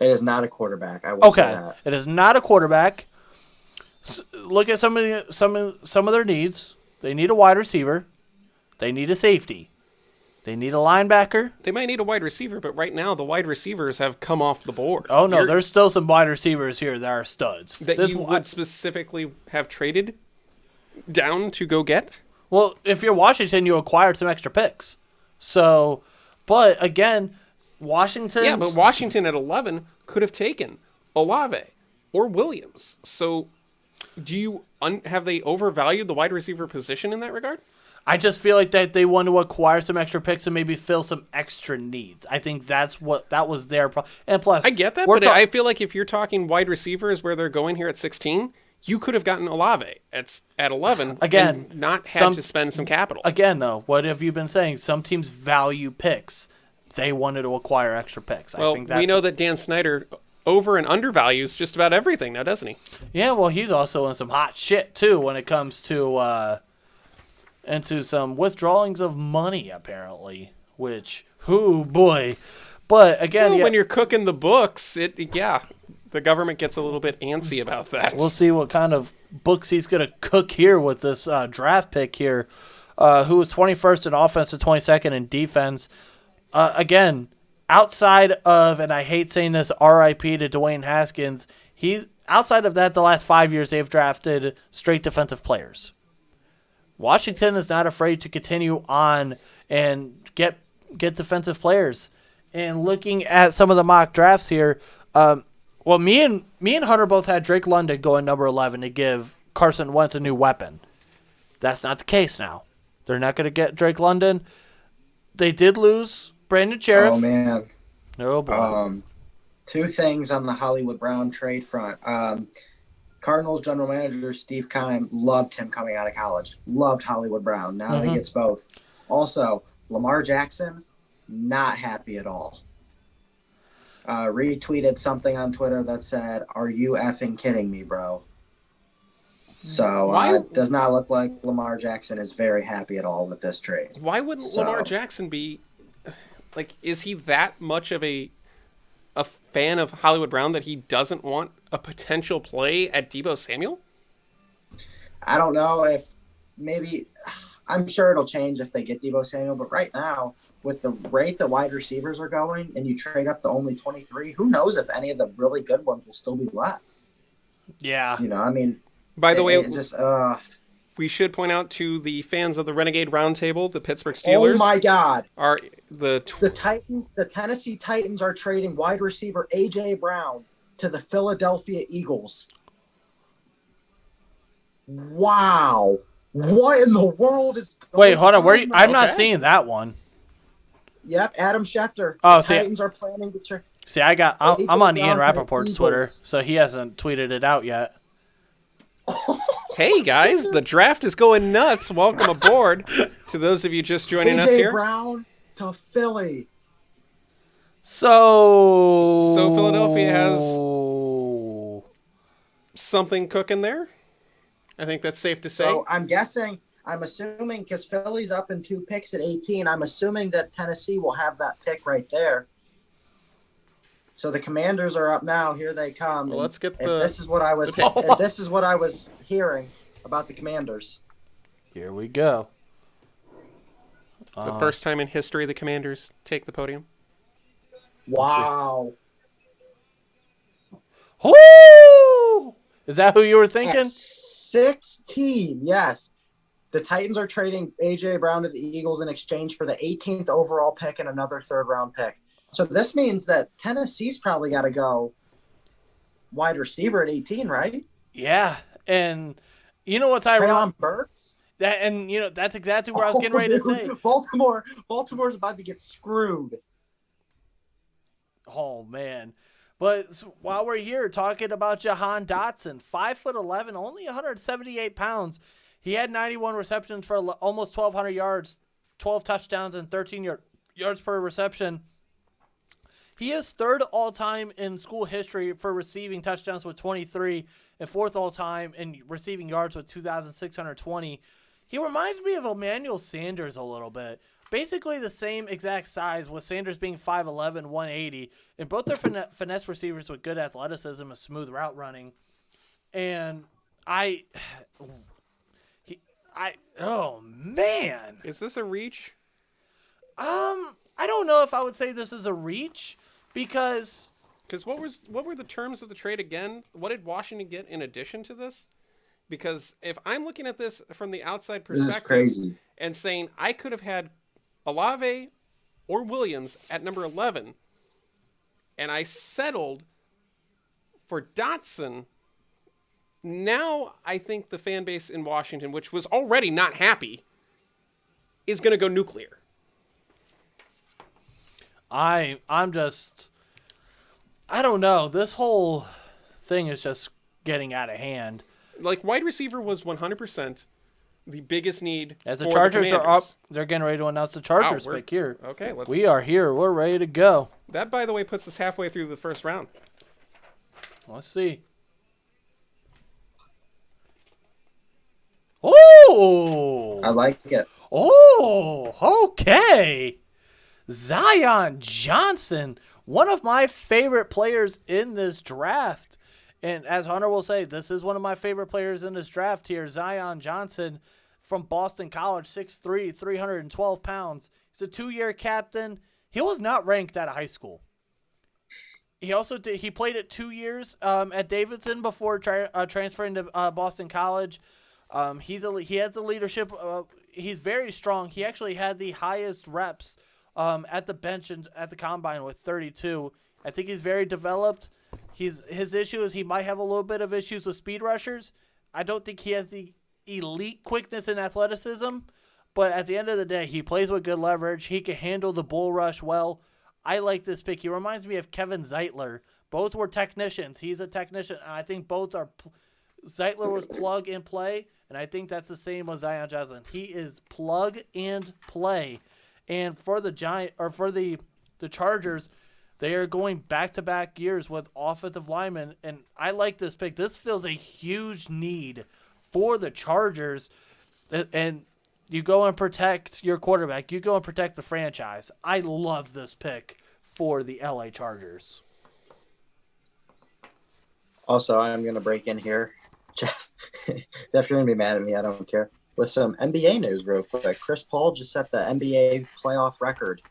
It is not a quarterback. I will say that. It is not a quarterback. Look at some of their needs. They need a wide receiver. They need a safety. They need a linebacker. They might need a wide receiver, but right now the wide receivers have come off the board. Oh, no, there's still some wide receivers here that are studs. That you would specifically have traded down to go get? Well, if you're Washington, you acquired some extra picks. So, but again, Washington. Yeah, but Washington at 11 could have taken Olave or Williams. So Do you have they overvalued the wide receiver position in that regard? I just feel like that they want to acquire some extra picks and maybe fill some extra needs. I think that was their problem. And plus, I get that, but I feel like if you're talking wide receivers where they're going here at 16, you could have gotten Olave at 11 again, and not had to spend some capital. Again, though, what have you been saying? Some teams value picks. They wanted to acquire extra picks. Well, I think that's we know that Dan Snyder over and undervalues just about everything now, doesn't he? Yeah, well, he's also in some hot shit, too, when it comes to into some withdrawings of money, apparently, which, oh, boy. But, again, when you're cooking the books, the government gets a little bit antsy about that. We'll see what kind of books he's going to cook here with this draft pick here, who was 21st in offense and 22nd in defense. Again, outside of, and I hate saying this, R.I.P. to Dwayne Haskins, outside of that, the last 5 years they've drafted straight defensive players. Washington is not afraid to continue on and get defensive players. And looking at some of the mock drafts here, well, me and Hunter both had Drake London going number 11 to give Carson Wentz a new weapon. That's not the case now. They're not going to get Drake London. They did lose Brandon Sheriff. Oh, man. No, boy. Two things on the Hollywood Brown trade front. Cardinals general manager Steve Keim loved him coming out of college. Loved Hollywood Brown. Now he gets both. Also, Lamar Jackson, not happy at all. Retweeted something on Twitter that said, "Are you effing kidding me, bro?" So it does not look like Lamar Jackson is very happy at all with this trade. Why wouldn't Lamar Jackson be like? Is he that much of a fan of Hollywood Brown that he doesn't want a potential play at Deebo Samuel? I don't know if maybe. I'm sure it'll change if they get Deebo Samuel, but right now, with the rate that wide receivers are going and you trade up to only 23, who knows if any of the really good ones will still be left? Yeah. I mean, by the way, we should point out to the fans of the Renegade Roundtable, the Pittsburgh Steelers. Oh my God! Are the Titans? The Tennessee Titans are trading wide receiver A.J. Brown to the Philadelphia Eagles. Wow! What in the world is going Wait, hold on. Where I'm not Okay. seeing that one. Yep, Adam Schefter. Oh, the Titans are planning to trade. See, I'm on Ian Brown Rappaport's Eagles. Twitter, so he hasn't tweeted it out yet. Hey guys, the draft is going nuts. Welcome aboard to those of you just joining us A.J. here. Brown to Philly. So Philadelphia has something cooking there. I think that's safe to say. So I'm assuming, because Philly's up in 2 picks at 18, I'm assuming that Tennessee will have that pick right there. So the Commanders are up now. Here they come. Well, let's get if the. this is what I was. pick. If this is what I was hearing about the Commanders. Here we go. The first time in history the Commanders take the podium. Wow. Whoo! Is that who you were thinking? At 16, yes. The Titans are trading A.J. Brown to the Eagles in exchange for the 18th overall pick and another third-round pick. So this means that Tennessee's probably got to go wide receiver at 18, right? Yeah, and you know what's ironic? Treylon Burks? That's exactly where I was getting ready to say. Baltimore's about to get screwed. Oh man! But while we're here talking about Jahan Dotson, 5'11", only 178 pounds. He had 91 receptions for almost 1,200 yards, 12 touchdowns, and 13 yards per reception. He is third all-time in school history for receiving touchdowns with 23 and fourth all-time in receiving yards with 2,620. He reminds me of Emmanuel Sanders a little bit. Basically the same exact size, with Sanders being 5'11", 180, and both are finesse receivers with good athleticism and smooth route running. And oh man. Is this a reach? I don't know if I would say this is a reach because what were the terms of the trade again? What did Washington get in addition to this? Because if I'm looking at this from the outside perspective, This is crazy. And saying I could have had Olave or Williams at number 11, and I settled for Dotson Now I think the fan base in Washington, which was already not happy, is going to go nuclear. I'm just, I don't know. This whole thing is just getting out of hand. Like, wide receiver was 100% the biggest need. As the for Chargers the are up, they're getting ready to announce the Chargers pick here. Okay, We are here. We're ready to go. That, by the way, puts us halfway through the first round. Let's see. Oh! I like it. Oh, okay. Zion Johnson, one of my favorite players in this draft. And as Hunter will say, this is one of my favorite players in this draft here. Zion Johnson from Boston College, 6'3", 312 pounds. He's a 2-year captain. He was not ranked out of high school. He also he played it 2 years at Davidson before transferring to Boston College. He has the leadership. He's very strong. He actually had the highest reps at the bench and at the combine with 32. I think he's very developed. His issue is he might have a little bit of issues with speed rushers. I don't think he has the elite quickness and athleticism, but at the end of the day, he plays with good leverage. He can handle the bull rush well. I like this pick. He reminds me of Kevin Zeitler. Both were technicians. He's a technician, and I think both are. Zeitler was plug and play, and I think that's the same with Zion Johnson. He is plug and play. And for the the Chargers, they are going back-to-back years with offensive linemen, and I like this pick. This fills a huge need for the Chargers, and you go and protect your quarterback. You go and protect the franchise. I love this pick for the LA Chargers. Also, I'm going to break in here. Jeff, you're going to be mad at me. I don't care. With some NBA news real quick. Chris Paul just set the NBA playoff record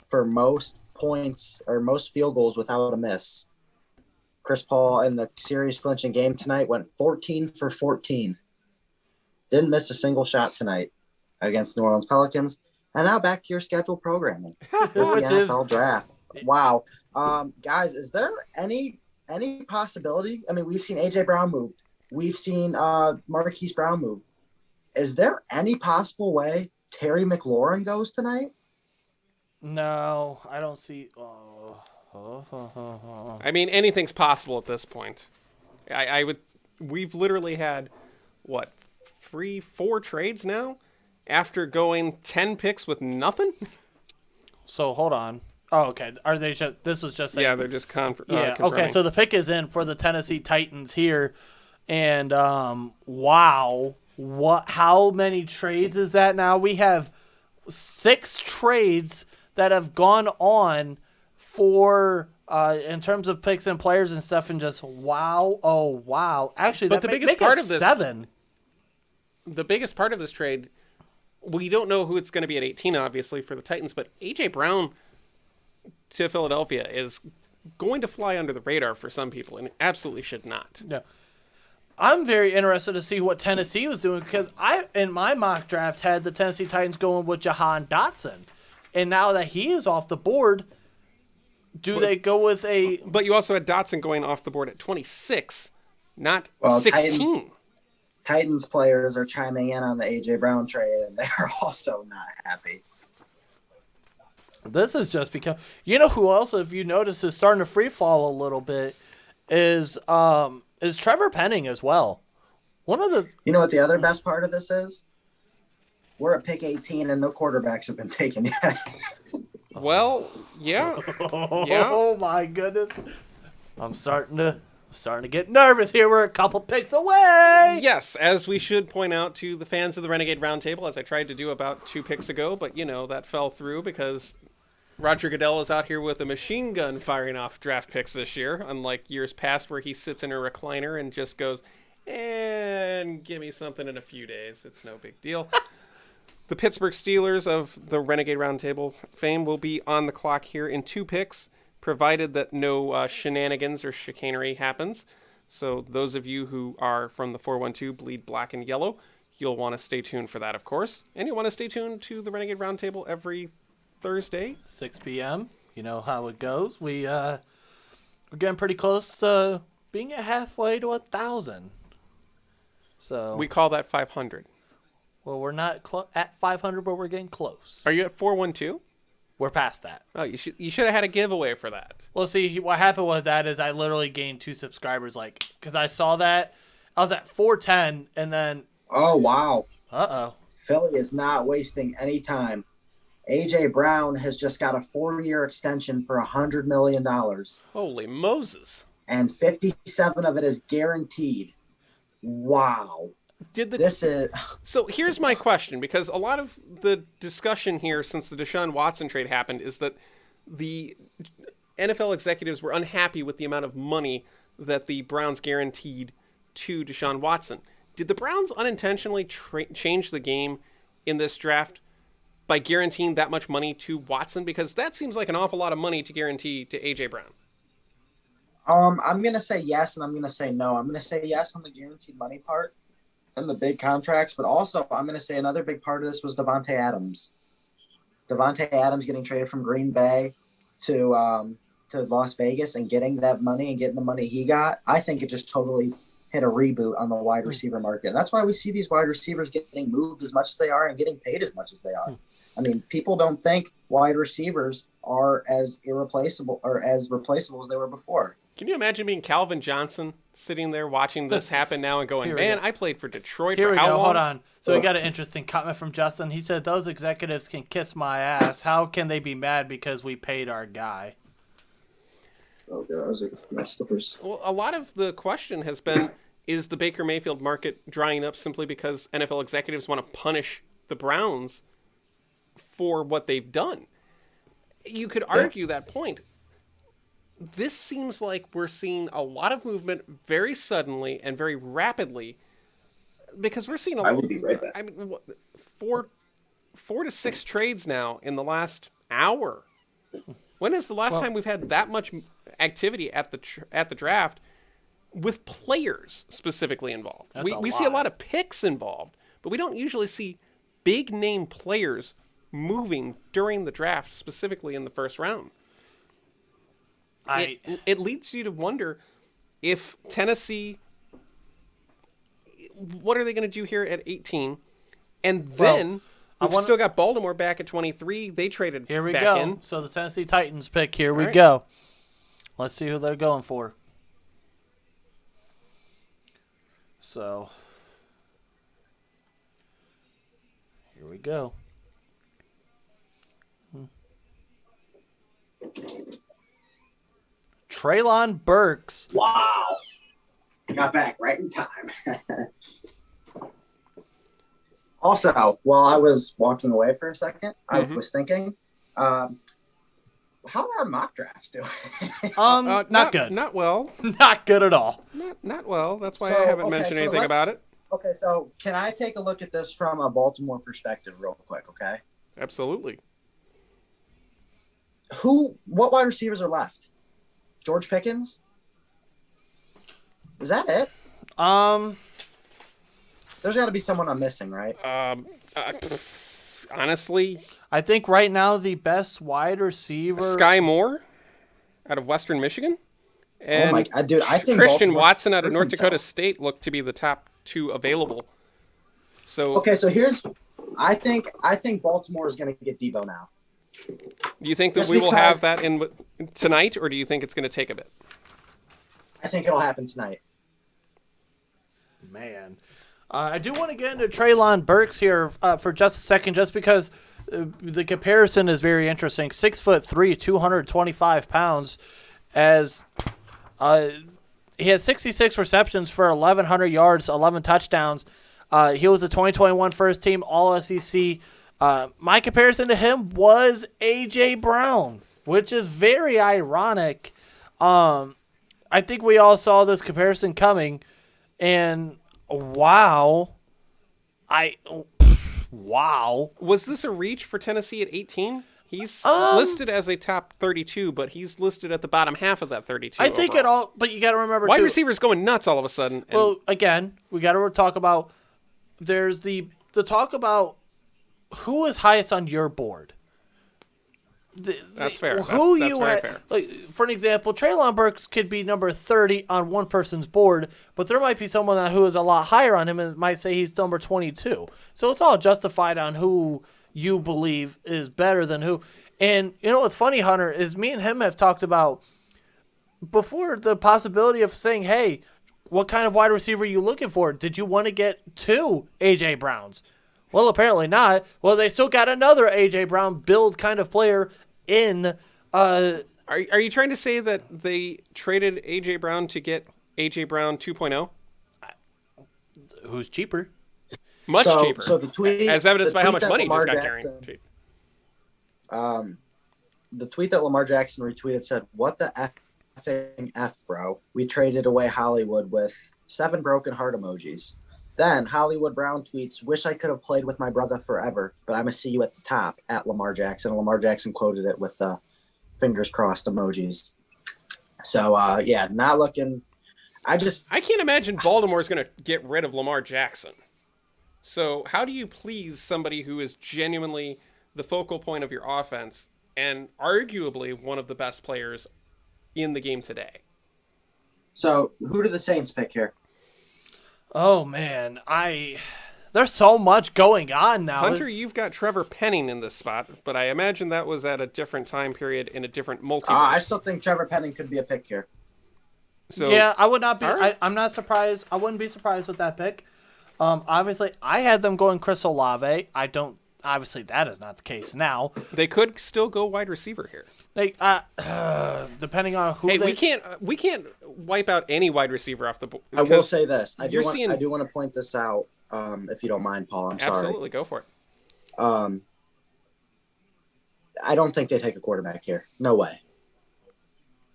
for most points or most field goals without a miss. Chris Paul in the series clinching game tonight went 14 for 14. Didn't miss a single shot tonight against New Orleans Pelicans. And now back to your scheduled programming with the NFL draft. Wow. Guys, is there any possibility? I mean, we've seen A.J. Brown move. We've seen Marquise Brown move. Is there any possible way Terry McLaurin goes tonight? No, I don't see. I mean, anything's possible at this point. I would. We've literally had what 3-4 trades now after going 10 picks with nothing. So hold on. Oh, okay. Are they just? This is just. Yeah, they're just yeah. confirming. Okay. So the pick is in for the Tennessee Titans here, and wow, what? How many trades is that now? We have 6 trades that have gone on for in terms of picks and players and stuff, and just wow, oh wow. Actually, but that the biggest part of this 7. The biggest part of this trade, we don't know who it's going to be at 18, obviously, for the Titans, but A.J. Brown to Philadelphia is going to fly under the radar for some people, and it absolutely should not. Yeah. I'm very interested to see what Tennessee was doing because I, in my mock draft, had the Tennessee Titans going with Jahan Dotson. And now that he is off the board, they go with a... But you also had Dotson going off the board at 26, not 16. Titans players are chiming in on the A.J. Brown trade, and they are also not happy. This has just become... You know who else, if you notice, is starting to free fall a little bit is Trevor Penning as well. One of the... You know what the other best part of this is? We're at pick 18 and no quarterbacks have been taken yet. Well, yeah. Oh my goodness. I'm starting to get nervous here. We're a couple picks away. Yes, as we should point out to the fans of the Renegade Roundtable, as I tried to do about 2 picks ago, but that fell through because Roger Goodell is out here with a machine gun firing off draft picks this year, unlike years past where he sits in a recliner and just goes, and give me something in a few days. It's no big deal. The Pittsburgh Steelers of the Renegade Roundtable fame will be on the clock here in 2 picks, provided that no shenanigans or chicanery happens. So those of you who are from the 412 Bleed Black and Yellow, you'll want to stay tuned for that, of course. And you'll want to stay tuned to the Renegade Roundtable every Thursday. 6 p.m. You know how it goes. We're getting pretty close to being at halfway to 1,000. So We call that 500. well, we're not at 500, but we're getting close. Are you at 412? We're past that. Oh, you should have had a giveaway for that. Well, see, what happened with that is I literally gained 2 subscribers, like, because I saw that. I was at 410, and then... Oh, wow. Uh-oh. Philly is not wasting any time. A.J. Brown has just got a 4-year extension for $100 million, Holy Moses. and 57 of it is guaranteed. Wow. So here's my question, because a lot of the discussion here since the Deshaun Watson trade happened is that the NFL executives were unhappy with the amount of money that the Browns guaranteed to Deshaun Watson. Did the Browns unintentionally change the game in this draft by guaranteeing that much money to Watson? Because that seems like an awful lot of money to guarantee to A.J. Brown. I'm going to say yes, and I'm going to say no. I'm going to say yes on the guaranteed money part and the big contracts, but also I'm going to say another big part of this was Devontae Adams. Devontae Adams getting traded from Green Bay to Las Vegas and getting that money and getting the money he got. I think it just totally hit a reboot on the wide receiver market. And that's why we see these wide receivers getting moved as much as they are and getting paid as much as they are. I mean, people don't think wide receivers are as irreplaceable or as replaceable as they were before. Can you imagine being Calvin Johnson sitting there watching this happen now and going, man, I played for Detroit Here for we how go. long? Hold on. So we got an interesting comment from Justin. He said, those executives can kiss my ass. How can they be mad because we paid our guy? Oh, God, I was like, my slippers. Well, a lot of the question has been, is the Baker Mayfield market drying up simply because NFL executives want to punish the Browns for what they've done? You could argue that point. This seems like we're seeing a lot of movement very suddenly and very rapidly, because we're seeing I will be right back. I mean, 4 to 6 trades now in the last hour. When is the last time we've had that much activity at the draft with players specifically involved? We see a lot of picks involved, but we don't usually see big name players moving during the draft, specifically in the first round. It leads you to wonder if Tennessee, what are they going to do here at 18? And then we've still got Baltimore back at 23. They traded Here we back go. in. So the Tennessee Titans pick. Here we right. go. Let's see who they're going for. So here we go. Treylon Burks. Wow. Got back right in time. Also, while I was walking away for a second, I was thinking, how are our mock drafts doing? Not good. Not well. Not good at all. Not well. That's why I haven't mentioned anything about it. Okay, so can I take a look at this from a Baltimore perspective real quick, okay? Absolutely. What wide receivers are left? George Pickens? Is that it? There's got to be someone I'm missing, right? Honestly, I think right now the best wide receiver. Sky Moore out of Western Michigan. And oh my God, dude! I think Christian Baltimore's Watson out of North himself. Dakota State looked to be the top 2 available. So okay, so I think Baltimore is going to get Debo now. do you think that Just we will have because- that in tonight, or do you think it's going to take a bit? I think it'll happen tonight. Man. I do want to get into Treylon Burks here for just a second, just because the comparison is very interesting. 6'3", 225 pounds, as he has 66 receptions for 1,100 yards, 11 touchdowns. He was the 2021 first team All-SEC. My comparison to him was A.J. Brown, which is very ironic. I think we all saw this comparison coming, and wow. Was this a reach for Tennessee at 18? He's listed as a top 32, but he's listed at the bottom half of that 32. I think it all, but you got to remember, wide too, receivers going nuts all of a sudden. And well, again, we got to talk about, there's the talk about who is highest on your board. That's fair. Who That's you very had, fair. like for an example, Treylon Burks could be number 30 on one person's board, but there might be someone who is a lot higher on him and might say he's number 22. So it's all justified on who you believe is better than who. And you know what's funny, Hunter, is me and him have talked about before the possibility of saying, hey, what kind of wide receiver are you looking for? Did you want to get 2 A.J. Browns? Well, apparently not. Well, they still got another A.J. Brown build kind of player in. Are you trying to say that they traded A.J. Brown to get A.J. Brown 2.0? Who's cheaper? Much cheaper. So the tweet, as evidenced by how much that money he just Lamar got Jackson, guaranteed. The tweet that Lamar Jackson retweeted said, "What the effing F, bro? We traded away Hollywood with 7 broken heart emojis." Then Hollywood Brown tweets, "Wish I could have played with my brother forever, but I'm going to see you at the top," at Lamar Jackson. And Lamar Jackson quoted it with fingers crossed emojis. So, yeah, not looking. I can't imagine Baltimore's going to get rid of Lamar Jackson. So how do you please somebody who is genuinely the focal point of your offense and arguably one of the best players in the game today? So who do the Saints pick here? Oh, man. There's so much going on now. Hunter, you've got Trevor Penning in this spot, but I imagine that was at a different time period in a different multiverse. I still think Trevor Penning could be a pick here. So, yeah, I would not be. Right. I'm not surprised. I wouldn't be surprised with that pick. Obviously, I had them going Chris Olave. I don't. Obviously, that is not the case now. They could still go wide receiver here. They, depending on who. Hey, they... we can't wipe out any wide receiver off the board. I will say this. I do seeing... want to point this out, if you don't mind, Paul. I'm sorry. Absolutely, go for it. I don't think they take a quarterback here. No way.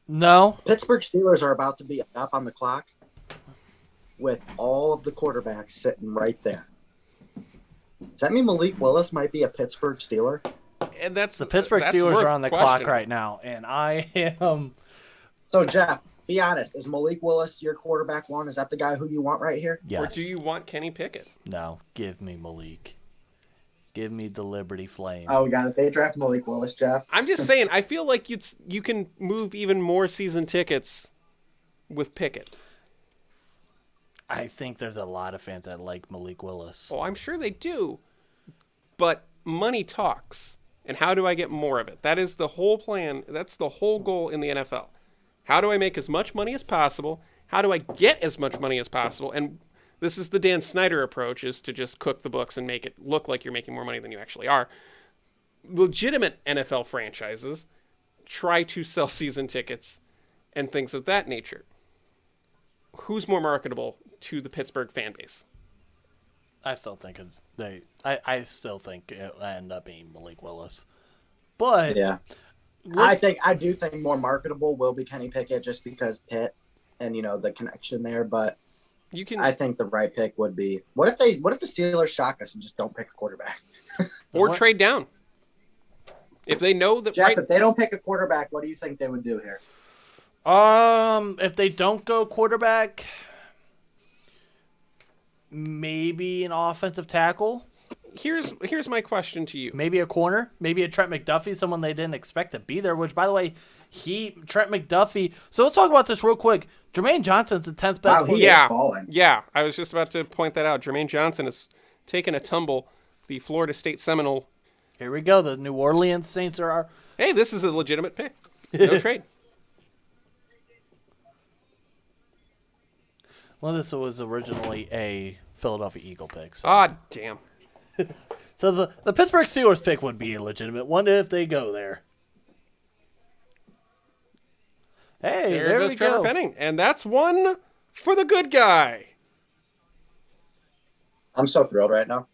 No. Pittsburgh Steelers are about to be up on the clock with all of the quarterbacks sitting right there. Does that mean Malik Willis might be a Pittsburgh Steeler? And that's the Pittsburgh Steelers are on the clock right now, and I am. So Jeff, be honest. Is Malik Willis your quarterback one? Is that the guy who you want right here? Yes. Or do you want Kenny Pickett? No, give me Malik. Give me the Liberty Flame. Oh, we got it. They draft Malik Willis, Jeff. I'm just saying. I feel like you can move even more season tickets with Pickett. I think there's a lot of fans that like Malik Willis. Oh, I'm sure they do. But money talks. And how do I get more of it? That is the whole plan. That's the whole goal in the NFL. How do I make as much money as possible? How do I get as much money as possible? And this is the Dan Snyder approach, is to just cook the books and make it look like you're making more money than you actually are. Legitimate NFL franchises try to sell season tickets and things of that nature. Who's more marketable to the Pittsburgh fan base? I still think I still think it'll end up being Malik Willis. But yeah, I do think more marketable will be Kenny Pickett just because Pitt and the connection there. But I think the right pick would be what if the Steelers shock us and just don't pick a quarterback or trade down if they know that. Jeff, if they don't pick a quarterback, what do you think they would do here? If they don't go quarterback, maybe an offensive tackle. Here's my question to you. Maybe a corner. Maybe a Trent McDuffie, someone they didn't expect to be there. Which, by the way, Trent McDuffie. So let's talk about this real quick. Jermaine Johnson's the 10th best. Yeah. I was just about to point that out. Jermaine Johnson has taken a tumble. The Florida State Seminole. Here we go. The New Orleans Saints are. Hey, this is a legitimate pick. No trade. Well, this was originally a Philadelphia Eagle pick. So. Ah, damn. So the Pittsburgh Steelers pick would be a legitimate one if they go there. Hey, there goes we Trevor go. Penning, and that's one for the good guy. I'm so thrilled right now.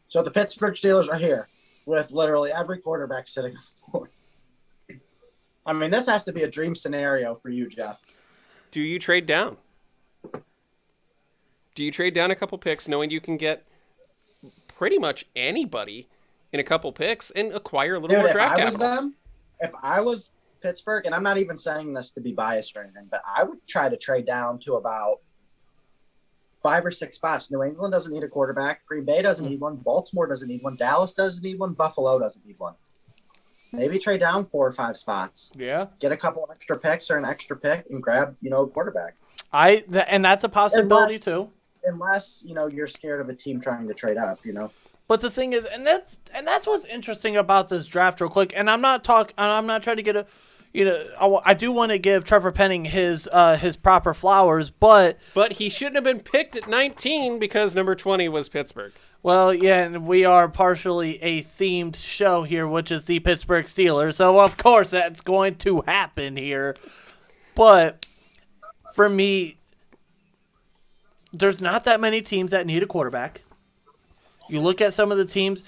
So the Pittsburgh Steelers are here with literally every quarterback sitting on the board. I mean, this has to be a dream scenario for you, Jeff. Do you trade down? Do you trade down a couple picks knowing you can get pretty much anybody in a couple picks and acquire a little more draft capital? If I was Pittsburgh, and I'm not even saying this to be biased or anything, but I would try to trade down to about 5 or 6 spots. New England doesn't need a quarterback. Green Bay doesn't need one. Baltimore doesn't need one. Dallas doesn't need one. Buffalo doesn't need one. Maybe trade down 4 or 5 spots. Yeah. Get a couple extra picks or an extra pick and grab, a quarterback. And that's a possibility too. Unless, you're scared of a team trying to trade up, But the thing is, and that's what's interesting about this draft, real quick. And I'm not trying to get a, I do want to give Trevor Penning his proper flowers, but he shouldn't have been picked at 19 because number 20 was Pittsburgh. well, yeah, and we are partially a themed show here, which is the Pittsburgh Steelers. So of course that's going to happen here. But for me, there's not that many teams that need a quarterback. You look at some of the teams,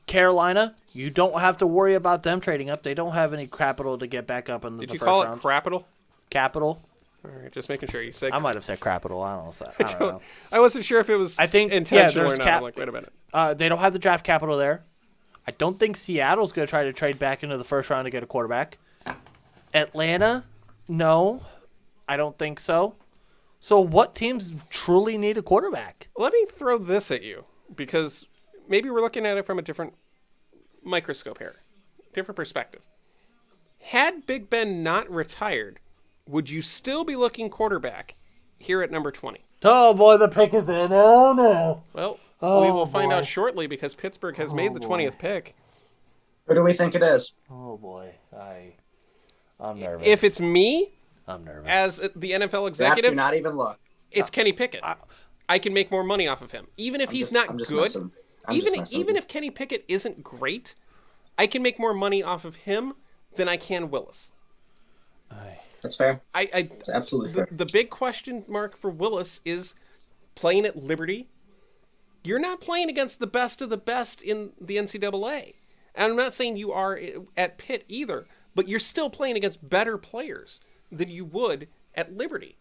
Carolina, you don't have to worry about them trading up. They don't have any capital to get back up in the Did you first call round. it Crapital? Capital? All right, just making sure you said. I might have said capital. I don't know. I wasn't sure if it was intentional or not. I'm like, wait a minute. They don't have the draft capital there. I don't think Seattle's going to try to trade back into the first round to get a quarterback. Atlanta, no, I don't think so. So what teams truly need a quarterback? Let me throw this at you because maybe we're looking at it from a different microscope here, different perspective. Had Big Ben not retired, would you still be looking quarterback here at number 20? Oh, boy, the pick is in. Oh, no. Well, we will find out shortly because Pittsburgh has made the 20th pick. Who do we think it is? Oh, boy. I'm nervous. If it's me, I'm nervous. as the NFL Draft, executive, do not even look. it's Kenny Pickett. I can make more money off of him. Even if he's not good, even if Kenny Pickett isn't great, I can make more money off of him than I can Willis. That's fair. That's absolutely fair. The big question mark for Willis is playing at Liberty. You're not playing against the best of the best in the NCAA. And I'm not saying you are at Pitt either, but you're still playing against better players than you would at Liberty.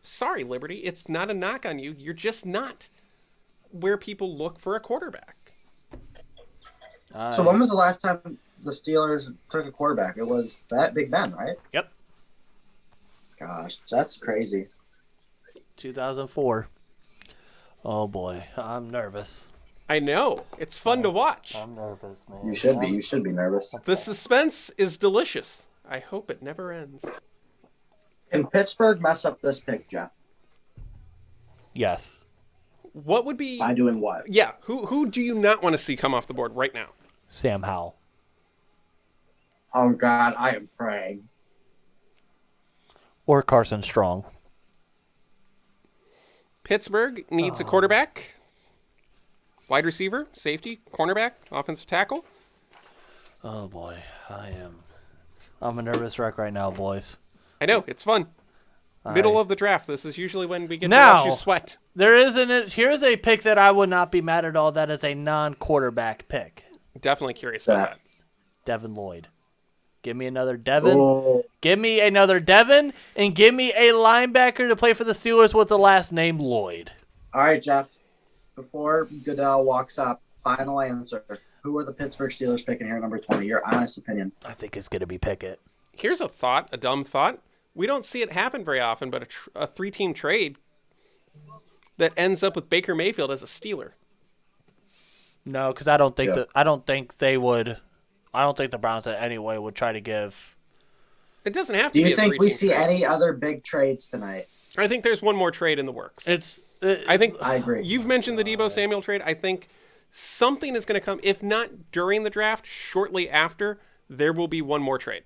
Sorry, Liberty, it's not a knock on you. You're just not where people look for a quarterback. So when was the last time the Steelers took a quarterback? It was Big Ben, right? Yep. Gosh, that's crazy. 2004. Oh, boy. I'm nervous. I know. It's fun to watch. I'm nervous, man. You should be. You should be nervous. The suspense is delicious. I hope it never ends. Can Pittsburgh mess up this pick, Jeff? Yes. What would be... By doing what? Yeah, who do you not want to see come off the board right now? Sam Howell. Oh, God, I am praying. Or Carson Strong. Pittsburgh needs a quarterback, wide receiver, safety, cornerback, offensive tackle. Oh, boy. I'm a nervous wreck right now, boys. I know, it's fun. Middle of the draft. This is usually when we get to Now, watch you sweat. Here's a pick that I would not be mad at all. That is a non-quarterback pick. Definitely curious about that. Devin Lloyd. Give me another Devin. Oh. Give me another Devin, and give me a linebacker to play for the Steelers with the last name Lloyd. All right, Jeff. Before Goodell walks up, final answer. Who are the Pittsburgh Steelers picking here at number 20? Your honest opinion. I think it's going to be Pickett. Here's a thought, a dumb thought. We don't see it happen very often, but a three-team trade that ends up with Baker Mayfield as a Steeler. No, because I don't think they would. I don't think the Browns in any way would try to give. It doesn't have to Do be you a think we three-team see trade. any other big trades tonight? I think there's one more trade in the works. I agree. You've mentioned the Deebo Samuel trade. I think something is going to come. If not during the draft, shortly after, there will be one more trade.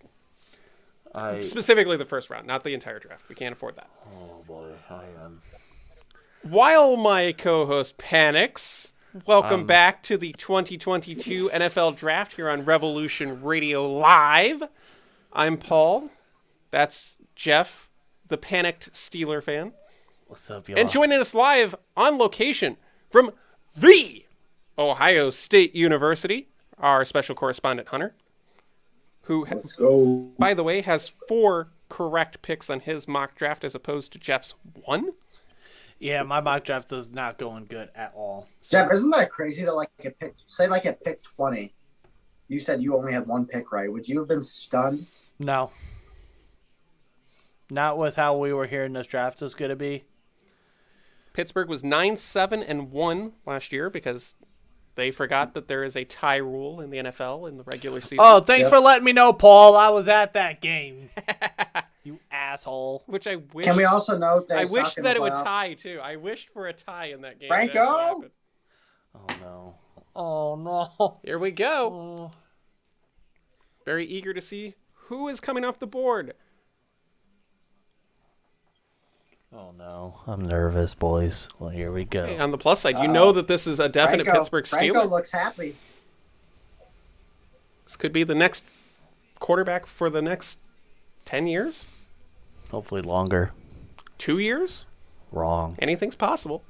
Specifically the first round, not the entire draft. We can't afford that. Oh, boy. I am. While my co-host panics, welcome back to the 2022 NFL Draft here on Revolution Radio Live. I'm Paul. That's Jeff, the panicked Steeler fan. What's up, y'all? And joining us live on location from the Ohio State University, our special correspondent Hunter, who, Let's go. by the way, has 4 correct picks on his mock draft as opposed to Jeff's 1. Yeah, my mock draft is not going good at all. Jeff, isn't that crazy that at pick 20, you said you only had 1 pick right? Would you have been stunned? No. Not with how we were hearing this draft is going to be. Pittsburgh was 9-7-1 last year because They forgot that there is a tie rule in the NFL in the regular season. Oh, thanks for letting me know, Paul. I was at that game. You asshole. Which I wish. Can we also note they I suck wish in that the it would playoffs? tie too. I wished for a tie in that game. Franco? It actually happened. Oh, no. Oh, no. Here we go. Oh. Very eager to see who is coming off the board. Oh, no. I'm nervous, boys. Well, here we go. Hey, on the plus side, you know that this is a definite Pittsburgh Franco Steeler. looks happy. This could be the next quarterback for the next 10 years, Hopefully longer. 2 years. Wrong. Anything's possible.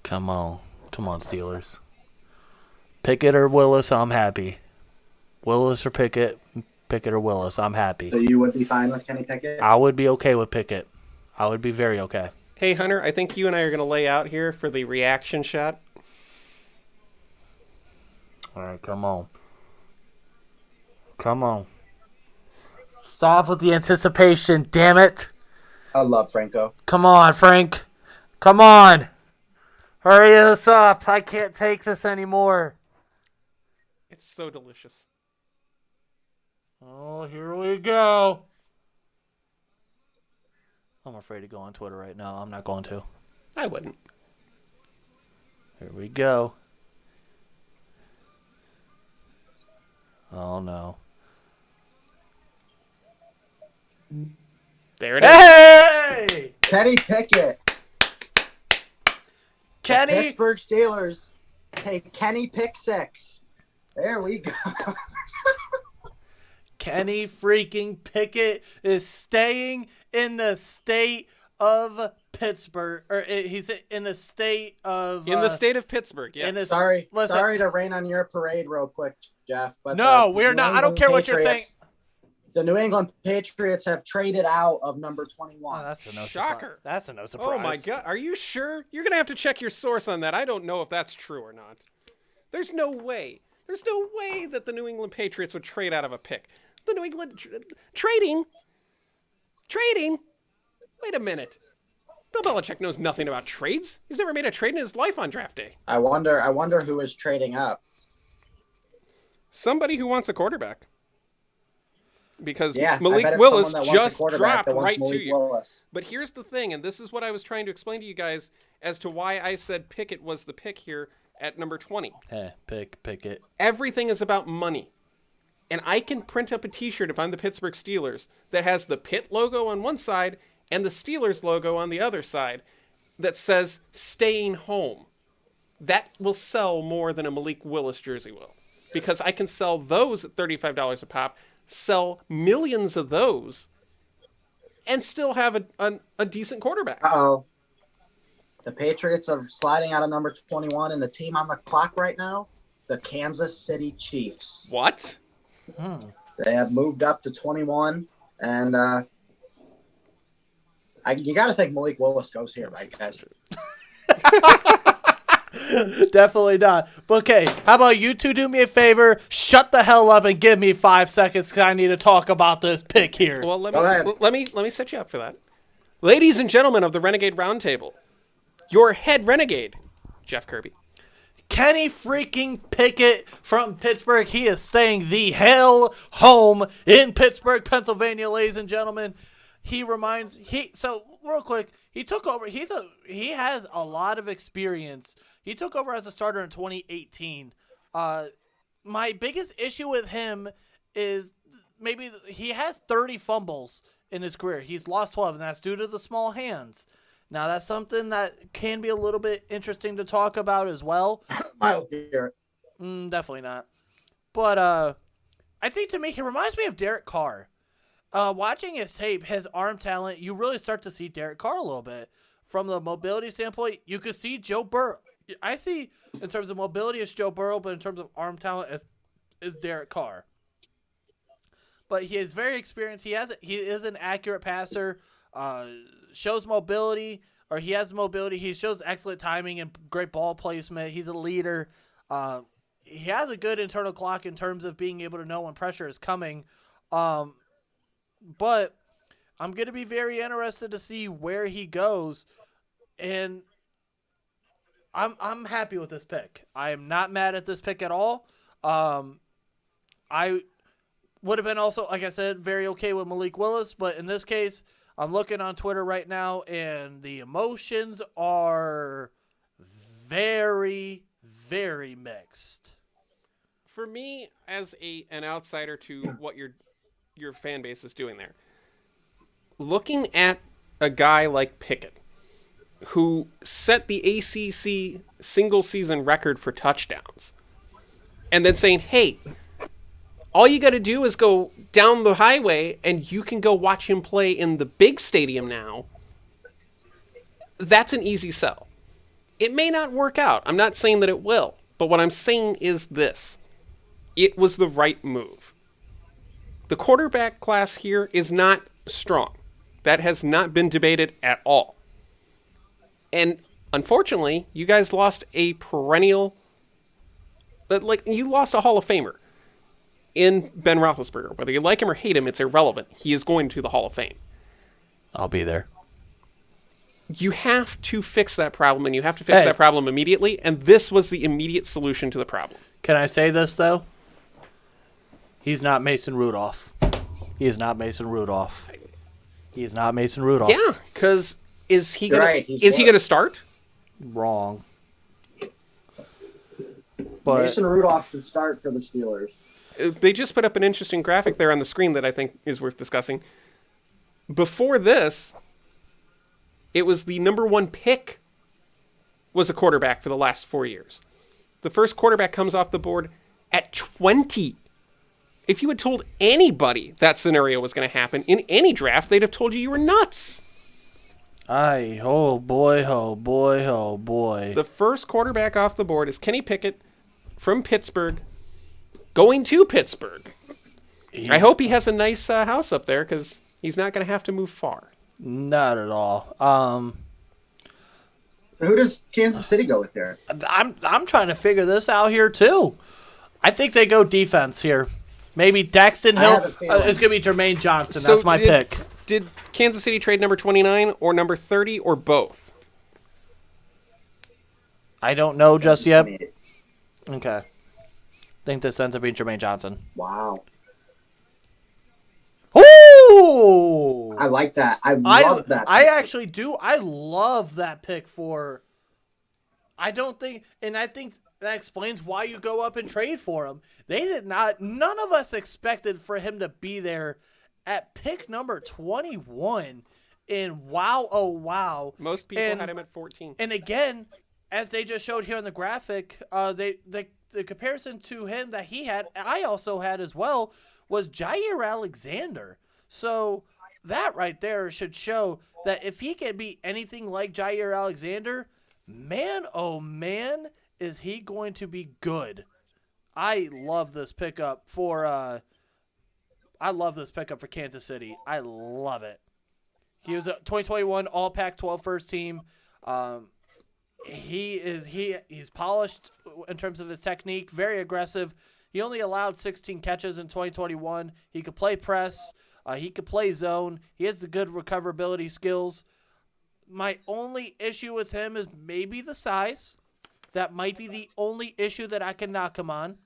Come on. Come on, Steelers. Pickett or Willis, I'm happy. Willis or Pickett, Pickett or Willis, I'm happy. So you would be fine with Kenny Pickett? I would be okay with Pickett. I would be very okay. Hey, Hunter, I think you and I are going to lay out here for the reaction shot. All right, come on. Come on. Stop with the anticipation, damn it. I love Franco. Come on, Frank. Come on. Hurry us up. I can't take this anymore. It's so delicious. Oh, here we go. I'm afraid to go on Twitter right now. I'm not going to. I wouldn't. Here we go. Oh, no. There it is. Hey! Kenny Pickett. Kenny! The Pittsburgh Steelers take Kenny Pick 6. There we go. Kenny freaking Pickett is staying in the state of Pittsburgh. Or he's in the state of... In the state of Pittsburgh, yes. Sorry Listen. to rain on your parade real quick, Jeff. But No, the we're New not. I don't England care what you're saying. Patriots- The New England Patriots have traded out of number 21. Oh, that's a no Shocker. surprise. That's a no surprise. Oh, my God. Are you sure? You're going to have to check your source on that. I don't know if that's true or not. There's no way. There's no way that the New England Patriots would trade out of a pick. The New England... Trading? Wait a minute. Bill Belichick knows nothing about trades. He's never made a trade in his life on draft day. I wonder who is trading up. Somebody who wants a quarterback. Because Yeah, I Malik bet it's Willis someone that wants a just quarterback dropped that wants right Malik to you. Willis. But here's the thing, and this is what I was trying to explain to you guys as to why I said Pickett was the pick here at number 20. Hey, pick it. Everything is about money. And I can print up a t-shirt if I'm the Pittsburgh Steelers that has the Pitt logo on one side and the Steelers logo on the other side that says staying home. That will sell more than a Malik Willis jersey will. Because I can sell those at $35 a pop, sell millions of those, and still have a decent quarterback. Uh-oh. The Patriots are sliding out of number 21, and the team on the clock right now, the Kansas City Chiefs. What? They have moved up to 21, and you got to think Malik Willis goes here, right, guys? Definitely not. But okay, how about you two do me a favor? Shut the hell up and give me 5 seconds because I need to talk about this pick here. Well, Go ahead. let me set you up for that. Ladies and gentlemen of the Renegade Roundtable, your head renegade, Jeff Kirby. Kenny freaking Pickett from Pittsburgh. He is staying the hell home in Pittsburgh, Pennsylvania, ladies and gentlemen. So real quick, he took over. He has a lot of experience. He took over as a starter in 2018. My biggest issue with him is maybe he has 30 fumbles in his career. He's lost 12, and that's due to the small hands. Now, that's something that can be a little bit interesting to talk about as well. Miles Garrett. Definitely not. But I think to me, he reminds me of Derek Carr. Watching his tape, his arm talent, you really start to see Derek Carr a little bit. From the mobility standpoint, you could see Joe Burrow. I see in terms of mobility as Joe Burrow, but in terms of arm talent as Derek Carr. But he is very experienced. He is an accurate passer. Shows mobility, or he has mobility. He shows excellent timing and great ball placement. He's a leader. He has a good internal clock in terms of being able to know when pressure is coming. But I'm going to be very interested to see where he goes. And I'm happy with this pick. I am not mad at this pick at all. I would have been also, like I said, very okay with Malik Willis, but in this case, I'm looking on Twitter right now, and the emotions are very, very mixed. For me, as an outsider to what your fan base is doing there, looking at a guy like Pickett, who set the ACC single season record for touchdowns, and then saying, hey, all you got to do is go down the highway and you can go watch him play in the big stadium now. That's an easy sell. It may not work out. I'm not saying that it will. But what I'm saying is this. It was the right move. The quarterback class here is not strong. That has not been debated at all. And unfortunately, you guys lost a perennial... you lost a Hall of Famer in Ben Roethlisberger. Whether you like him or hate him, it's irrelevant. He is going to the Hall of Fame. I'll be there. You have to fix that problem, and you have to fix that problem immediately, and this was the immediate solution to the problem. Can I say this, though? He's not Mason Rudolph. He is not Mason Rudolph. He is not Mason Rudolph. Yeah, because is he gonna start? Wrong. But Mason Rudolph should start for the Steelers. They just put up an interesting graphic there on the screen that I think is worth discussing. Before this, it was the number one pick was a quarterback for the last 4 years. The first quarterback comes off the board at 20. If you had told anybody that scenario was going to happen in any draft, they'd have told you were nuts. Aye, oh boy, oh boy, oh boy. The first quarterback off the board is Kenny Pickett from Pittsburgh, going to Pittsburgh. I hope he has a nice house up there because he's not going to have to move far. Not at all. Who does Kansas City go with here? I'm trying to figure this out here too. I think they go defense here. Maybe Daxton Hill. It's going to be Jermaine Johnson. That's my pick. Did Kansas City trade number 29 or number 30 or both? I don't know just yet. Okay. I think this ends up being Jermaine Johnson. Wow. Ooh! I like that. I love that pick. I actually do. I love that pick for... I think that explains why you go up and trade for him. None of us expected for him to be there at pick number 21. And wow, oh wow. Most people had him at 14. And again, as they just showed here on the graphic, the comparison to him that he had, I also had as well, was Jair Alexander. So that right there should show that if he can be anything like Jair Alexander, man, oh man, is he going to be good. I love this pickup for Kansas City. I love it. He was a 2021 All Pac-12 first team. He's polished in terms of his technique, very aggressive. He only allowed 16 catches in 2021. He could play press. He could play zone. He has the good recoverability skills. My only issue with him is maybe the size. That might be the only issue that I can knock him on.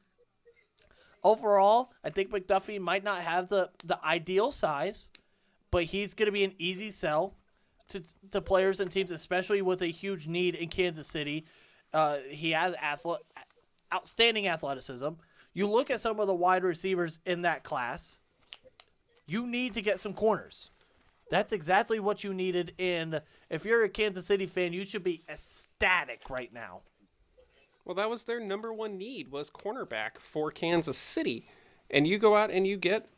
Overall, I think McDuffie might not have the ideal size, but he's going to be an easy sell to players and teams, especially with a huge need in Kansas City. He has outstanding athleticism. You look at some of the wide receivers in that class, you need to get some corners. That's exactly what you needed, and if you're a Kansas City fan, you should be ecstatic right now. Well, that was their number one need, was cornerback for Kansas City. And you go out and you get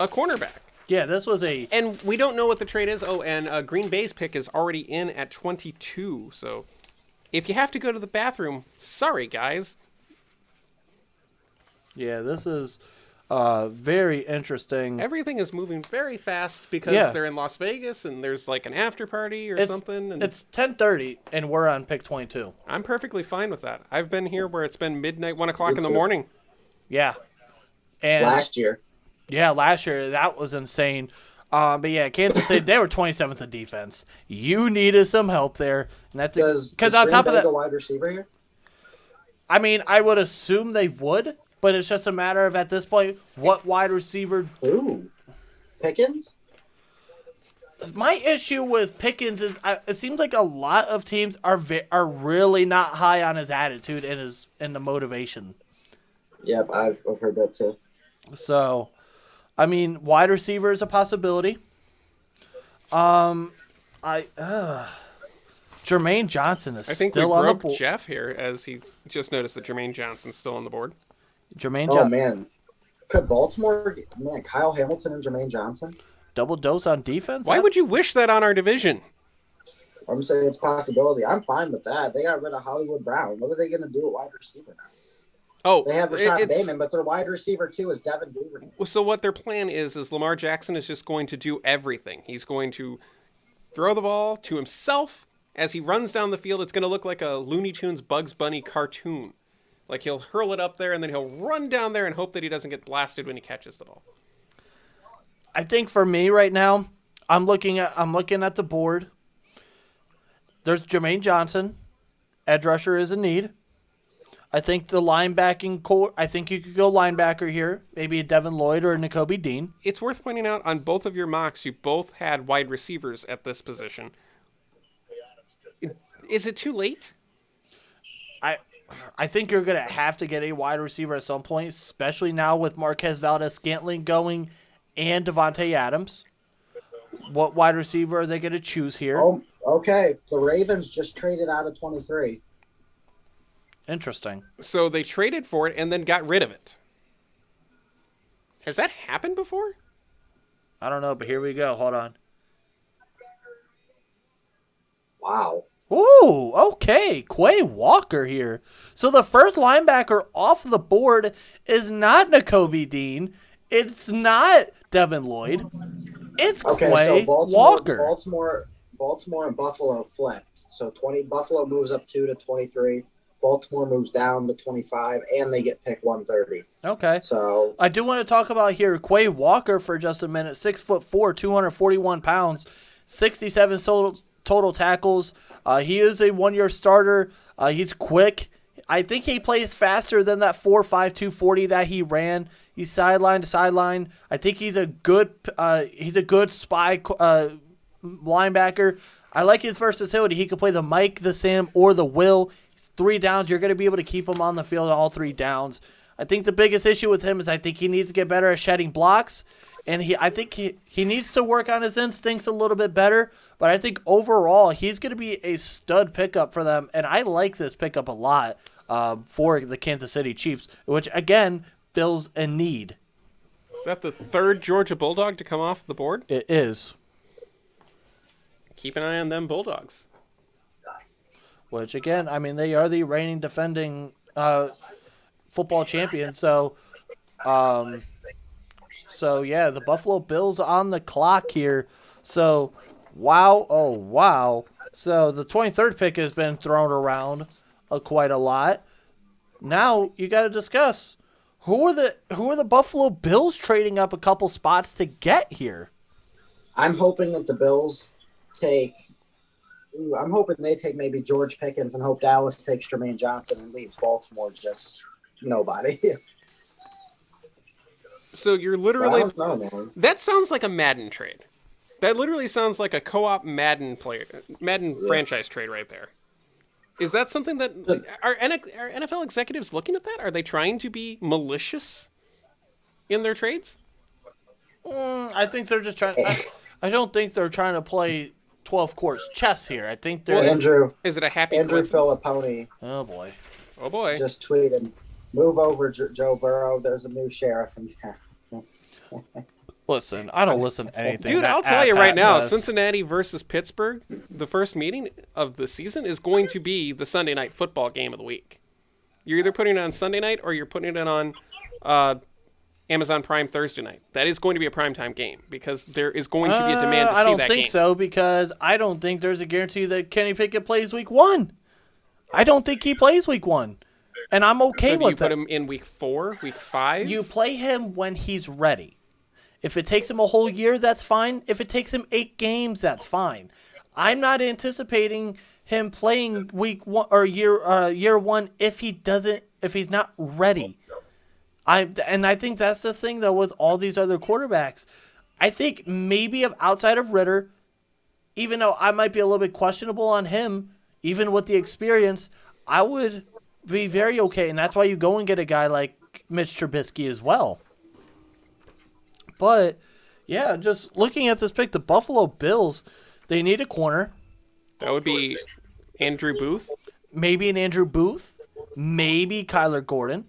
a cornerback. Yeah, this was a... And we don't know what the trade is. Oh, and Green Bay's pick is already in at 22. So if you have to go to the bathroom, sorry, guys. Yeah, this is very interesting. Everything is moving very fast because they're in Las Vegas and there's like an after party or something. And it's 10:30 and we're on pick 22. I'm perfectly fine with that. I've been here where it's been midnight, 1 o'clock in the morning. Yeah. And last year. Yeah, last year. That was insane. But yeah, Kansas City, they were 27th in defense. You needed some help there, and that's because on top of that, a wide receiver here. I mean, I would assume they would, but it's just a matter of at this point, what wide receiver? Ooh, Pickens. My issue with Pickens is it seems like a lot of teams are really not high on his attitude and the motivation. Yep, I've heard that too. So, I mean, wide receiver is a possibility. Jermaine Johnson is I think still we on the broke board. Jeff here as he just noticed that Jermaine Johnson's still on the board. Johnson, Man, could Baltimore? Man, Kyle Hamilton and Jermaine Johnson. double dose on defense. Why would you wish that on our division? I'm saying it's a possibility. I'm fine with that. They got rid of Hollywood Brown. What are they going to do at wide receiver now? Oh, They have Rashad Bateman, but their wide receiver too is Devin Duvernay. So what their plan is Lamar Jackson is just going to do everything. He's going to throw the ball to himself as he runs down the field. It's going to look like a Looney Tunes Bugs Bunny cartoon. Like he'll hurl it up there and then he'll run down there and hope that he doesn't get blasted when he catches the ball. I think for me right now, I'm looking at the board. There's Jermaine Johnson, edge rusher is a need. I think the linebacking core. I think you could go linebacker here, maybe a Devin Lloyd or a Nakobe Dean. It's worth pointing out on both of your mocks, you both had wide receivers at this position. Is it too late? I think you're gonna have to get a wide receiver at some point, especially now with Marquez Valdez-Scantling going and Devontae Adams. What wide receiver are they going to choose here? Oh, okay. The Ravens just traded out of 23. Interesting. So they traded for it and then got rid of it. Has that happened before? I don't know, but here we go. Hold on. Wow. Ooh, okay. Quay Walker here. So the first linebacker off the board is not Nakobe Dean. It's not Devin Lloyd. It's Okay, Quay so Walker. Baltimore and Buffalo flipped. So Buffalo moves up 2 to 23. Baltimore moves down to 25, and they get pick 130. Okay. So I do want to talk about here Quay Walker for just a minute. 6'4", 241 pounds, 67 total tackles. He is a one-year starter. He's quick. I think he plays faster than that 4.5 240 that he ran. He's sideline to sideline. I think he's a good spy linebacker. I like his versatility. He could play the Mike, the Sam, or the Will. 3 downs. You're going to be able to keep him on the field all 3 downs. I think the biggest issue with him is I think he needs to get better at shedding blocks. And I think he needs to work on his instincts a little bit better. But I think overall, he's going to be a stud pickup for them. And I like this pickup a lot for the Kansas City Chiefs, which, again, fills a need. Is that the third Georgia Bulldog to come off the board? It is. Keep an eye on them Bulldogs. Which, again, I mean, they are the reigning defending football champions. So, yeah, the Buffalo Bills on the clock here. So, wow. Oh, wow. So, the 23rd pick has been thrown around quite a lot. Now, you got to discuss who are the Buffalo Bills trading up a couple spots to get here? I'm hoping that the Bills take maybe George Pickens and hope Dallas takes Jermaine Johnson and leaves Baltimore just nobody. So you're literally... I don't know, man. That sounds like a Madden trade. That literally sounds like a co-op Madden franchise trade right there. Is that something that... Are NFL executives looking at that? Are they trying to be malicious in their trades? I think they're just trying... I don't think they're trying to play 12 course chess here. I think they're... Is it a happy Andrew coincidence? Filipponi. Oh, boy. Oh, boy. Just tweeted, move over, Joe Burrow. There's a new sheriff in town. Listen, I don't listen to anything. Dude, that I'll tell you right asshat now, says. Cincinnati versus Pittsburgh, the first meeting of the season is going to be the Sunday night football game of the week. You're either putting it on Sunday night or you're putting it on Amazon Prime Thursday night. That is going to be a primetime game because there is going to be a demand to see that game. I don't think so because I don't think there's a guarantee that Kenny Pickett plays week 1. I don't think he plays week 1. And I'm okay so do with you put him in week 4, week 5? You play him when he's ready. If it takes him a whole year, that's fine. If it takes him 8 games, that's fine. I'm not anticipating him playing week 1 or year 1 if he's not ready. I think that's the thing though with all these other quarterbacks. I think maybe outside of Ritter, even though I might be a little bit questionable on him, even with the experience, I would be very okay. And that's why you go and get a guy like Mitch Trubisky as well. But, yeah, just looking at this pick, the Buffalo Bills, they need a corner. That would be Andrew Booth. Maybe an Andrew Booth. Maybe Kyler Gordon.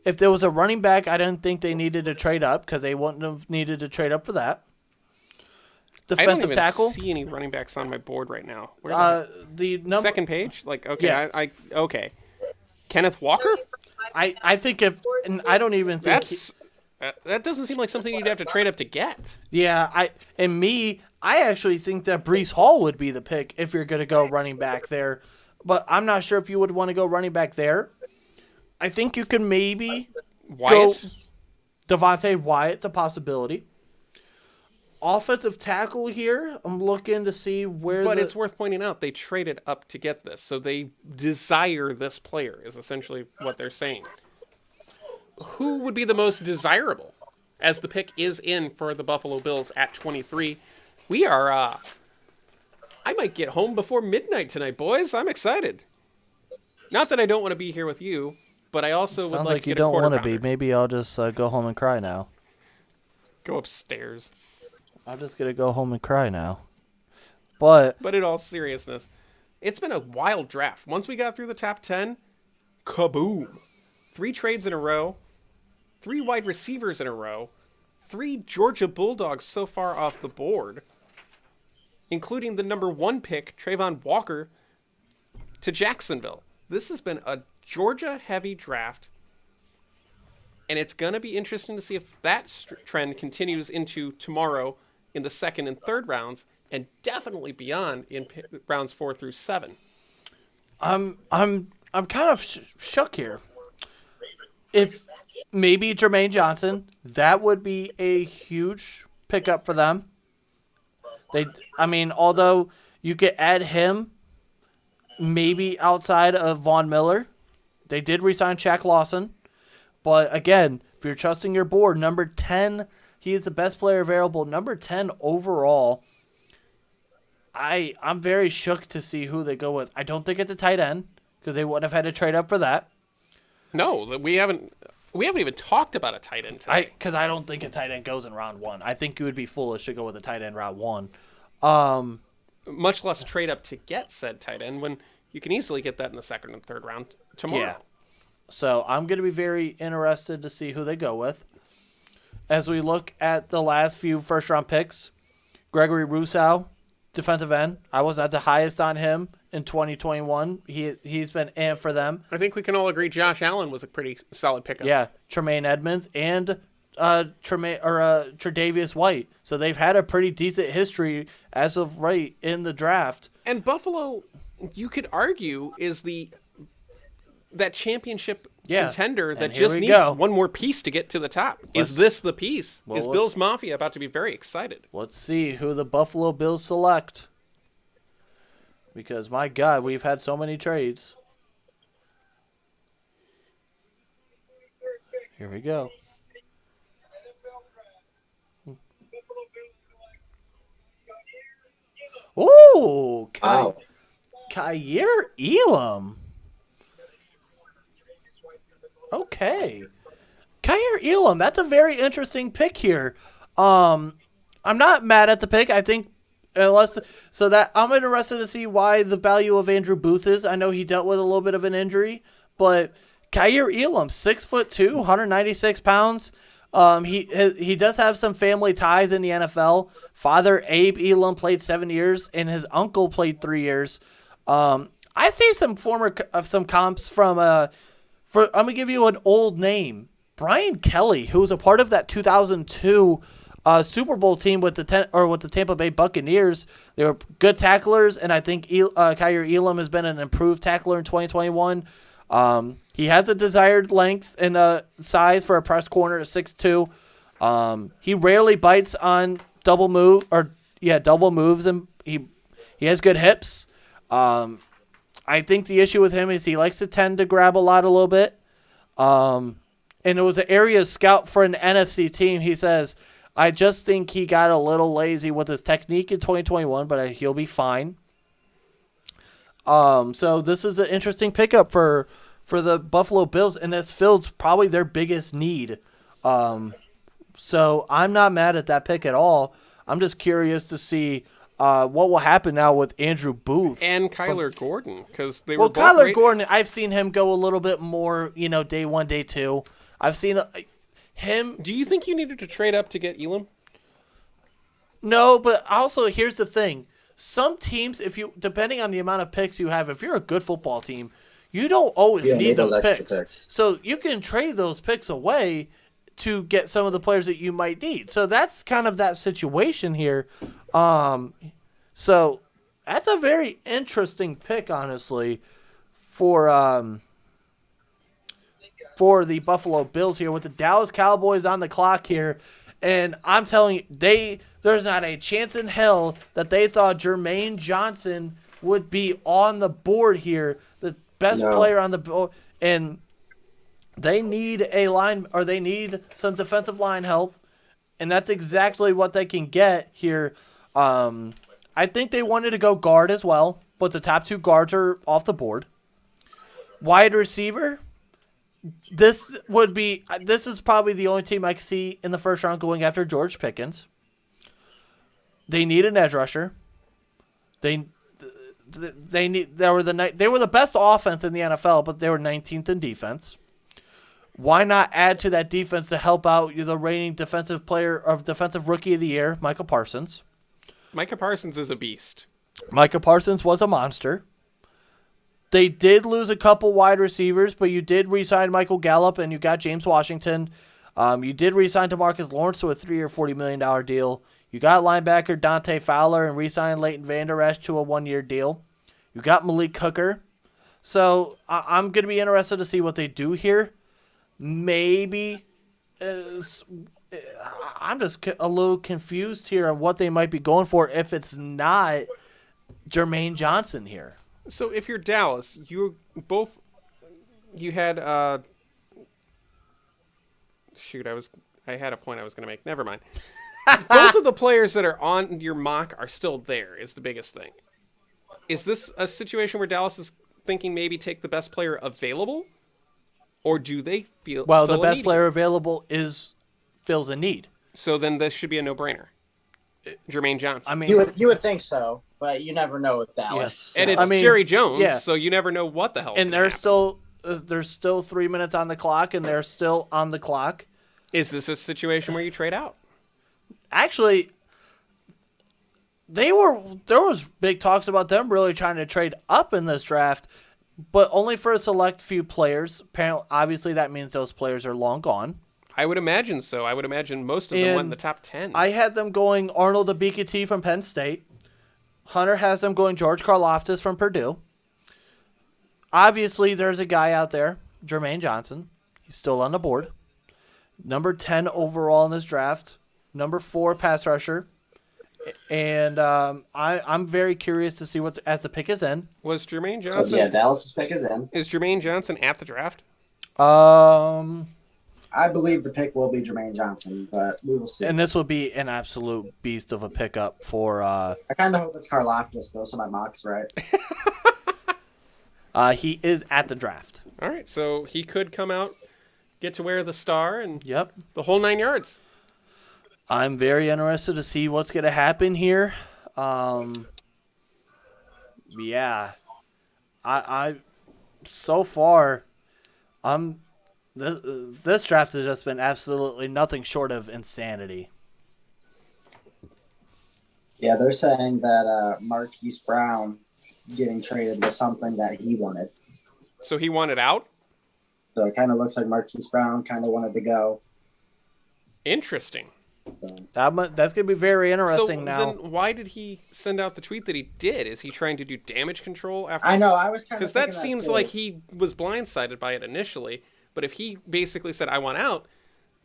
If there was a running back, I didn't think they needed to trade up because they wouldn't have needed to trade up for that. Defensive tackle. I don't even see any running backs on my board right now. Where the second page? Like, okay, yeah. Okay. Kenneth Walker? I think and I don't even think that doesn't seem like something you'd have to trade up to get. Yeah, I actually think that Breece Hall would be the pick if you're going to go running back there. But I'm not sure if you would want to go running back there. I think you can maybe go Devontae Wyatt's a possibility. Offensive tackle here, I'm looking to see where. But it's worth pointing out they traded up to get this, so they desire this player. Is essentially what they're saying. Who would be the most desirable, as the pick is in for the Buffalo Bills at 23? We are. I might get home before midnight tonight, boys. I'm excited. Not that I don't want to be here with you, but I also would like to get a quarter pounder. Sounds like you don't want to be. Maybe I'll just go home and cry now. Go upstairs. I'm just going to go home and cry now. But in all seriousness, it's been a wild draft. Once we got through the top 10, kaboom. 3 trades in a row, 3 wide receivers in a row, 3 Georgia Bulldogs so far off the board, including the number 1 pick, Trayvon Walker, to Jacksonville. This has been a Georgia-heavy draft, and it's going to be interesting to see if that trend continues into tomorrow in the 2nd and 3rd rounds, and definitely beyond in rounds 4 through 7. I'm kind of shook here. If maybe Jermaine Johnson, that would be a huge pickup for them. Although you could add him, maybe outside of Von Miller, they did re-sign Shaq Lawson. But again, if you're trusting your board, number 10, he is the best player available. Number 10 overall. I'm very shook to see who they go with. I don't think it's a tight end because they wouldn't have had to trade up for that. No, we haven't even talked about a tight end today. Because I don't think a tight end goes in round 1. I think you would be foolish to go with a tight end round 1. Much less trade up to get said tight end when you can easily get that in the 2nd and 3rd round tomorrow. Yeah. So I'm going to be very interested to see who they go with. As we look at the last few first-round picks, Gregory Rousseau, defensive end. I was at the highest on him in 2021. He's been in for them. I think we can all agree Josh Allen was a pretty solid pickup. Yeah, Tremaine Edmonds and Tre'Davious White. So they've had a pretty decent history as of right in the draft. And Buffalo, you could argue, is that championship contender that just needs one more piece to get to the top. Is this the piece? Is Bills Mafia about to be very excited? Let's see who the Buffalo Bills select. Because, my God, we've had so many trades. Here we go. Ooh! Kaiir Elam. Okay. Kaiir Elam, that's a very interesting pick here. I'm not mad at the pick. I think I'm interested to see why the value of Andrew Booth is. I know he dealt with a little bit of an injury, but Kaiir Elam, 6'2", 196 pounds. He does have some family ties in the NFL. Father Abe Elam played 7 years, and his uncle played 3 years. I see some comps from I'm gonna give you an old name, Brian Kelly, who was a part of that 2002 Super Bowl team with the Tampa Bay Buccaneers. They were good tacklers, and I think Kaiir Elam has been an improved tackler in 2021. He has a desired length and size for a press corner at 6'2". He rarely bites on double moves, and he has good hips. I think the issue with him is he likes to tend to grab a little bit. And it was an area scout for an NFC team. He says, I just think he got a little lazy with his technique in 2021, but he'll be fine. So this is an interesting pickup for the Buffalo Bills, and this fills probably their biggest need. So I'm not mad at that pick at all. I'm just curious to see what will happen now with Andrew Booth and Kyler Gordon, because they were both Kyler Gordon, I've seen him go a little bit more, day 1, day 2. I've seen him. Do you think you needed to trade up to get Elam? No, but also here's the thing. Some teams, depending on the amount of picks you have, if you're a good football team, you don't always need those picks. So you can trade those picks away to get some of the players that you might need. So that's kind of that situation here. So that's a very interesting pick, honestly, for the Buffalo Bills here with the Dallas Cowboys on the clock here. And I'm telling you, there's not a chance in hell that they thought Jermaine Johnson would be on the board here, the best player on the board. And they need they need some defensive line help, and that's exactly what they can get here. I think they wanted to go guard as well, but the top 2 guards are off the board. Wide receiver, this is probably the only team I can see in the first round going after George Pickens. They need an edge rusher. They were the best offense in the NFL, but they were 19th in defense. Why not add to that defense to help out the reigning defensive rookie of the year, Micah Parsons? Micah Parsons is a beast. Micah Parsons was a monster. They did lose a couple wide receivers, but you did re-sign Michael Gallup and you got James Washington. You did re-sign DeMarcus Lawrence to a 3 or $40 million deal. You got linebacker Dante Fowler and re-signed Leighton Vander Esch to a 1-year deal. You got Malik Hooker. So I'm going to be interested to see what they do here. Maybe I'm just a little confused here on what they might be going for if it's not Jermaine Johnson here. So if you're Dallas, you had I had a point I was going to make. Never mind. Both of the players that are on your mock are still there is the biggest thing. Is this a situation where Dallas is thinking maybe take the best player available? Or do they feel the best player available fills a need? So then this should be a no-brainer. Jermaine Johnson. I mean, you would think so, but you never know with Dallas. Yes. So. And it's Jerry Jones, so you never know what the hell. And there's still 3 minutes on the clock, and they're still on the clock. Is this a situation where you trade out? Actually, there was big talks about them really trying to trade up in this draft, but only for a select few players. Apparently, obviously, that means those players are long gone. I would imagine so. I would imagine most of them went in the top 10. I had them going Arnold Ebiketie from Penn State. Hunter has them going George Karlaftis from Purdue. Obviously, there's a guy out there, Jermaine Johnson. He's still on the board. Number 10 overall in this draft. Number 4 pass rusher. And I'm very curious to see what as the pick is in. Was Jermaine Johnson? So, yeah, Dallas's pick is in. Is Jermaine Johnson at the draft? I believe the pick will be Jermaine Johnson, but we will see. And this will be an absolute beast of a pickup for. I kind of hope it's Karlaftis, though, so my mock's right. He is at the draft. All right, so he could come out, get to wear the star, and the whole 9 yards. I'm very interested to see what's going to happen here. Yeah, I so far, this draft has just been absolutely nothing short of insanity. Yeah, they're saying that Marquise Brown getting traded was something that he wanted. So he wanted out? So it kind of looks like Marquise Brown kind of wanted to go. Interesting. So. That's going to be very interesting now. Then why did he send out the tweet that he did? Is he trying to do damage control after? I know. I was kind of because that seems like he was blindsided by it initially. But if he basically said, "I want out,"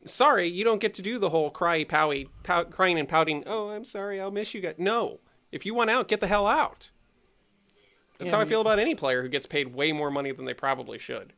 sorry, you don't get to do the whole crying and pouting. Oh, I'm sorry, I'll miss you guys. No, if you want out, get the hell out. That's how I feel about any player who gets paid way more money than they probably should.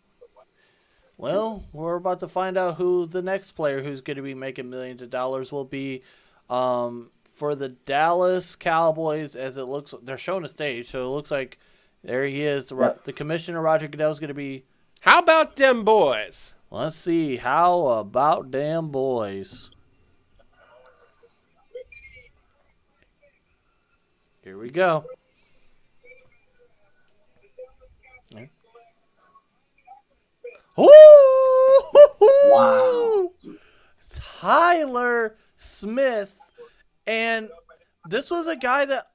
Well, we're about to find out who the next player who's going to be making millions of dollars will be. For the Dallas Cowboys, as it looks, they're showing a stage, so it looks like there he is. The commissioner, Roger Goodell, is going to be. How about them boys? Let's see. How about them boys? Here we go. Yeah. Wow. Tyler Smith. And this was a guy that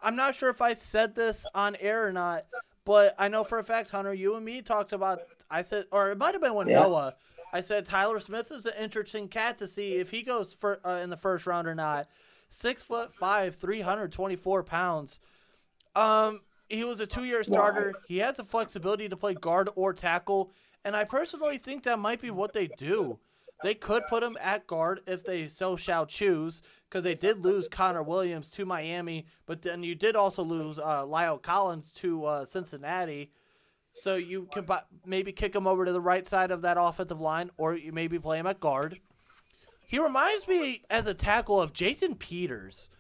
I'm not sure if I said this on air or not, but I know for a fact, Hunter, you and me talked about, I said, or it might have been when Noah, I said Tyler Smith is an interesting cat to see if he goes for in the first round or not. 6'5", 324 pounds. He was a 2-year starter. Wow. He has the flexibility to play guard or tackle, and I personally think that might be what they do. They could put him at guard if they so shall choose, because they did lose Connor Williams to Miami, but then you did also lose Lyle Collins to Cincinnati. So you could maybe kick him over to the right side of that offensive line, or you maybe play him at guard. He reminds me as a tackle of Jason Peters.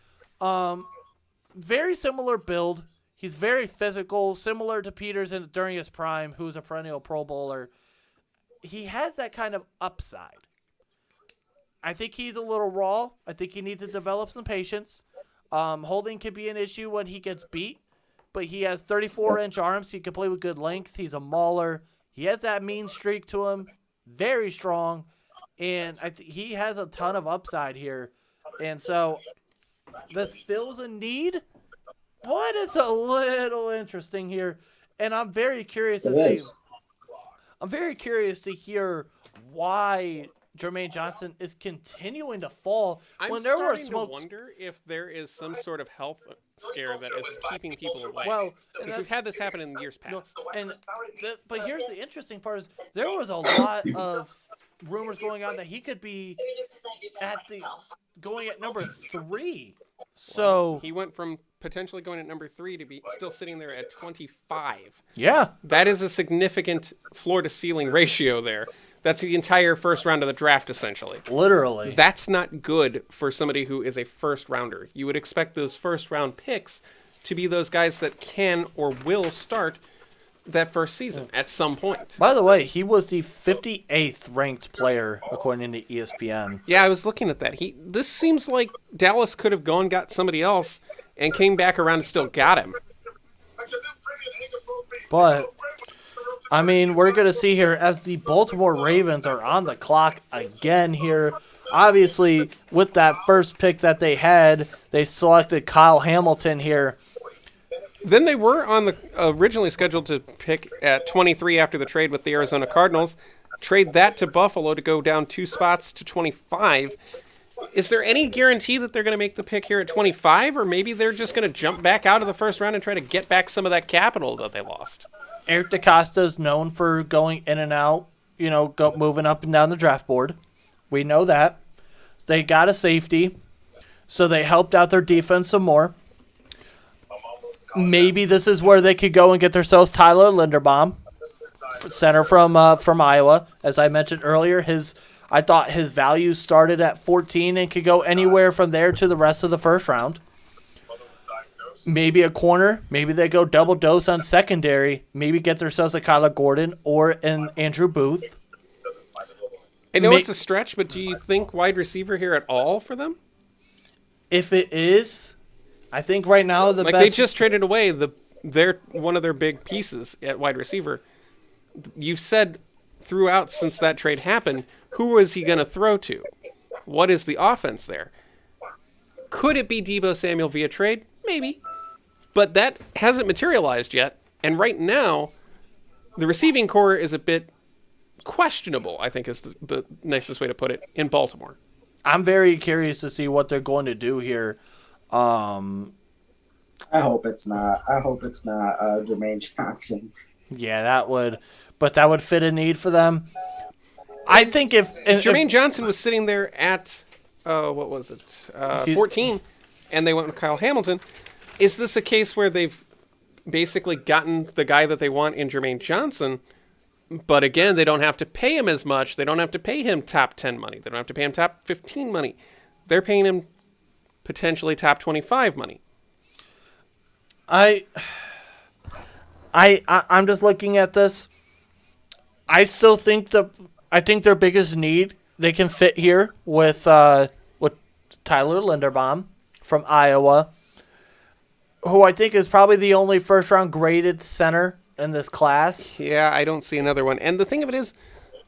Very similar build. He's very physical, similar to Peters during his prime, who's a perennial Pro Bowler. He has that kind of upside. I think he's a little raw. I think he needs to develop some patience. Holding could be an issue when he gets beat, but he has 34-inch arms. So he can play with good length. He's a mauler. He has that mean streak to him. Very strong. And he has a ton of upside here. And so this fills a need, but it's a little interesting here. And I'm very curious to see. I'm very curious to hear why Jermaine Johnson is continuing to fall. I'm starting to wonder if there is some sort of health scare that is keeping people away. Well, because we've had this happen in years past. But here's the interesting part: is there was a lot of rumors going on that he could be going at number 3. So he went from potentially going at number 3 to be still sitting there at 25. Yeah, that is a significant floor to ceiling ratio there. That's the entire first round of the draft, essentially. Literally. That's not good for somebody who is a first rounder. You would expect those first round picks to be those guys that can or will start that first season at some point. By the way, he was the 58th ranked player according to ESPN. Yeah, I was looking at that. This seems like Dallas could have got somebody else and came back around and still got him. But I mean, we're going to see here as the Baltimore Ravens are on the clock again here. Obviously, with that first pick that they had, they selected Kyle Hamilton here. Then they were originally scheduled to pick at 23 after the trade with the Arizona Cardinals. Trade that to Buffalo to go down 2 spots to 25. Is there any guarantee that they're going to make the pick here at 25, or maybe they're just going to jump back out of the first round and try to get back some of that capital that they lost? Eric DeCosta is known for going in and out, moving up and down the draft board. We know that. They got a safety, so they helped out their defense some more. Maybe this is where they could go and get themselves Tyler Linderbaum, center from Iowa. As I mentioned earlier, I thought his value started at 14 and could go anywhere from there to the rest of the first round. Maybe a corner. Maybe they go double dose on secondary. Maybe get themselves a Kyler Gordon or an Andrew Booth. I know it's a stretch, but do you think wide receiver here at all for them? If it is, I think right now the best. They just traded away one of their big pieces at wide receiver. You've said throughout since that trade happened, who is he going to throw to? What is the offense there? Could it be Deebo Samuel via trade? Maybe. But that hasn't materialized yet. And right now, the receiving core is a bit questionable, I think is the nicest way to put it, in Baltimore. I'm very curious to see what they're going to do here. I hope it's not. Jermaine Johnson. Yeah, that would fit a need for them. I think if Jermaine Johnson was sitting there at, what was it, 14, and they went with Kyle Hamilton, is this a case where they've basically gotten the guy that they want in Jermaine Johnson, but again, they don't have to pay him as much. They don't have to pay him top 10 money. They don't have to pay him top 15 money. They're paying him potentially top 25 money. I'm just looking at this. I still think their biggest need they can fit here with Tyler Linderbaum from Iowa, who I think is probably the only first round graded center in this class. Yeah, I don't see another one. And the thing of it is,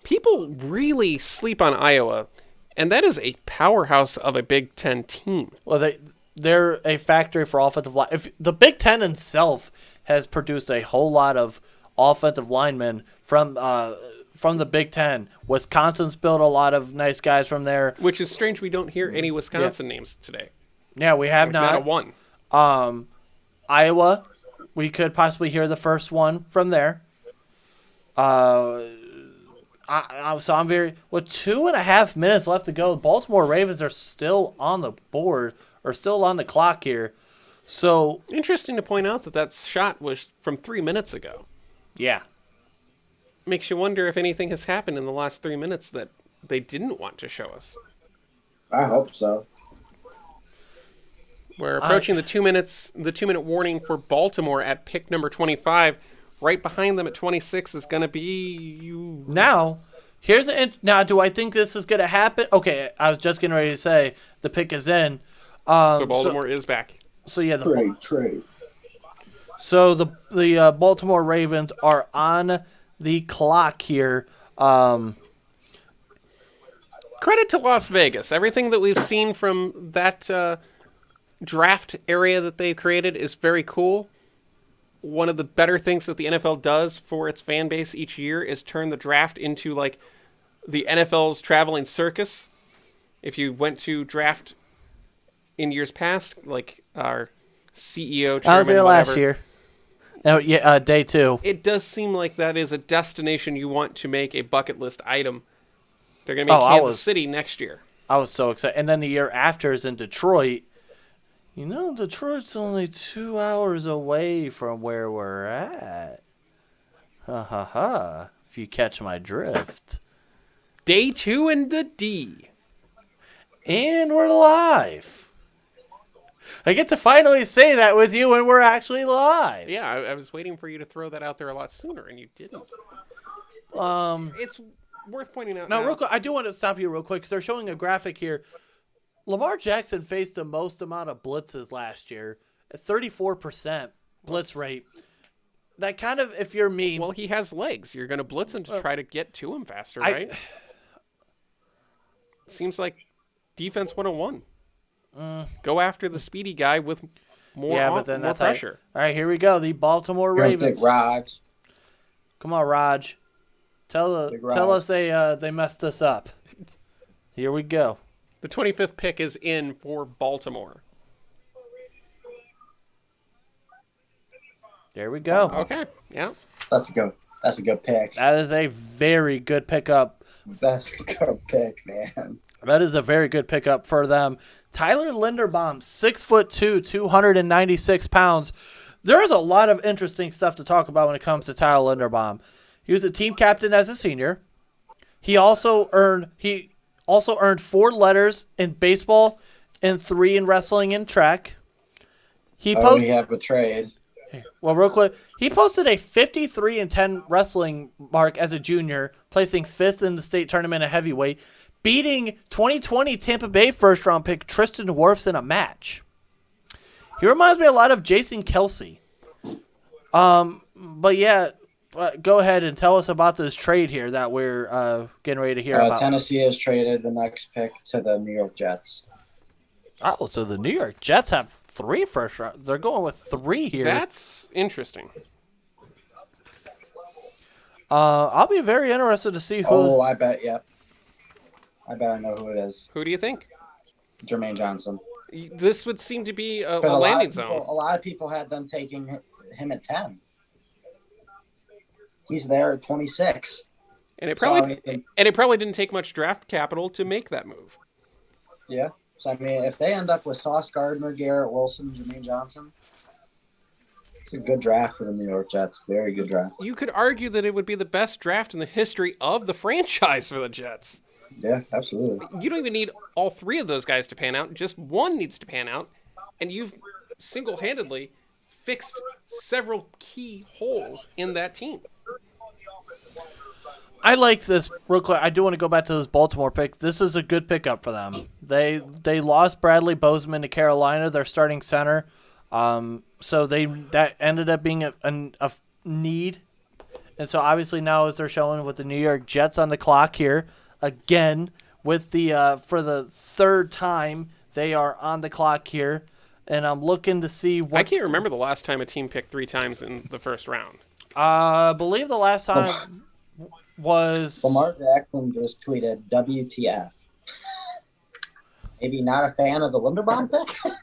people really sleep on Iowa, and that is a powerhouse of a Big Ten team. Well, they're a factory for offensive line. If the Big Ten itself has produced a whole lot of offensive linemen from the Big Ten. Wisconsin's built a lot of nice guys from there. Which is strange. We don't hear any Wisconsin names today. Yeah, we have Not a one. Iowa, we could possibly hear the first one from there. So I'm very with 2.5 minutes left to go. The Baltimore Ravens are still on the board or still on the clock here. So interesting to point out that shot was from 3 minutes ago. Yeah. Makes you wonder if anything has happened in the last 3 minutes that they didn't want to show us. I hope so. We're approaching the 2 minute warning for Baltimore at pick number 25. Right behind them at 26 is going to be you. Now, do I think this is going to happen? Okay, I was just getting ready to say the pick is in. So Baltimore is back. So yeah, trade. So the Baltimore Ravens are on the clock here. Credit to Las Vegas. Everything that we've seen from that draft area that they've created is very cool. One of the better things that the NFL does for its fan base each year is turn the draft into like the NFL's traveling circus. If you went to draft in years past, like our CEO, chairman, I was there last whatever, year. Oh yeah, day 2. it does seem like that is a destination you want to make a bucket list item. They're going to be in Kansas City next year. I was so excited. And then the year after is in Detroit. You know, Detroit's only 2 hours away from where we're at. Ha ha ha. If you catch my drift. Day 2 in the D. And we're live. I get to finally say that with you when we're actually live. Yeah, I was waiting for you to throw that out there a lot sooner, and you didn't. It's worth pointing out now. Real quick, I do want to stop you real quick because they're showing a graphic here. Lamar Jackson faced the most amount of blitzes last year, at 34% blitz rate. That kind of, if you're me... Well, he has legs. You're going to blitz him to try to get to him faster, right? Seems like defense 101. Go after the speedy guy with more pressure. All right, here we go. The Baltimore Ravens. Big Raj. Come on, Raj. Tell us they messed this up. Here we go. The 25th pick is in for Baltimore. There we go. Okay, yeah. That's a good pick. That is a very good pickup. That's a good pick, man. That is a very good pickup for them. Tyler Linderbaum, 6'2", 296 pounds. There's a lot of interesting stuff to talk about when it comes to Tyler Linderbaum. He was a team captain as a senior. He also earned 4 letters in baseball and 3 in wrestling and track. We have a trade. Well, real quick, he posted a 53-10 wrestling mark as a junior, placing 5th in the state tournament at heavyweight, beating 2020 Tampa Bay first-round pick Tristan Wirfs in a match. He reminds me a lot of Jason Kelsey. But yeah, go ahead and tell us about this trade here that we're getting ready to hear about. Tennessee has traded the next pick to the New York Jets. Oh, so the New York Jets have 3 first round. They're going with 3 here. That's interesting. I'll be very interested to see who. Oh, I bet, yeah. I bet I know who it is. Who do you think? Jermaine Johnson. This would seem to be a landing zone. A lot of people had them taking him at 10. He's there at 26. And it So, I probably mean, didn't take much draft capital to make that move. yeah. So I mean, if they end up with Sauce Gardner, Garrett Wilson, Jermaine Johnson, it's a good draft for the New York Jets. Very good draft. You could argue that it would be the best draft in the history of the franchise for the Jets. Yeah, absolutely. You don't even need all three of those guys to pan out. Just one needs to pan out, and you've single-handedly fixed several key holes in that team. I like this real quick. I do want to go back to this Baltimore pick. This is a good pickup for them. They lost Bradley Bozeman to Carolina, their starting center. So that ended up being a need. And so obviously now as they're showing with the New York Jets on the clock here, again, with the for the third time, they are on the clock here. And I'm looking to see what... I can't remember the last time a team picked 3 times in the first round. I believe the last time was... Lamar Jackson just tweeted WTF. Maybe not a fan of the Linderbaum pick?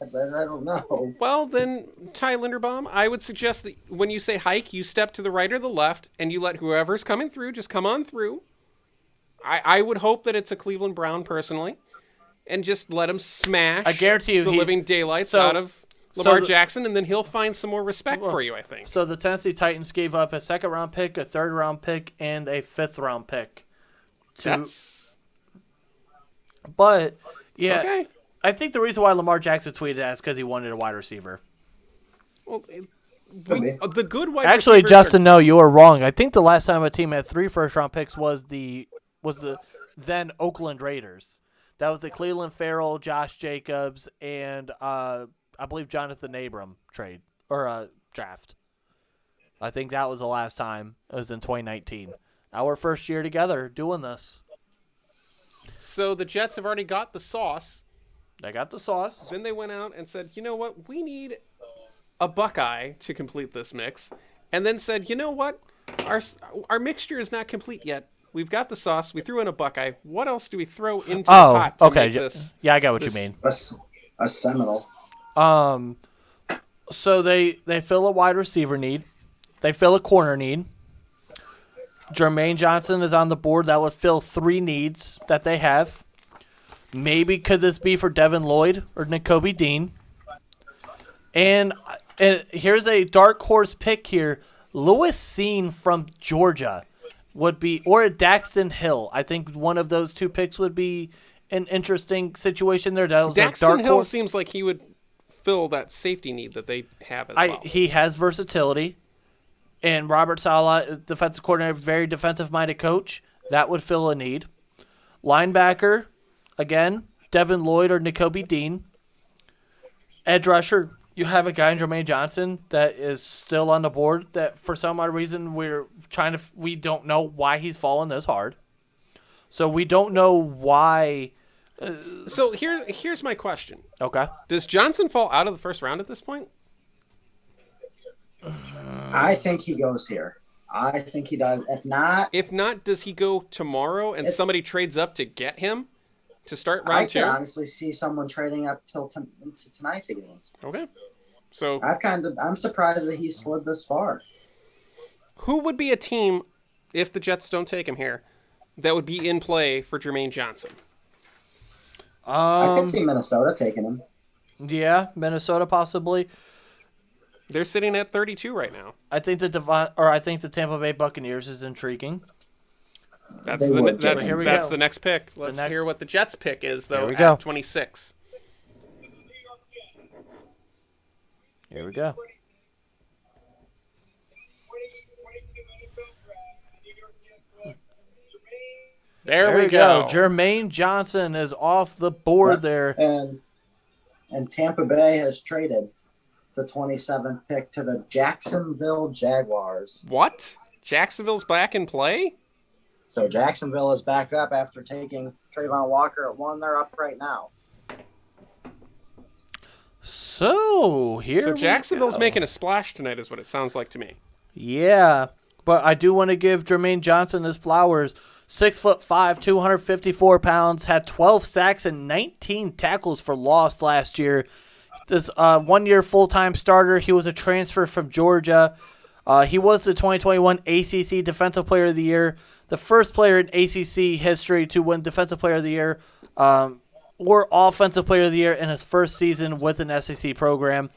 I don't know. Well, then, Ty Linderbaum, I would suggest that when you say hike, you step to the right or the left, and you let whoever's coming through just come on through. I would hope that it's a Cleveland Brown, personally, and just let him smash I guarantee you the living daylights out of Lamar Jackson, and then he'll find some more respect for you, I think. So the Tennessee Titans gave up a second-round pick, a third-round pick, and a fifth-round pick. But, yeah, okay. I think the reason why Lamar Jackson tweeted that is because he wanted a wide receiver. Well, the good wide Actually, receivers Justin, no, you were wrong. I think the last time a team had 3 first-round picks was the then Oakland Raiders. That was the Cleveland Farrell, Josh Jacobs, and I believe Jonathan Abram trade or draft. I think that was the last time. It was in 2019. Our first year together doing this. So the Jets have already got the sauce. They got the sauce. Then they went out and said, you know what? We need a Buckeye to complete this mix. And then said, you know what? Our mixture is not complete yet. We've got the sauce. We threw in a Buckeye. What else do we throw into the pot to make this? Yeah, I got what you mean. A Seminole. So they fill a wide receiver need. They fill a corner need. Jermaine Johnson is on the board. That would fill 3 needs that they have. Maybe could this be for Devin Lloyd or Nakobe Dean? And here's a dark horse pick here. Lewis Seen from Georgia would be, or Daxton Hill. I think one of those 2 picks would be an interesting situation there. Daxton Hill seems like he would fill that safety need that they have as well. He has versatility. And Robert Saleh is defensive coordinator, very defensive-minded coach. That would fill a need. Linebacker, again, Devin Lloyd or Nakobe Dean. Edge rusher, you have a guy in Jermaine Johnson that is still on the board that for some odd reason we don't know why he's fallen this hard. So we don't know why. So here's my question. Okay. Does Johnson fall out of the first round at this point? I think he goes here. I think he does. If not, does he go tomorrow and somebody trades up to get him to start round 2? I can honestly see someone trading up into tonight to get him. Okay. So I'm surprised that he slid this far. Who would be a team, if the Jets don't take him here, that would be in play for Jermaine Johnson? I could see Minnesota taking him. Yeah, Minnesota possibly. They're sitting at 32 right now. I think the Tampa Bay Buccaneers is intriguing. That's the next pick. Let's hear what the Jets pick is, though, at 26. Here we go. There we go. Jermaine Johnson is off the board there. And Tampa Bay has traded the 27th pick to the Jacksonville Jaguars. What? Jacksonville's back in play? So Jacksonville is back up after taking Trayvon Walker at 1. They're up right now. So Jacksonville's making a splash tonight is what it sounds like to me. Yeah, but I do want to give Jermaine Johnson his flowers. 6'5", 254 pounds, had 12 sacks and 19 tackles for loss last year. This 1-year full-time starter. He was a transfer from Georgia. He was the 2021 ACC Defensive Player of the Year, the first player in ACC history to win Defensive Player of the Year or Offensive Player of the Year in his first season with an SEC program.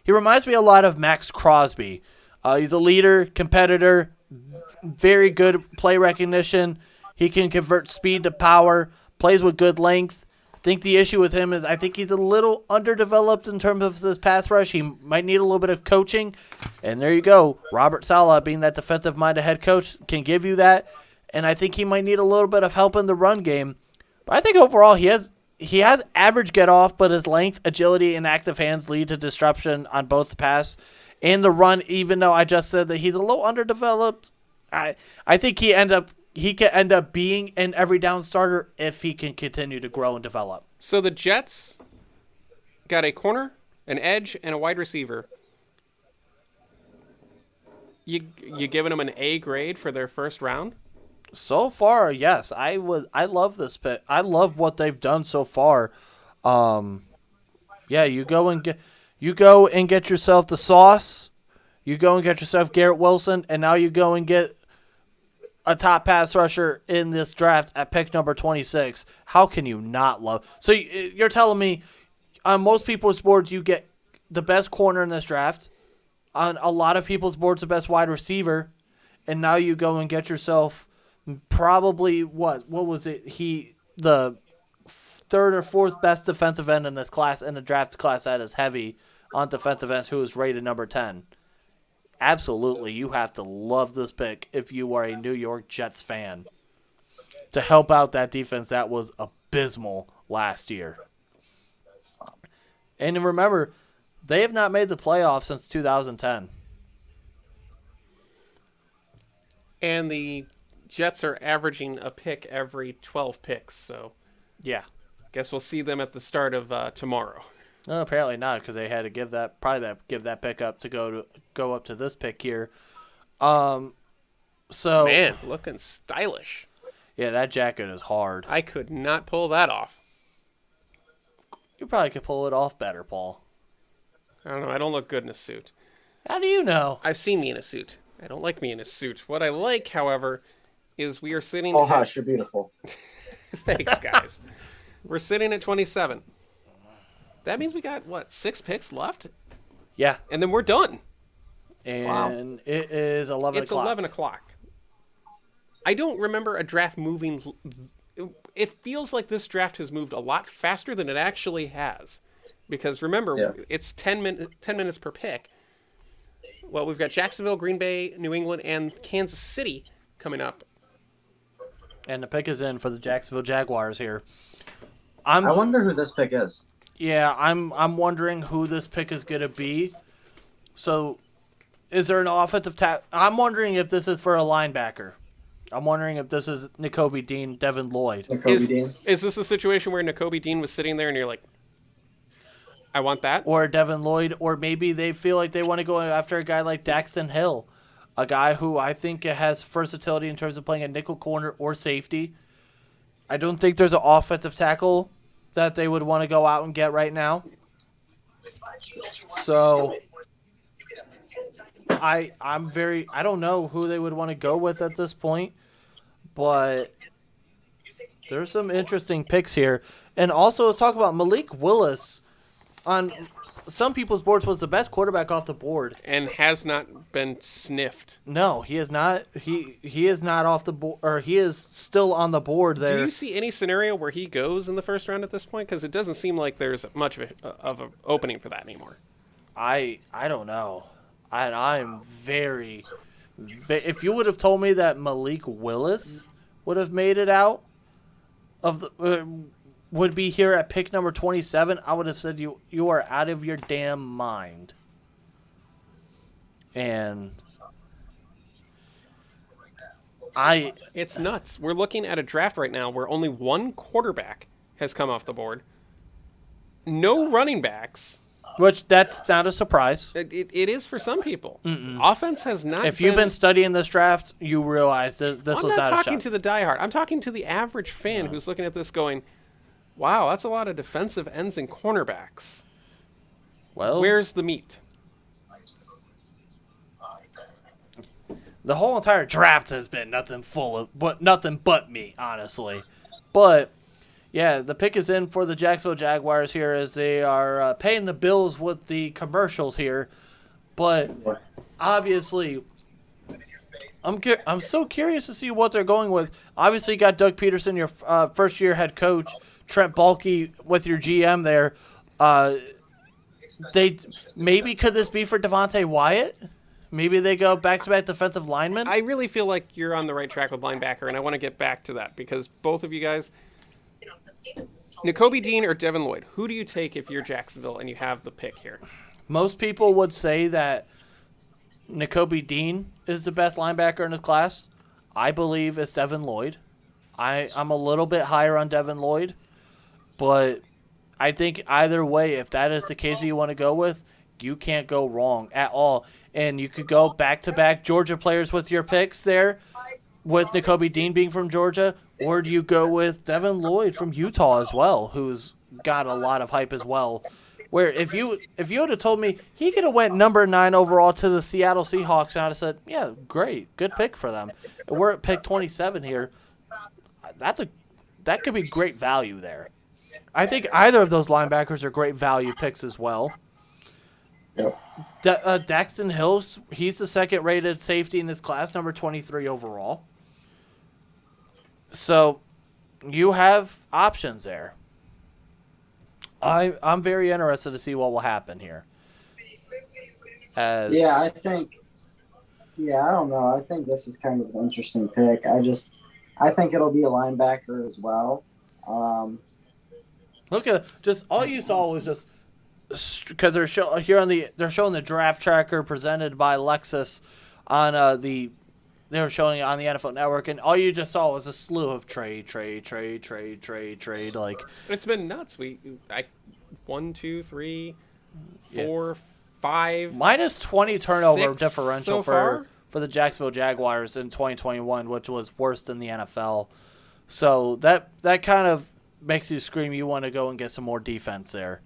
He reminds me a lot of Max Crosby. He's a leader, competitor, very good play recognition. He can convert speed to power, plays with good length. I think the issue with him is I think he's a little underdeveloped in terms of his pass rush. He might need a little bit of coaching. And there you go. Robert Saleh, being that defensive-minded head coach, can give you that. And I think he might need a little bit of help in the run game. But I think overall he has average get-off, but his length, agility, and active hands lead to disruption on both the pass and the run, even though I just said that he's a little underdeveloped. I think he can end up being an every down starter if he can continue to grow and develop. So the Jets got a corner, an edge, and a wide receiver. You giving them an A grade for their first round? So far, yes. I love this pick. I love what they've done so far. Yeah, you go and get yourself the sauce. You go and get yourself Garrett Wilson, and now you go and get a top pass rusher in this draft at pick number 26. How can you not love? So you're telling me on most people's boards you get the best corner in this draft, on a lot of people's boards the best wide receiver, and now you go and get yourself probably what was it? The third or fourth best defensive end in this class, in the draft class that is heavy on defensive ends, who is rated number 10. Absolutely, you have to love this pick if you are a New York Jets fan to help out that defense that was abysmal last year. And remember, they have not made the playoffs since 2010. And the Jets are averaging a pick every 12 picks, so Yeah. guess we'll see them at the start of tomorrow. No, apparently not, because they had to give that pick up to go up to this pick here. So Man, looking stylish. yeah, that jacket is hard. I could not pull that off. You probably could pull it off better, Paul. I don't know. I don't look good in a suit. How do you know? I've seen me in a suit. I don't like me in a suit. What I like, however, is we are sitting... Oh, hush, you're beautiful. Thanks, guys. We're sitting at 27. That means we got, 6 picks left? Yeah, And then we're done. and Wow. it is 11 It's o'clock. 11 o'clock. I don't remember a draft moving... It feels like this draft has moved a lot faster than it actually has. Because remember, it's 10 minutes per pick. Well, we've got Jacksonville, Green Bay, New England, and Kansas City coming up. And the pick is in for the Jacksonville Jaguars here. I wonder who this pick is. Yeah, I'm wondering who this pick is going to be. So, is there an offensive I'm wondering if this is for a linebacker. I'm wondering if this is Nakobe Dean, Devin Lloyd. Is this a situation where Nakobe Dean was sitting there and you're like, I want that? Or Devin Lloyd, or maybe they feel like they want to go after a guy like Daxton Hill, a guy who I think has versatility in terms of playing a nickel corner or safety. I don't think there's an offensive tackle that they would want to go out and get right now. So I don't know who they would want to go with at this point, but there's some interesting picks here. And also let's talk about Malik Willis. On some people's boards was the best quarterback off the board. And has not been sniffed. No, he is not. He is not off the board, or he is still on the board there. Do you see any scenario where he goes in the first round at this point? Because it doesn't seem like there's much of an opening for that anymore. I don't know. I'm very. If you would have told me that Malik Willis would have made it out of the. Would be here at pick number 27, I would have said you are out of your damn mind. And It's nuts. We're looking at a draft right now where only one quarterback has come off the board. No running backs. Which, that's not a surprise. It is for some people. Offense has not If you've been studying this draft, you realize this was not a shot. I'm not talking to the diehard. I'm talking to the average fan who's looking at this going, wow, that's a lot of defensive ends and cornerbacks. Well, Where's the meat? the whole entire draft has been nothing but me, honestly. But yeah, the pick is in for the Jacksonville Jaguars here as they are paying the bills with the commercials here. But obviously, I'm so curious to see what they're going with. Obviously, you got Doug Peterson, your first-year head coach, Trent Baalke with your GM there. Could this be for Devontae Wyatt? Maybe they go back-to-back defensive linemen? I really feel like you're on the right track with linebacker, and I want to get back to that because both of you guys, Nakobe Dean or Devin Lloyd, who do you take if you're Jacksonville and you have the pick here? Most people would say that Nakobe Dean is the best linebacker in his class. I believe it's Devin Lloyd. I'm a little bit higher on Devin Lloyd, but I think either way, if that is the case that you want to go with, you can't go wrong at all. And you could go back-to-back Georgia players with your picks there, with Nakobe Dean being from Georgia, or do you go with Devin Lloyd from Utah as well, who's got a lot of hype as well? Where if you would have told me he could have went number 9 overall to the Seattle Seahawks, and I'd have said, yeah, great, good pick for them. We're at pick 27 here. That could be great value there. I think either of those linebackers are great value picks as well. Yep. Daxton Hills, he's the second-rated safety in this class, number 23 overall. So you have options there. I'm very interested to see what will happen here. I don't know. I think this is kind of an interesting pick. I think it'll be a linebacker as well. Look at just all you saw was just because they're showing the draft tracker presented by Lexus on they were showing it on the NFL Network, and all you just saw was a slew of trade. Like, It's been nuts. 1, 2, 3, 4, 5 minus 20 turnover 6 differential so far? for the Jacksonville Jaguars in 2021, which was worse than the NFL. So that kind of makes you scream you want to go and get some more defense there.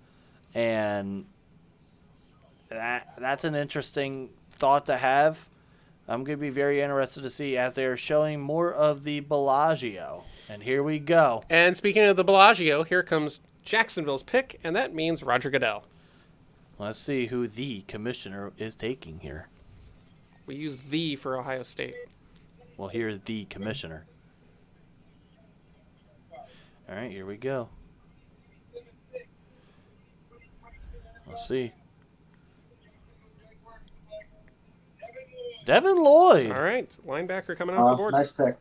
And that's an interesting thought to have. I'm going to be very interested to see as they are showing more of the Bellagio. And here we go. And speaking of the Bellagio, here comes Jacksonville's pick, and that means Roger Goodell. Let's see who the commissioner is taking here. We use "the" for Ohio State. Well, here's the commissioner. All right, here we go. Let's see. Devin Lloyd. All right, linebacker coming off the board. Nice pick.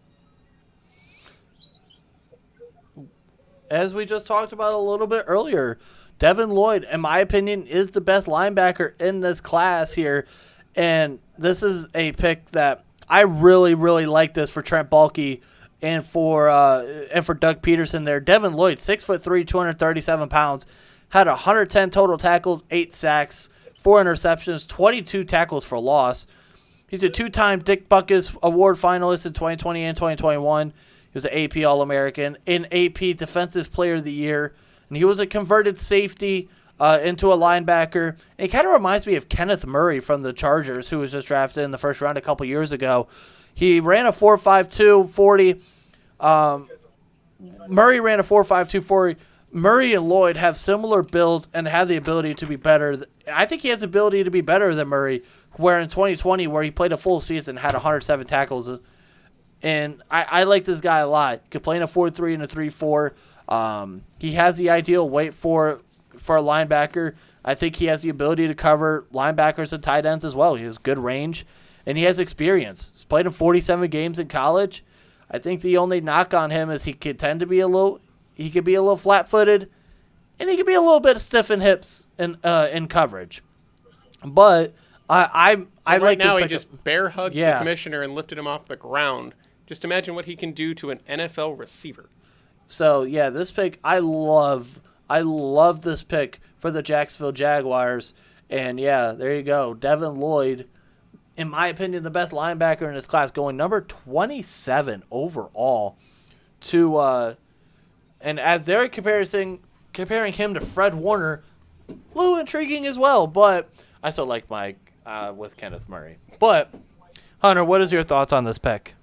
As we just talked about a little bit earlier, Devin Lloyd, in my opinion, is the best linebacker in this class here. And this is a pick that I really, really like this for Trent Baalke and for Doug Peterson there. Devin Lloyd, 6'3", 237 pounds, had 110 total tackles, 8 sacks, 4 interceptions, 22 tackles for loss. He's a 2-time Dick Butkus Award finalist in 2020 and 2021. He was an AP All-American, an AP Defensive Player of the Year, and he was a converted safety into a linebacker. And he kind of reminds me of Kenneth Murray from the Chargers, who was just drafted in the first round a couple years ago. He ran a 4.52 40. Murray ran a 4.52 40. Murray and Lloyd have similar builds and have the ability to be better. I think he has the ability to be better than Murray, where in 2020, where he played a full season, had 107 tackles. And I like this guy a lot. He could play in a 4.3 and a 3.4. He has the ideal weight for a linebacker. I think he has the ability to cover linebackers and tight ends as well. He has good range, and he has experience. He's played in 47 games in college. I think the only knock on him is he could tend to be a little flat-footed, and he could be a little bit stiff in hips in coverage. But I like now this he pick. just bear hugged the commissioner and lifted him off the ground. Just imagine what he can do to an NFL receiver. So yeah, this pick I love this pick for the Jacksonville Jaguars. And yeah, there you go. Devin Lloyd, in my opinion, the best linebacker in this class, going number 27 overall to and as they're comparing him to Fred Warner, a little intriguing as well, but I still like Mike with Kenneth Murray. But Hunter, what is your thoughts on this pick?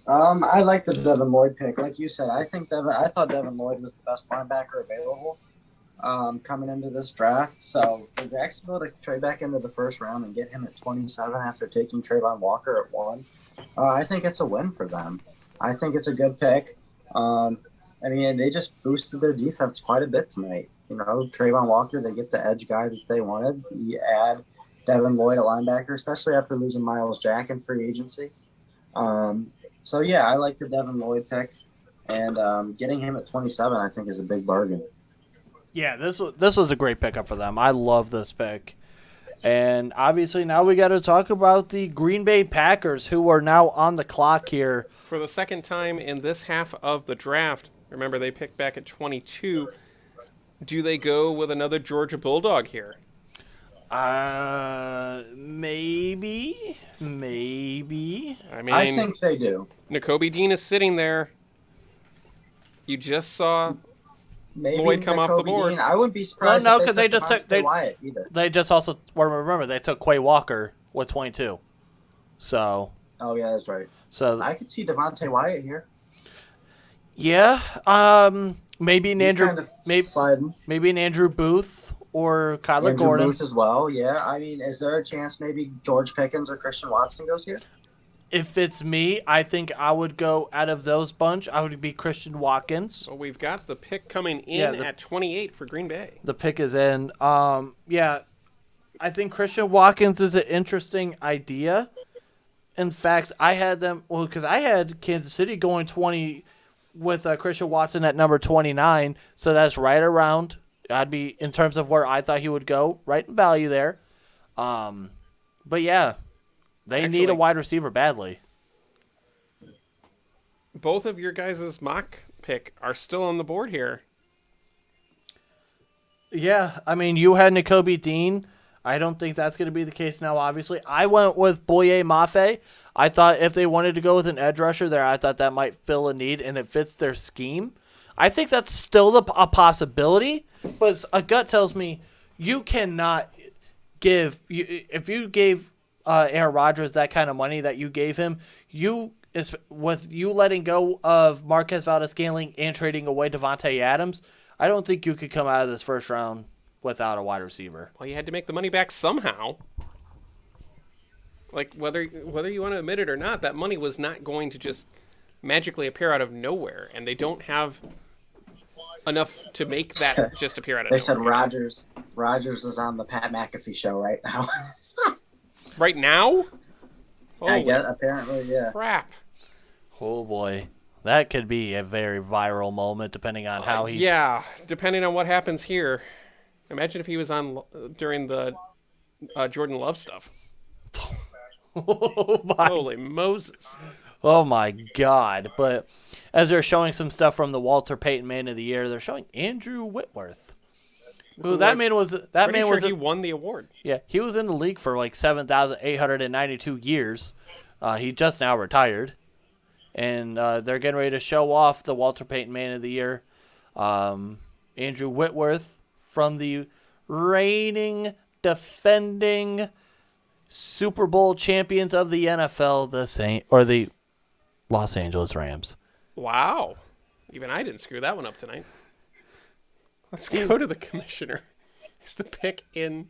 I like the Devin Lloyd pick. Like you said, I thought Devin Lloyd was the best linebacker available coming into this draft. So for Jacksonville to trade back into the first round and get him at 27 after taking Trayvon Walker at 1, I think it's a win for them. I think it's a good pick. I mean, they just boosted their defense quite a bit tonight. You know, Trayvon Walker, they get the edge guy that they wanted. You add Devin Lloyd at linebacker, especially after losing Myles Jack in free agency. So, yeah, I like the Devin Lloyd pick. And getting him at 27, I think, is a big bargain. Yeah, this was a great pickup for them. I love this pick. And obviously now we got to talk about the Green Bay Packers, who are now on the clock here. For the second time in this half of the draft, remember they picked back at 22. Do they go with another Georgia Bulldog here? Maybe. I mean, I think they do. Nakobe Dean is sitting there. You just saw Maybe Lloyd come off the board. Dean. I wouldn't be surprised. Well, no, if because they just Devontae took Wyatt either. They just also remember they took Quay Walker with 22. So. Oh yeah, that's right. So I could see Devontae Wyatt here. yeah, maybe an He's Andrew, kind of sliding. maybe an Andrew Booth or Kyler Andrew Gordon. Booth as well. Yeah, I mean, is there a chance maybe George Pickens or Christian Watson goes here? If it's me, I think I would go out of those bunch. I would be Christian Watkins. well, we've got the pick coming in Yeah, at 28 for Green Bay. The pick is in. Yeah, I think Christian Watkins is an interesting idea. In fact, I had them because I had Kansas City going 20 with Christian Watson at number 29, so that's right around. I'd be in terms of where I thought he would go, right in value there. But yeah, they need a Actually- wide receiver badly. Both of your guys' mock pick are still on the board here. Yeah, I mean, you had Nakobe Dean. I don't think that's going to be the case now, obviously. I went with Boye Mafe. I thought if they wanted to go with an edge rusher there, I thought that might fill a need, and it fits their scheme. I think that's still a possibility, but a gut tells me you cannot give – if you gave Aaron Rodgers that kind of money that you gave him, with you letting go of Marquez Valdes-Scantling and trading away Devontae Adams, I don't think you could come out of this first round without a wide receiver. Well, you had to make the money back somehow. Like, whether you want to admit it or not, that money was not going to just magically appear out of nowhere, and they don't have enough to make that just appear out of They nowhere. said Rodgers is on the Pat McAfee show right now. Right now? I Holy guess apparently, yeah. crap. Oh, boy. That could be a very viral moment depending on how he... Yeah, depending on what happens here. Imagine if he was on during the Jordan Love stuff. Oh, my Holy Moses. Oh my God! But as they're showing some stuff from the Walter Payton Man of the Year, they're showing Andrew Whitworth. Who that man was? That Pretty man sure was. he won the award. Yeah, he was in the league for like 7,892 years. He just now retired, and they're getting ready to show off the Walter Payton Man of the Year. Andrew Whitworth from the reigning, defending Super Bowl champions of the NFL, the Los Angeles Rams. Wow. Even I didn't screw that one up tonight. Let's go to the commissioner. He's the pick in.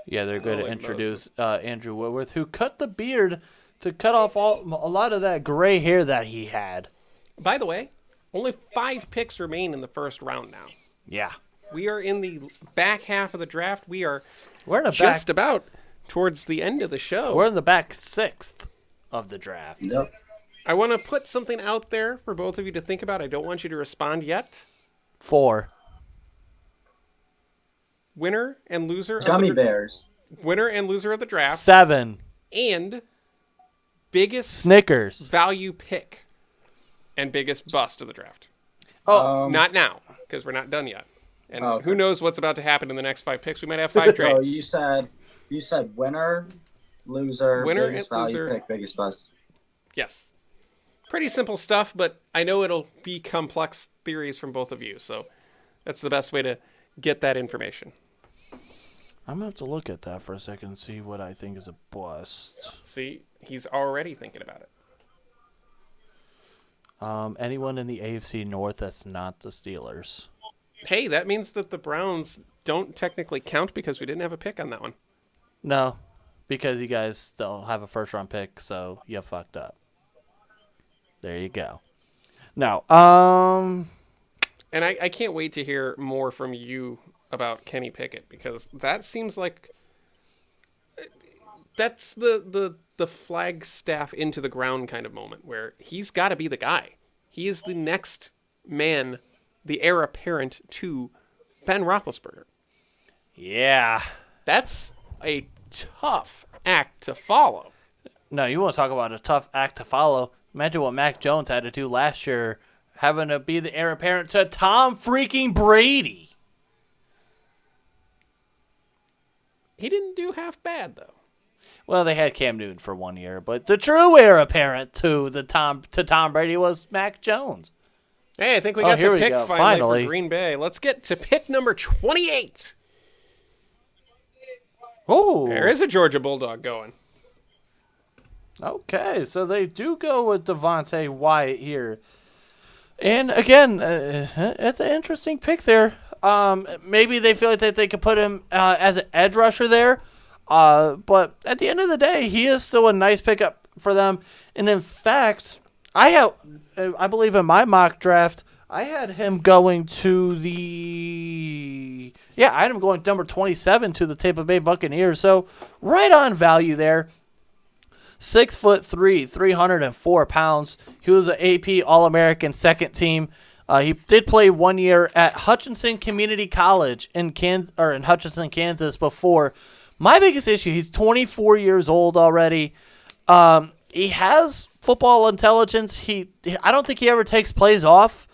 Yeah, they're going to Holy introduce Andrew Whitworth, who cut the beard to cut off a lot of that gray hair that he had. By the way, only 5 picks remain in the first round now. Yeah. We are in the back half of the draft. We're in the just back. about towards the end of the show. We're in the back 6th of the draft. Yep. I want to put something out there for both of you to think about. I don't want you to respond yet. 4. Winner and loser. Gummy of the, bears. Winner and loser of the draft. 7. And biggest Snickers. value pick and biggest bust of the draft. Oh, Not now, because we're not done yet. And okay. who knows what's about to happen in the next 5 picks. We might have 5 Oh, trades. you said winner, loser, Winner biggest and value loser. pick, biggest bust. Yes. Pretty simple stuff, but I know it'll be complex theories from both of you. So that's the best way to get that information. I'm going to have to look at that for a second and see what I think is a bust. See, he's already thinking about it. Anyone in the AFC North that's not the Steelers? Hey, that means that the Browns don't technically count because we didn't have a pick on that one. No, because you guys still have a first-round pick, so you fucked up. There you go. Now, And I can't wait to hear more from you about Kenny Pickett, because that seems like that's the flagstaff into the ground kind of moment where he's got to be the guy. He is the next man, the heir apparent to Ben Roethlisberger. yeah. That's a tough act to follow. No, you want to talk about a tough act to follow. Imagine what Mac Jones had to do last year, having to be the heir apparent to Tom freaking Brady. He didn't do half bad, though. Well, they had Cam Newton for 1 year, but the true heir apparent to Tom Brady was Mac Jones. Hey, I think we got here the we pick go. finally Finally. for Green Bay. Let's get to pick number 28. Ooh. There is a Georgia Bulldog going. Okay, so they do go with Devontae Wyatt here. And again, it's an interesting pick there. Maybe they feel like that they could put him as an edge rusher there. But at the end of the day, he is still a nice pickup for them. And in fact, I believe in my mock draft, I had him going to I had him going number 27 to the Tampa Bay Buccaneers. So right on value there. 6'3", 304 pounds. He was an AP All-American second team. He did play 1 year at Hutchinson Community College in Hutchinson, Kansas before. My biggest issue, he's 24 years old already. He has football intelligence. I don't think he ever takes plays off.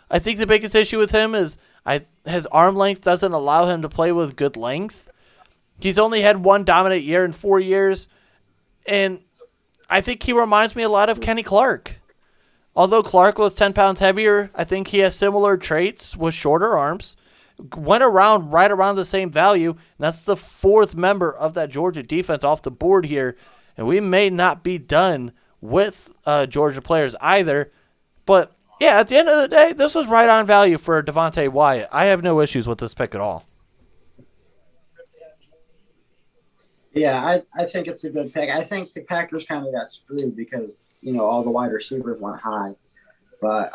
I think the biggest issue with him is his arm length doesn't allow him to play with good length. He's only had one dominant year in 4 years, and I think he reminds me a lot of Kenny Clark. Although Clark was 10 pounds heavier, I think he has similar traits with shorter arms. Went around right around the same value, and that's the fourth member of that Georgia defense off the board here. And we may not be done with Georgia players either. But, yeah, at the end of the day, this was right on value for Devontae Wyatt. I have no issues with this pick at all. Yeah, I think it's a good pick. I think the Packers kind of got screwed because, all the wide receivers went high. But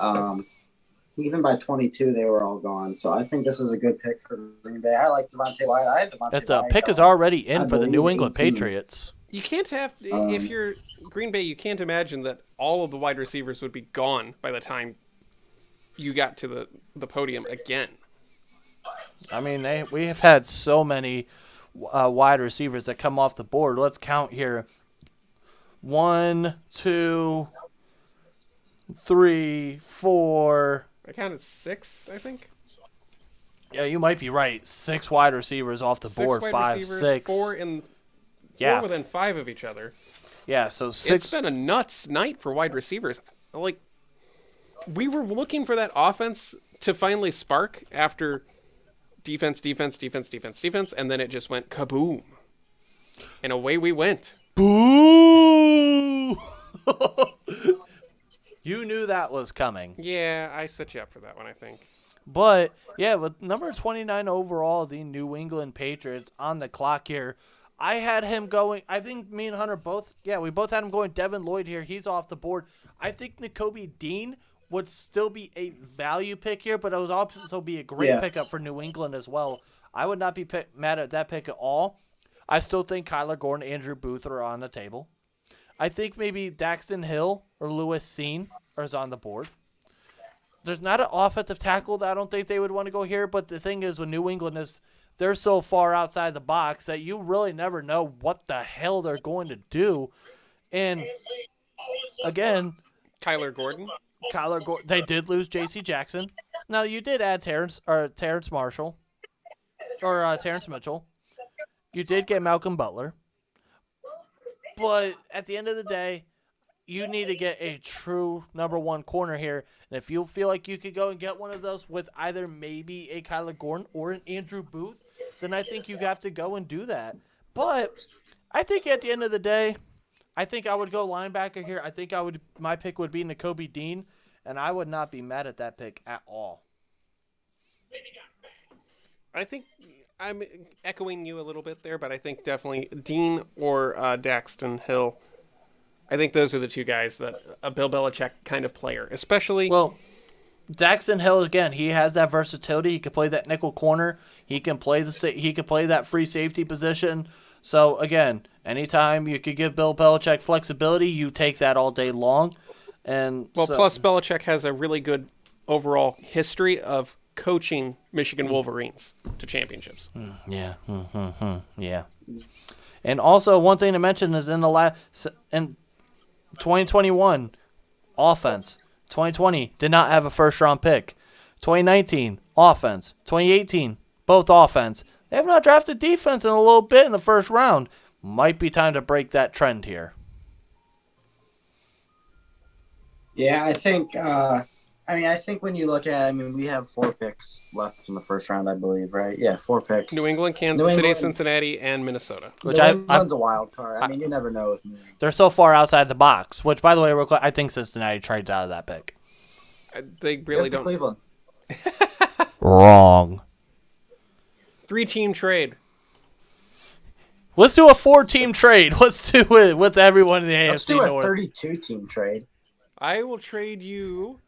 even by 22, they were all gone. So I think this is a good pick for Green Bay. I like Devontae Wyatt. I had Devontae The Wyatt pick is going, already in I for the New believe, England 18. Patriots. You can't have if you're Green Bay, you can't imagine that all of the wide receivers would be gone by the time you got to the podium again. I mean, we have had so many wide receivers that come off the board. Let's count here. 1, 2, 3, 4. I counted 6, I think. Yeah, you might be right. 6 wide receivers off the 6 board. wide 5, receivers, 6. 4 within 5 of each other. Yeah, so 6. It's been a nuts night for wide receivers. Like, we were looking for that offense to finally spark after defense, and then it just went kaboom. And away we went. Boo! You knew that was coming. Yeah, I set you up for that one, I think. But, yeah, with number 29 overall, the New England Patriots on the clock here, I had him going. I think me and Hunter we both had him going Devin Lloyd here. He's off the board. I think Nakobe Dean would still be a value pick here, but it would also be a great pickup for New England as well. I would not be mad at that pick at all. I still think Kyler Gordon and Andrew Booth are on the table. I think maybe Daxton Hill or Lewis Seen is on the board. There's not an offensive tackle that I don't think they would want to go here, but the thing is with New England is they're so far outside the box that you really never know what the hell they're going to do. And, again, Kyler Gordon. They did lose J.C. Jackson. Now, you did add Terrence Mitchell. You did get Malcolm Butler. But at the end of the day, you need to get a true number one corner here. And if you feel like you could go and get one of those with either maybe a Kyler Gordon or an Andrew Booth, then I think you have to go and do that. But I think at the end of the day, I think I would go linebacker here. I think my pick would be Nakobe Dean, and I would not be mad at that pick at all. I think I'm echoing you a little bit there, but I think definitely Dean or Daxton Hill. I think those are the two guys that a Bill Belichick kind of player, especially. Well, Daxton Hill again, he has that versatility. He can play that nickel corner. He can play that free safety position. So again, anytime you could give Bill Belichick flexibility, you take that all day long. And plus Belichick has a really good overall history of coaching Michigan Wolverines to championships. Yeah. Yeah. And also one thing to mention is in 2021 offense. 2020 did not have a first-round pick. 2019 offense. 2018 both offense. They have not drafted defense in a little bit in the first round. Might be time to break that trend here. Yeah, I think. I think when you look at, we have 4 picks left in the first round, I believe, right? Yeah, 4 picks. New England, Kansas City, Cincinnati, and Minnesota. Which New England's a wild card. You never know with New England. They're so far outside the box. Which, by the way, real quick, I think Cincinnati trades out of that pick. They really don't. Cleveland. Wrong. 3-team trade. Let's do a 4-team trade. Let's do it with everyone in the AFC Let's do a North. 32-team trade. I will trade you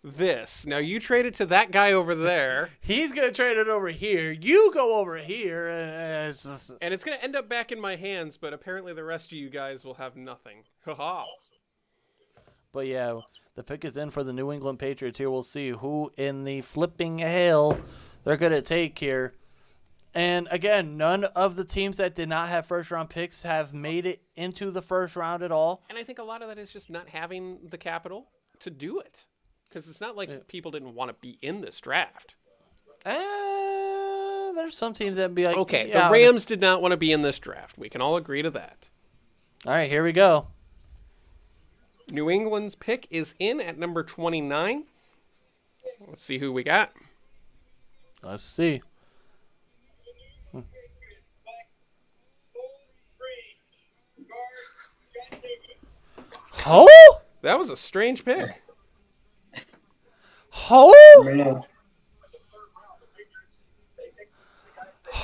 this. Now you trade it to that guy over there. He's going to trade it over here. You go over here. And it's going to end up back in my hands, but apparently the rest of you guys will have nothing. Ha-ha. But yeah, the pick is in for the New England Patriots here. We'll see who in the flipping hell they're going to take here. And again, none of the teams that did not have first-round picks have made it into the first round at all. And I think a lot of that is just not having the capital to do it. Because it's not like people didn't want to be in this draft. There's some teams that be like... Okay, yeah, the Rams did not want to be in this draft. We can all agree to that. All right, here we go. New England's pick is in at number 29. Let's see who we got. Let's see. Oh? That was a strange pick. Oh? Man.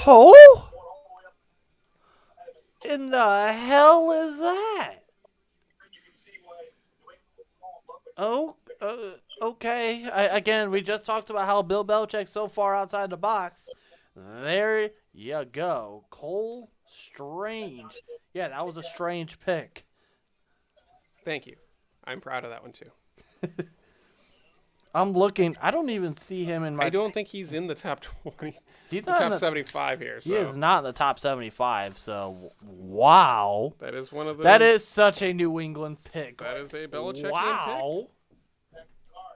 Oh? In the hell is that? Oh, okay. Again, we just talked about how Bill Belichick's so far outside the box. There you go. Cole Strange. Yeah, that was a strange pick. Thank you. I'm proud of that one, too. I'm looking. I don't even see him in my... I don't think he's in the top 20. He's the not top in the, 75 here. So. He is not in the top 75, so wow. That is one of those. That is such a New England pick. That is a Belichick wow. pick.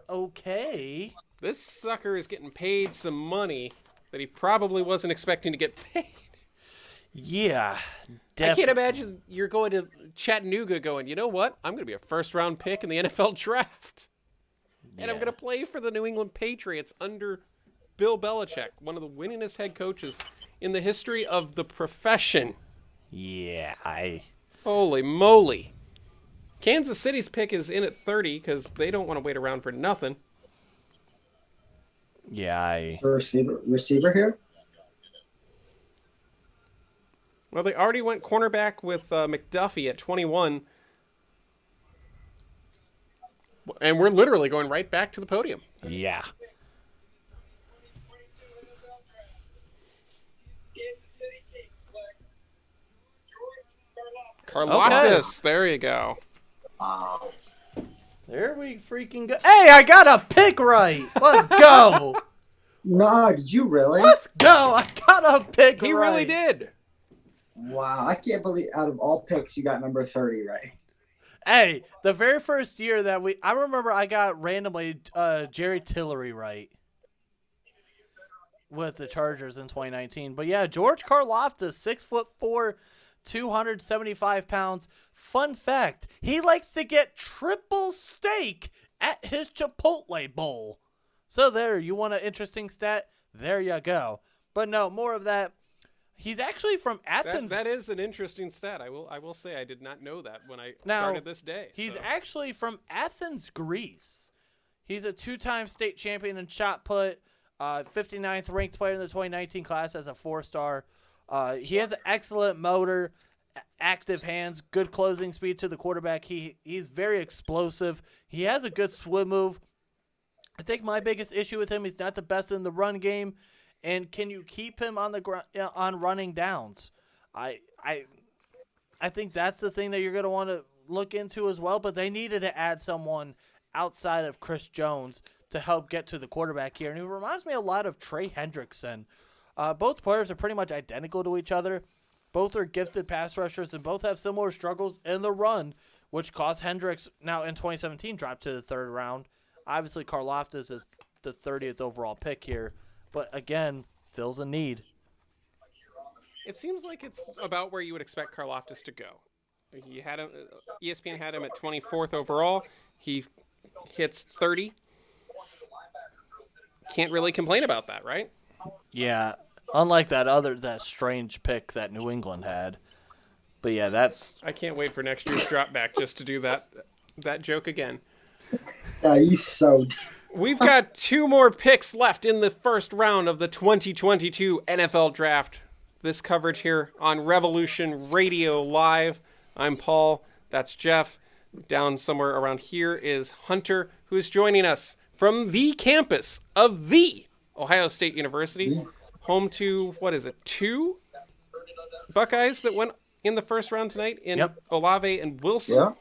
Okay. This sucker is getting paid some money that he probably wasn't expecting to get paid. Yeah, I can't imagine you're going to Chattanooga going, you know what? I'm going to be a first-round pick in the NFL draft. And I'm going to play for the New England Patriots under Bill Belichick, one of the winningest head coaches in the history of the profession. Yeah, Holy moly. Kansas City's pick is in at 30 because they don't want to wait around for nothing. Yeah, Receiver here? Well, they already went cornerback with McDuffie at 21. And we're literally going right back to the podium. Yeah. Karlaftis, okay. There you go. Wow. There we freaking go. Hey, I got a pick right. Let's go. No, did you really? Let's go. I got a pick right. He really did. Wow, I can't believe out of all picks you got number 30 right. Hey, the very first year that I remember I got randomly Jerry Tillery right with the Chargers in 2019. But yeah, George Karlaftis, 6'4", 275 pounds. Fun fact, he likes to get triple steak at his Chipotle bowl. So there, you want an interesting stat? There you go. But no, more of that. He's actually from Athens. That is an interesting stat. I will say I did not know that when I Now, started this day. He's so. actually from Athens, Greece. He's a 2-time state champion in shot put, 59th ranked player in the 2019 class as a 4-star. He has an excellent motor, active hands, good closing speed to the quarterback. He's very explosive. He has a good swim move. I think my biggest issue with him, he's not the best in the run game. And can you keep him on the on running downs? I think that's the thing that you're going to want to look into as well. But they needed to add someone outside of Chris Jones to help get to the quarterback here. And he reminds me a lot of Trey Hendrickson. Both players are pretty much identical to each other. Both are gifted pass rushers and both have similar struggles in the run, which caused Hendricks now in 2017 drop to the 3rd round. Obviously, Karlaftis is the 30th overall pick here. But again, fills a need. It seems like it's about where you would expect Karlaftis to go. He had him. ESPN had him at 24th overall. He hits 30. Can't really complain about that, right? Yeah, unlike that strange pick that New England had. But yeah, that's. I can't wait for next year's drop back just to do that joke again. You so. We've got 2 more picks left in the first round of the 2022 NFL Draft. This coverage here on Revolution Radio Live. I'm Paul. That's Jeff. Down somewhere around here is Hunter, who is joining us from the campus of the Ohio State University, home to, 2 Buckeyes that went in the first round tonight in Olave and Wilson. Yeah.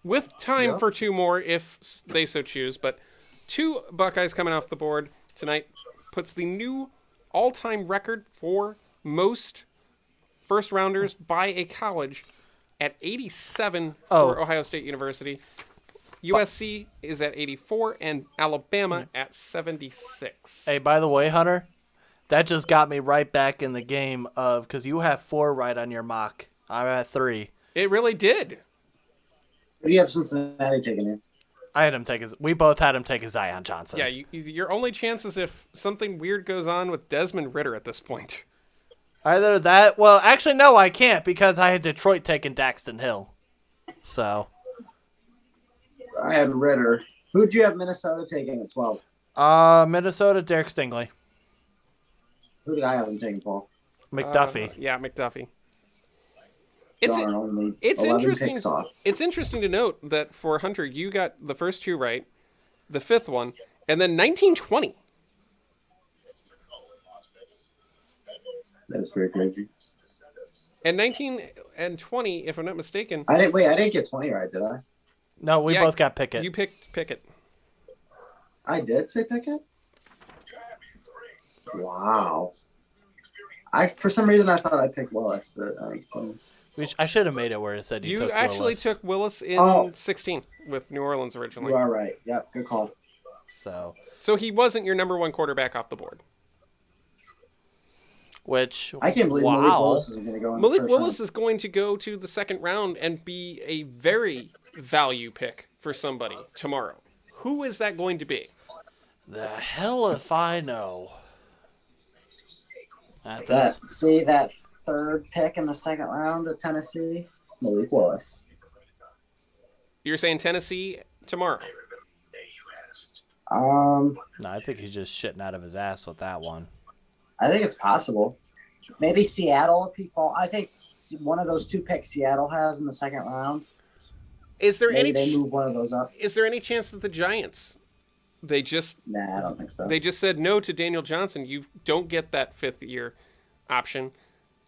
With time for 2 more if they so choose, but 2 Buckeyes coming off the board tonight puts the new all-time record for most first-rounders by a college at 87 for Ohio State University. USC is at 84 and Alabama at 76. Hey, by the way, Hunter, that just got me right back in the game because you have 4 right on your mock. I'm at 3. It really did. Who do you have Cincinnati taking in? We both had him take a Zion Johnson. Yeah, your only chance is if something weird goes on with Desmond Ridder at this point. Either that, well, actually, no, I can't because I had Detroit taking Daxton Hill. So. I had Ridder. Who'd you have Minnesota taking at 12? Minnesota, Derek Stingley. Who did I have him taking, Paul? McDuffie. Yeah, McDuffie. It's interesting. It's interesting to note that for Hunter, you got the first 2 right, the 5th one, and then 1920. That's pretty crazy. And 19 and 20, if I'm not mistaken. I didn't get 20 right, did I? No, we both got Pickett. You picked Pickett. I did say Pickett? Wow. For some reason I thought I picked Willis, but I should have made it where it said you took Willis. You actually took Willis in 16 with New Orleans originally. You are right. Yep, good call. So he wasn't your number 1 quarterback off the board. Which I can't believe Malik Willis isn't going to go in Malik the first Willis round. is going to go to the 2nd round and be a very value pick for somebody tomorrow. Who is that going to be? The hell if I know. That 3rd pick in the 2nd round of Tennessee, Malik Willis. You're saying Tennessee tomorrow? No, I think he's just shitting out of his ass with that one. I think it's possible. Maybe Seattle if he falls. I think one of those 2 picks Seattle has in the 2nd round. Is there Maybe they move one of those up? Is there any chance that the Giants? Nah, I don't think so. They just said no to Daniel Johnson. You don't get that 5th year option.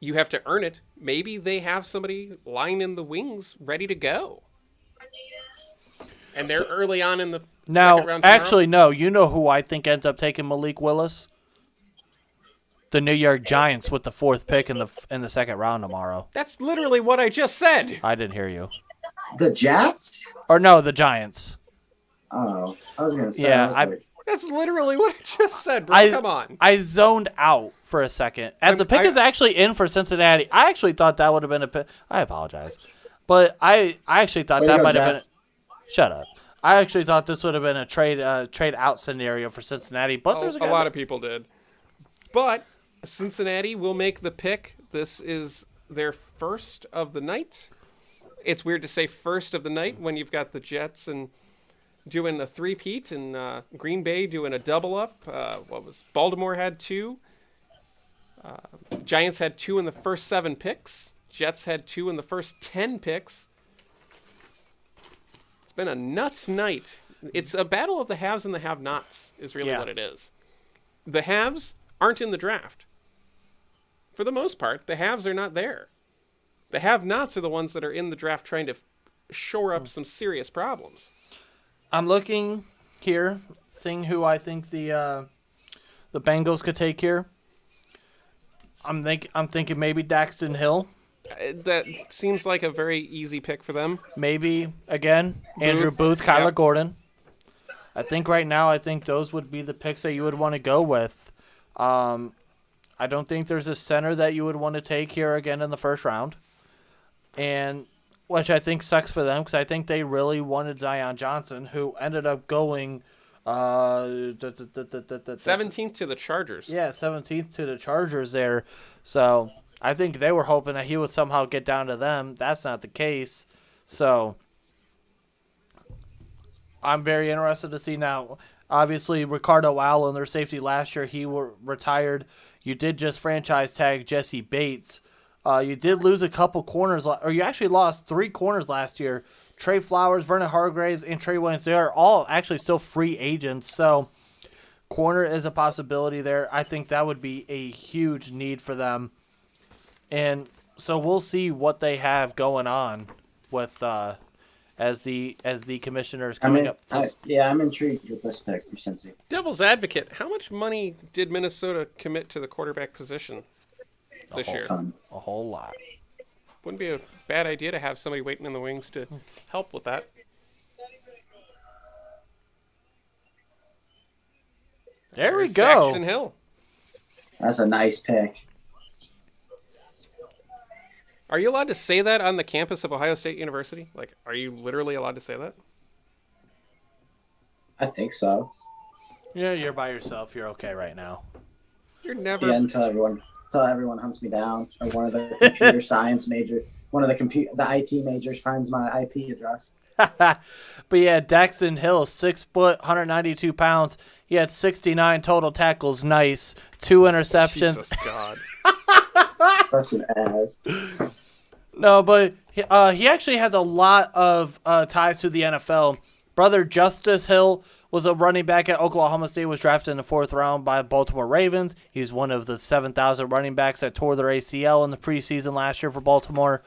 You have to earn it. Maybe they have somebody lying in the wings ready to go. And they're early on in the 2nd round tomorrow? Actually, no. You know who I think ends up taking Malik Willis? The New York Giants with the 4th pick in the 2nd round tomorrow. That's literally what I just said. I didn't hear you. The Jets? Or no, the Giants. Oh, I was going to say. Yeah, that's literally what I just said, bro. Come on. I zoned out for a second. As the pick is actually in for Cincinnati, I actually thought that would have been a pick. I apologize. But I actually thought that might have been. Shut up. I actually thought this would have been a trade out scenario for Cincinnati, but there's a lot of people did. But Cincinnati will make the pick. This is their first of the night. It's weird to say first of the night when you've got the Jets and doing a three-peat and Green Bay doing a double-up. Baltimore had 2. Giants had 2 in the first 7 picks. Jets had 2 in the first 10 picks. It's been a nuts night. It's a battle of the haves and the have-nots is really what it is. The haves aren't in the draft. For the most part, the haves are not there. The have-nots are the ones that are in the draft trying to shore up some serious problems. I'm looking here, seeing who I think the Bengals could take here. I'm thinking maybe Daxton Hill. That seems like a very easy pick for them. Maybe, again, Andrew Booth, Kyler Gordon. I think right now, those would be the picks that you would want to go with. I don't think there's a center that you would want to take here again in the first round. And which I think sucks for them because I think they really wanted Zion Johnson, who ended up going 17th to the Chargers. Yeah, 17th to the Chargers there. So I think they were hoping that he would somehow get down to them. That's not the case. So I'm very interested to see now. Obviously, Ricardo Allen, their safety last year, he retired. You did just franchise tag Jesse Bates. You did lose a couple corners, or you actually lost 3 corners last year. Trey Flowers, Vernon Hargraves, and Trey Williams, they are all actually still free agents. So corner is a possibility there. I think that would be a huge need for them. And so we'll see what they have going on with as the commissioners coming up. I'm intrigued with this pick for Cincy. Devil's advocate, how much money did Minnesota commit to the quarterback position this year? A whole lot. Wouldn't be a bad idea to have somebody waiting in the wings to help with that. There we There's go. Daxton Hill. That's a nice pick. Are you allowed to say that on the campus of Ohio State University? Like, are you literally allowed to say that? I think so. Yeah, you're by yourself. You're okay right now. You're never. Yeah, until everyone hunts me down, or one of the computer science major, one of the IT majors finds my IP address. But yeah, Daxton Hill, 6 foot, 192 pounds. He had 69 total tackles. Nice. 2 interceptions. Jesus God. Such an ass. No, but he actually has a lot of ties to the NFL. Brother Justice Hill was a running back at Oklahoma State, was drafted in the 4th round by Baltimore Ravens. He's one of the 7,000 running backs that tore their ACL in the preseason last year for Baltimore.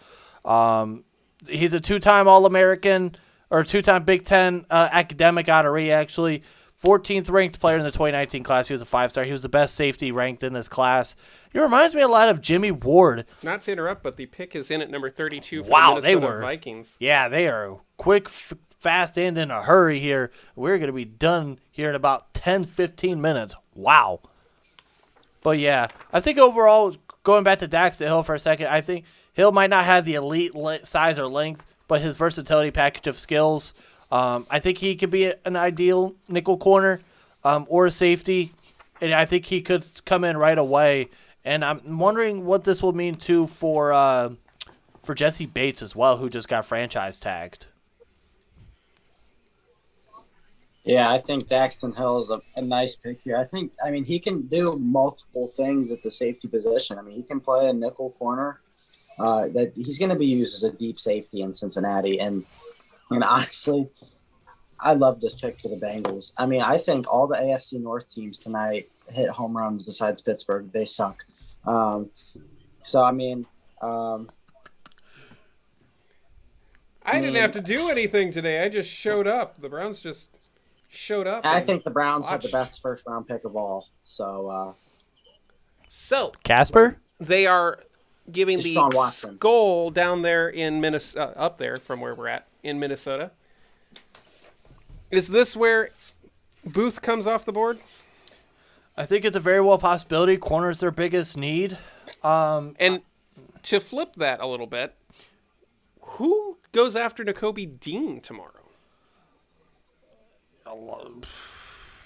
He's a 2-time All-American, or 2-time Big Ten academic honoree, actually. 14th ranked player in the 2019 class. He was a 5-star. He was the best safety ranked in this class. He reminds me a lot of Jimmy Ward. Not to interrupt, but the pick is in at number 32 for Wow, the they Minnesota were. Vikings. Yeah, they are quick, fast, and in a hurry here. We're going to be done here in about 10, 15 minutes. Wow. But yeah, I think overall, going back to Daxton Hill for a second, I think Hill might not have the elite size or length, but his versatility package of skills, I think he could be an ideal nickel corner or a safety, and I think he could come in right away. And I'm wondering what this will mean too for Jesse Bates as well, who just got franchise tagged. Yeah, I think Daxton Hill is a nice pick here. I mean, he can do multiple things at the safety position. I mean, he can play a nickel corner. That he's going to be used as a deep safety in Cincinnati, and honestly, I love this pick for the Bengals. I mean, I think all the AFC North teams tonight hit home runs besides Pittsburgh. They suck. So I mean, I didn't have to do anything today. I just showed up. The Browns just showed up. I think the Browns have the best first round pick of all. So Casper? They are giving the Deshaun Watson. skull down there in Minnesota, up there from where we're at in Minnesota. Is this where Booth comes off the board? I think it's a very well possibility. Corner's their biggest need. And to flip that a little bit, who goes after Nakobe Dean tomorrow?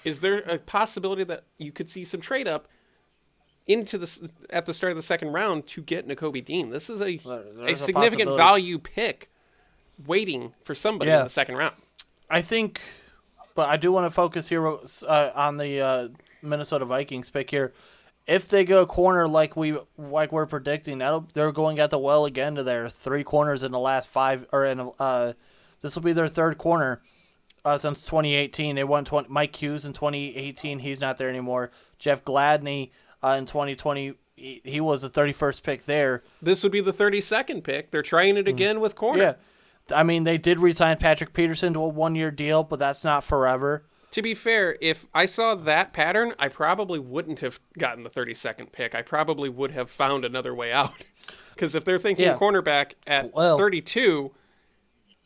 Is there a possibility that you could see some trade up at the start of the second round to get Nakobe Dean. This is a There's a significant possibility. value pick waiting for somebody in the second round. I think, but I do want to focus here on the Minnesota Vikings pick here. If they go corner like we're predicting, they're going at the well again to their 3 corners in the last 5, this will be their 3rd corner since 2018. They won Mike Hughes in 2018. He's not there anymore. Jeff Gladney in 2020, he was the 31st pick there. This would be the 32nd pick. They're trying it again with corner. Yeah. I mean, they did re-sign Patrick Peterson to a 1-year deal, but that's not forever. To be fair, if I saw that pattern, I probably wouldn't have gotten the 32nd pick. I probably would have found another way out. Because if they're thinking cornerback at 32,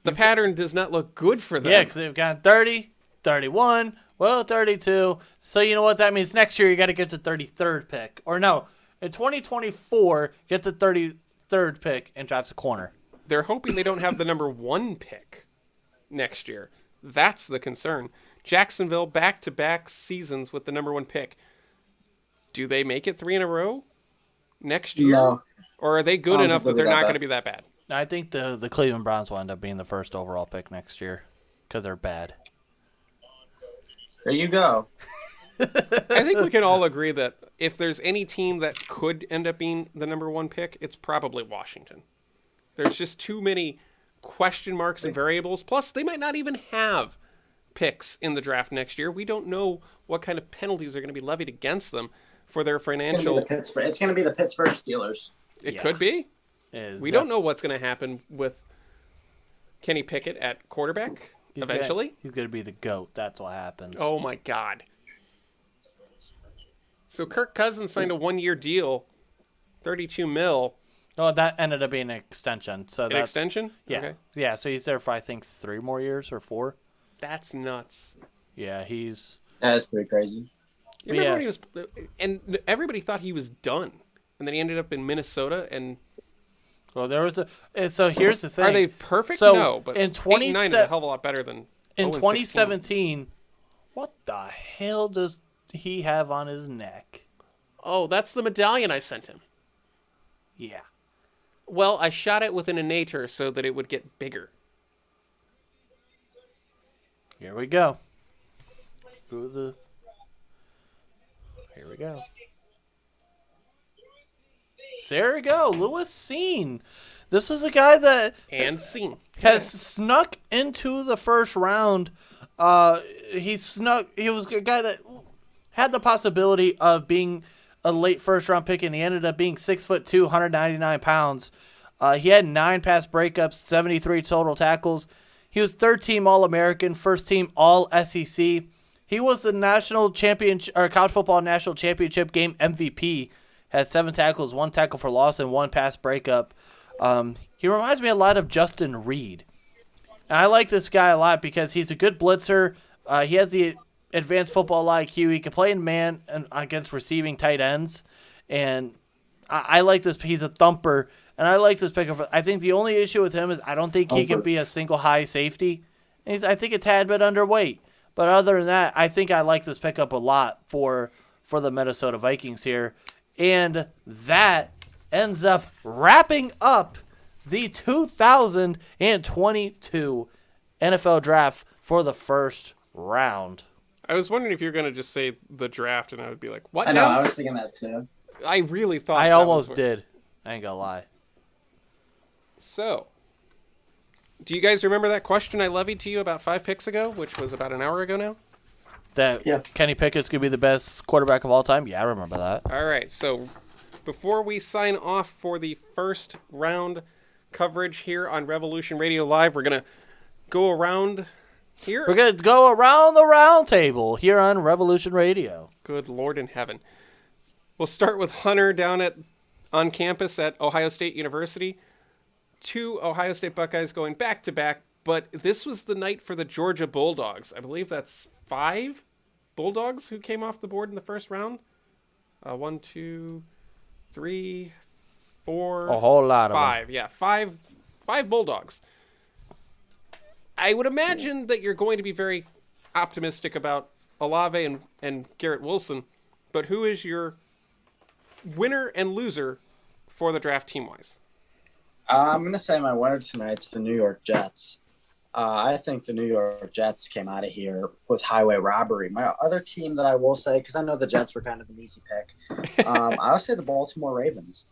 the pattern does not look good for them. Yeah, because they've got 30, 31, 32. So you know what that means? Next year you got to get the 33rd pick. Or no, in 2024, get the 33rd pick and draft a corner. They're hoping they don't have the number 1 pick next year. That's the concern. Jacksonville, back-to-back seasons with the number 1 pick. Do they make it 3 in a row next year? No. Or are they good enough that they're not going to be that bad? I think the Cleveland Browns will end up being the 1st overall pick next year because they're bad. There you go. I think we can all agree that if there's any team that could end up being the number 1 pick, it's probably Washington. There's just too many question marks and variables. Plus, they might not even have picks in the draft next year. We don't know what kind of penalties are going to be levied against them for their financial. It's going to be the Pittsburgh Steelers. It could be. We don't know what's going to happen with Kenny Pickett at quarterback eventually. He's going to be the GOAT. That's what happens. Oh, my God. So Kirk Cousins signed a 1-year deal, $32 million. Oh, that ended up being an extension. So An extension? Yeah. Okay. Yeah, so he's there for, I think, 3 more years or 4. That's nuts. Yeah, he's... That is pretty crazy. You remember when he was... And everybody thought he was done. And then he ended up in Minnesota and... Well, there was a... So here's the thing. Are they perfect? So no, but in 8-9 is a hell of a lot better than in 0-16. 2017, what the hell does he have on his neck? Oh, that's the medallion I sent him. Yeah. Well, I shot it with an innator so that it would get bigger. Here we go. Here we go. So there we go. Lewis Seen. This is a guy that And scene. has snuck into the first round. He was a guy that had the possibility of being a late first round pick, and he ended up being 6'2", 199 pounds. He had 9 pass breakups, 73 total tackles. He was 3rd team All-American, 1st team All-SEC. He was the national champion or college football national championship game MVP. Had 7 tackles, 1 tackle for loss, and 1 pass breakup. He reminds me a lot of Justin Reed. And I like this guy a lot because he's a good blitzer. He has the advanced football IQ. He can play in man and against receiving tight ends. And I like this. He's a thumper. And I like this pickup. I think the only issue with him is I don't think he can be a single high safety. And I think a tad bit underweight. But other than that, I think I like this pickup a lot for the Minnesota Vikings here. And that ends up wrapping up the 2022 NFL Draft for the first round. I was wondering if you're going to just say the draft, and I would be like, what I know, now? I was thinking that too. I really thought I that almost was did. I ain't gonna lie. So, do you guys remember that question I levied to you about 5 picks ago, which was about an hour ago now? That Kenny Pickett's going to be the best quarterback of all time? Yeah, I remember that. All right, so before we sign off for the first round coverage here on Revolution Radio Live, we're going to go around here. We're going to go around the round table here on Revolution Radio. Good Lord in heaven. We'll start with Hunter down on campus at Ohio State University. 2 Ohio State Buckeyes going back-to-back, but this was the night for the Georgia Bulldogs. I believe that's 5 Bulldogs who came off the board in the first round. 1, 2, 3, 4, A whole lot 5. of them. Yeah, 5 Bulldogs. I would imagine that you're going to be very optimistic about Olave and Garrett Wilson, but who is your winner and loser for the draft team-wise. I'm going to say my winner tonight's the New York Jets. I think the New York Jets came out of here with highway robbery. My other team that I will say, because I know the Jets were kind of an easy pick, I'll say the Baltimore Ravens.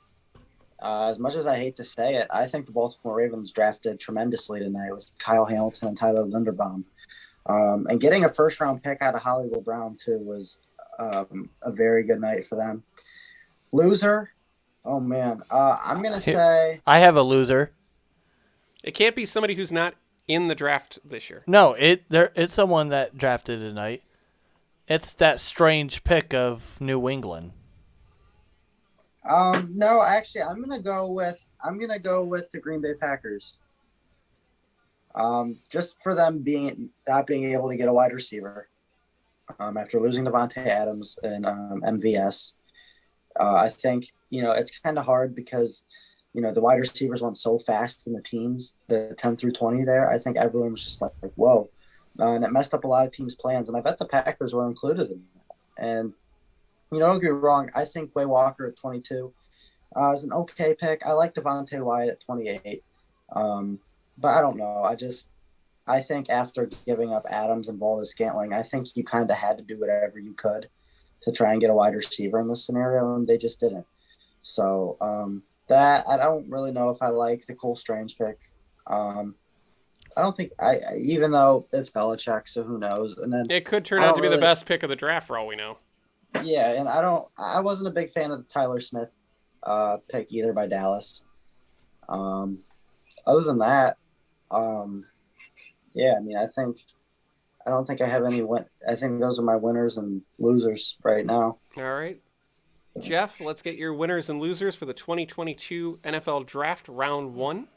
As much as I hate to say it, I think the Baltimore Ravens drafted tremendously tonight with Kyle Hamilton and Tyler Linderbaum. And getting a first-round pick out of Hollywood Brown, too, was a very good night for them. Loser, oh, man. I'm going to say... I have a loser. It can't be somebody who's not in the draft this year. No, it's someone that drafted tonight. It's that strange pick of New England. No, actually, I'm gonna go with the Green Bay Packers. Just for them not being able to get a wide receiver, after losing Devontae Adams and MVS. I think it's kind of hard because the wide receivers went so fast in the teams, the 10 through 20 there. I think everyone was just like whoa, and it messed up a lot of teams' plans. And I bet the Packers were included in that. And don't get me wrong. I think Way Walker at 22 is an okay pick. I like Devontae Wyatt at 28. But I don't know. I think after giving up Adams and Valdez-Scantling, I think you kind of had to do whatever you could to try and get a wide receiver in this scenario, and they just didn't. So that I don't really know if I like the Cole Strange pick. I don't think even though it's Belichick, so who knows? And then it could turn out to be the best pick of the draft for all we know. Yeah, and I wasn't a big fan of the Tyler Smith pick either by Dallas. Other than that, yeah, I mean, I don't think I have any I think those are my winners and losers right now. All right. Jeff, let's get your winners and losers for the 2022 NFL Draft Round 1.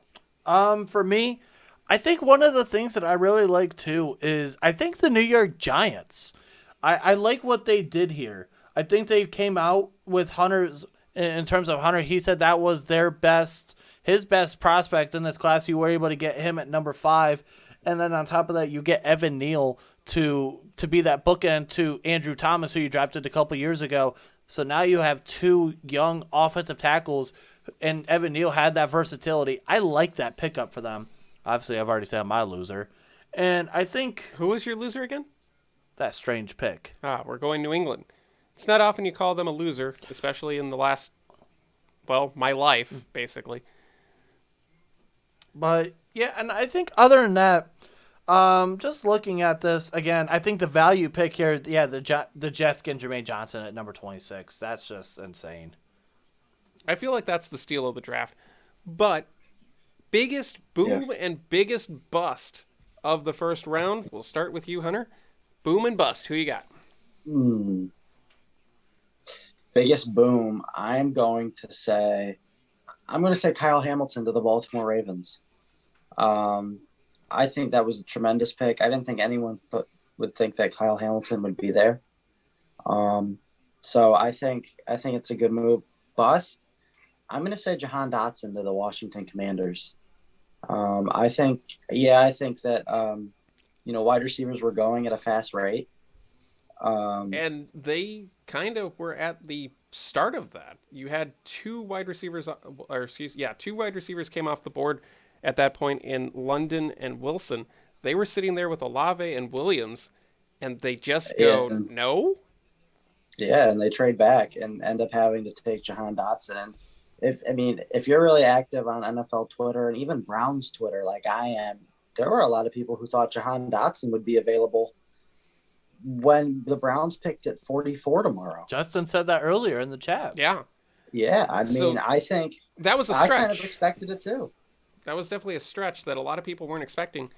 For me, I think one of the things that I really like too is I think the New York Giants. I like what they did here. I think they came out with Hunter's in terms of Hunter. He said that was his best prospect in this class. You were able to get him at number 5. And then on top of that, you get Evan Neal to be that bookend to Andrew Thomas, who you drafted a couple years ago. So now you have 2 young offensive tackles, and Evan Neal had that versatility. I like that pickup for them. Obviously, I've already said my loser. And I think... Who was your loser again? That strange pick. We're going New England. It's not often you call them a loser, especially in the last, my life, basically. But, yeah, and I think other than that, just looking at this, again, I think the value pick here, yeah, the Jets get Jermaine Johnson at number 26. That's just insane. I feel like that's the steal of the draft. But biggest boom and biggest bust of the first round, we'll start with you, Hunter. Boom and bust, who you got? Biggest boom, I'm going to say Kyle Hamilton to the Baltimore Ravens. I think that was a tremendous pick. I didn't think anyone would think that Kyle Hamilton would be there. So I think it's a good move. Bust, I'm going to say Jahan Dotson to the Washington Commanders. I think that wide receivers were going at a fast rate. And they kind of were at the start of that. You had 2 wide receivers, two wide receivers came off the board at that point in London and Wilson. They were sitting there with Olave and Williams, and they just go, no? Yeah, and they trade back and end up having to take Jahan Dotson. And if you're really active on NFL Twitter and even Browns Twitter like I am, there were a lot of people who thought Jahan Dotson would be available when the Browns picked at 44 tomorrow. Justin said that earlier in the chat. Yeah. Yeah, I mean, I think that was a stretch. I kind of expected it too. That was definitely a stretch that a lot of people weren't expecting.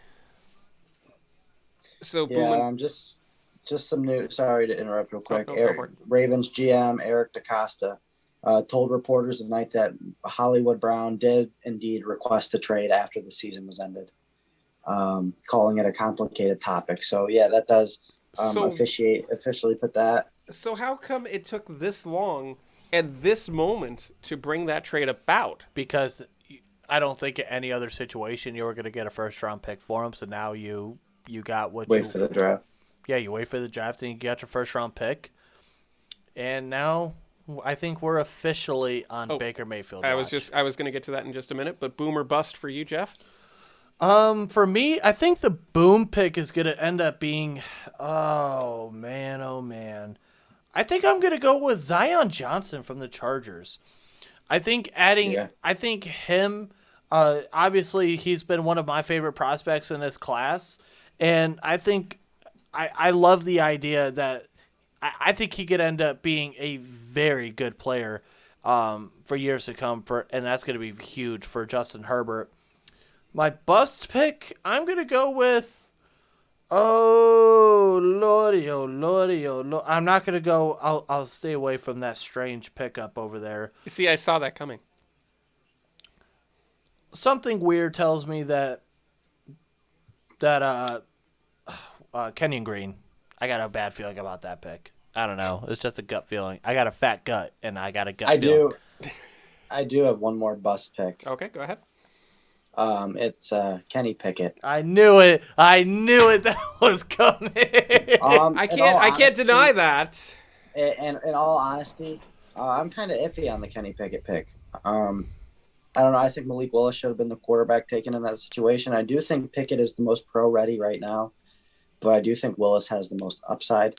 So yeah, just some news. Sorry to interrupt real quick. Go for it. Ravens GM Eric DeCosta told reporters tonight that Hollywood Brown did indeed request a trade after the season was ended, calling it a complicated topic. So yeah, that does officially put that. So how come it took this long and this moment to bring that trade about? Because I don't think in any other situation you were going to get a first-round pick for him, so now you got what wait for the draft. Yeah, you wait for the draft and you got your first-round pick. And now I think we're officially on Baker Mayfield. I watch. was going to get to that in just a minute, but boom or bust for you, Jeff? For me, I think the boom pick is going to end up being, oh man. I think I'm going to go with Zion Johnson from the Chargers. I think I think him, obviously he's been one of my favorite prospects in this class. And I think I love the idea that I think he could end up being a very good player for years to come, and that's going to be huge for Justin Herbert. My bust pick, I'm going to go with, oh, lordy. I'm not going to go, I'll stay away from that strange pickup over there. You see, I saw that coming. Something weird tells me that Kenyon Green, I got a bad feeling about that pick. I don't know. It's just a gut feeling. I got a fat gut, and I got a gut feeling. I do have one more bust pick. Okay, go ahead. It's Kenny Pickett. I knew it. That was coming. I can't deny that. And in all honesty, I'm kind of iffy on the Kenny Pickett pick. I don't know. I think Malik Willis should have been the quarterback taken in that situation. I do think Pickett is the most pro-ready right now, but I do think Willis has the most upside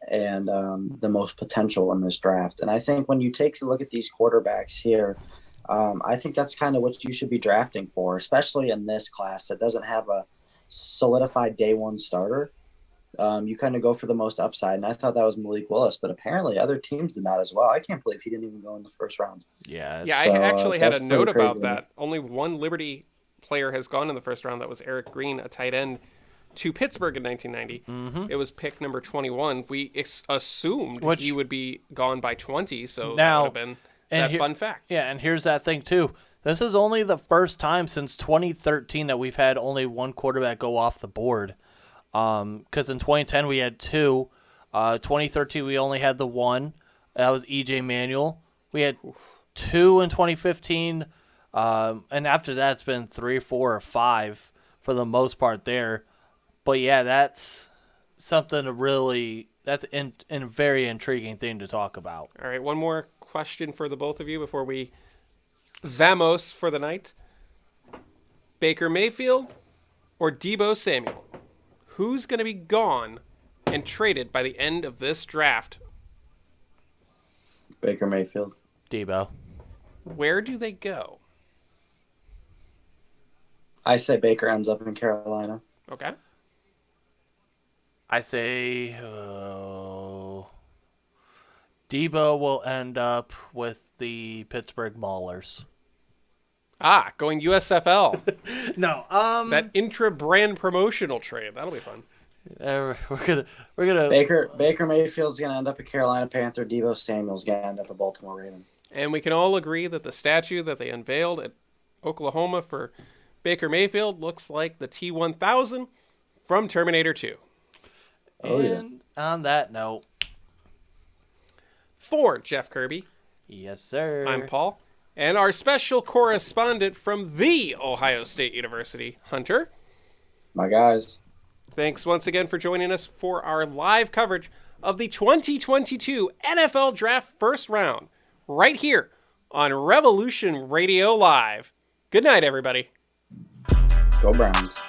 and the most potential in this draft. And I think when you take a look at these quarterbacks here, I think that's kind of what you should be drafting for, especially in this class that doesn't have a solidified day one starter. You kind of go for the most upside, and I thought that was Malik Willis, but apparently other teams did not as well. I can't believe he didn't even go in the first round. Yeah, so, I actually had a note about that. Only one Liberty player has gone in the first round. That was Eric Green, a tight end, to Pittsburgh in 1990. Mm-hmm. It was pick number 21. We assumed he would be gone by 20, so now, that would have been that fun fact. Yeah, and here's that thing, too. This is only the first time since 2013 that we've had only one quarterback go off the board. Because in 2010 we had two. 2013 we only had the one. That was E.J. Manuel. We had two in 2015. And after that it's been 3, 4, or 5 for the most part there. But yeah, that's something to really, that's a very intriguing thing to talk about. All right, one more question for the both of you before we vamos for the night. Baker Mayfield or Deebo Samuel? Who's going to be gone and traded by the end of this draft? Baker Mayfield. Deebo. Where do they go? I say Baker ends up in Carolina. Okay. I say Deebo will end up with the Pittsburgh Maulers. Going USFL. No, that intra-brand promotional trade. That'll be fun. We're gonna. Baker Mayfield's gonna end up a Carolina Panther. Deebo Samuel's gonna end up a Baltimore Raven. And we can all agree that the statue that they unveiled at Oklahoma for Baker Mayfield looks like the T-1000 from Terminator 2. And on that note, for Jeff Kirby. Yes, sir. I'm Paul. And our special correspondent from the Ohio State University, Hunter. My guys. Thanks once again for joining us for our live coverage of the 2022 NFL Draft First Round, right here on Revolution Radio Live. Good night, everybody. Go Browns.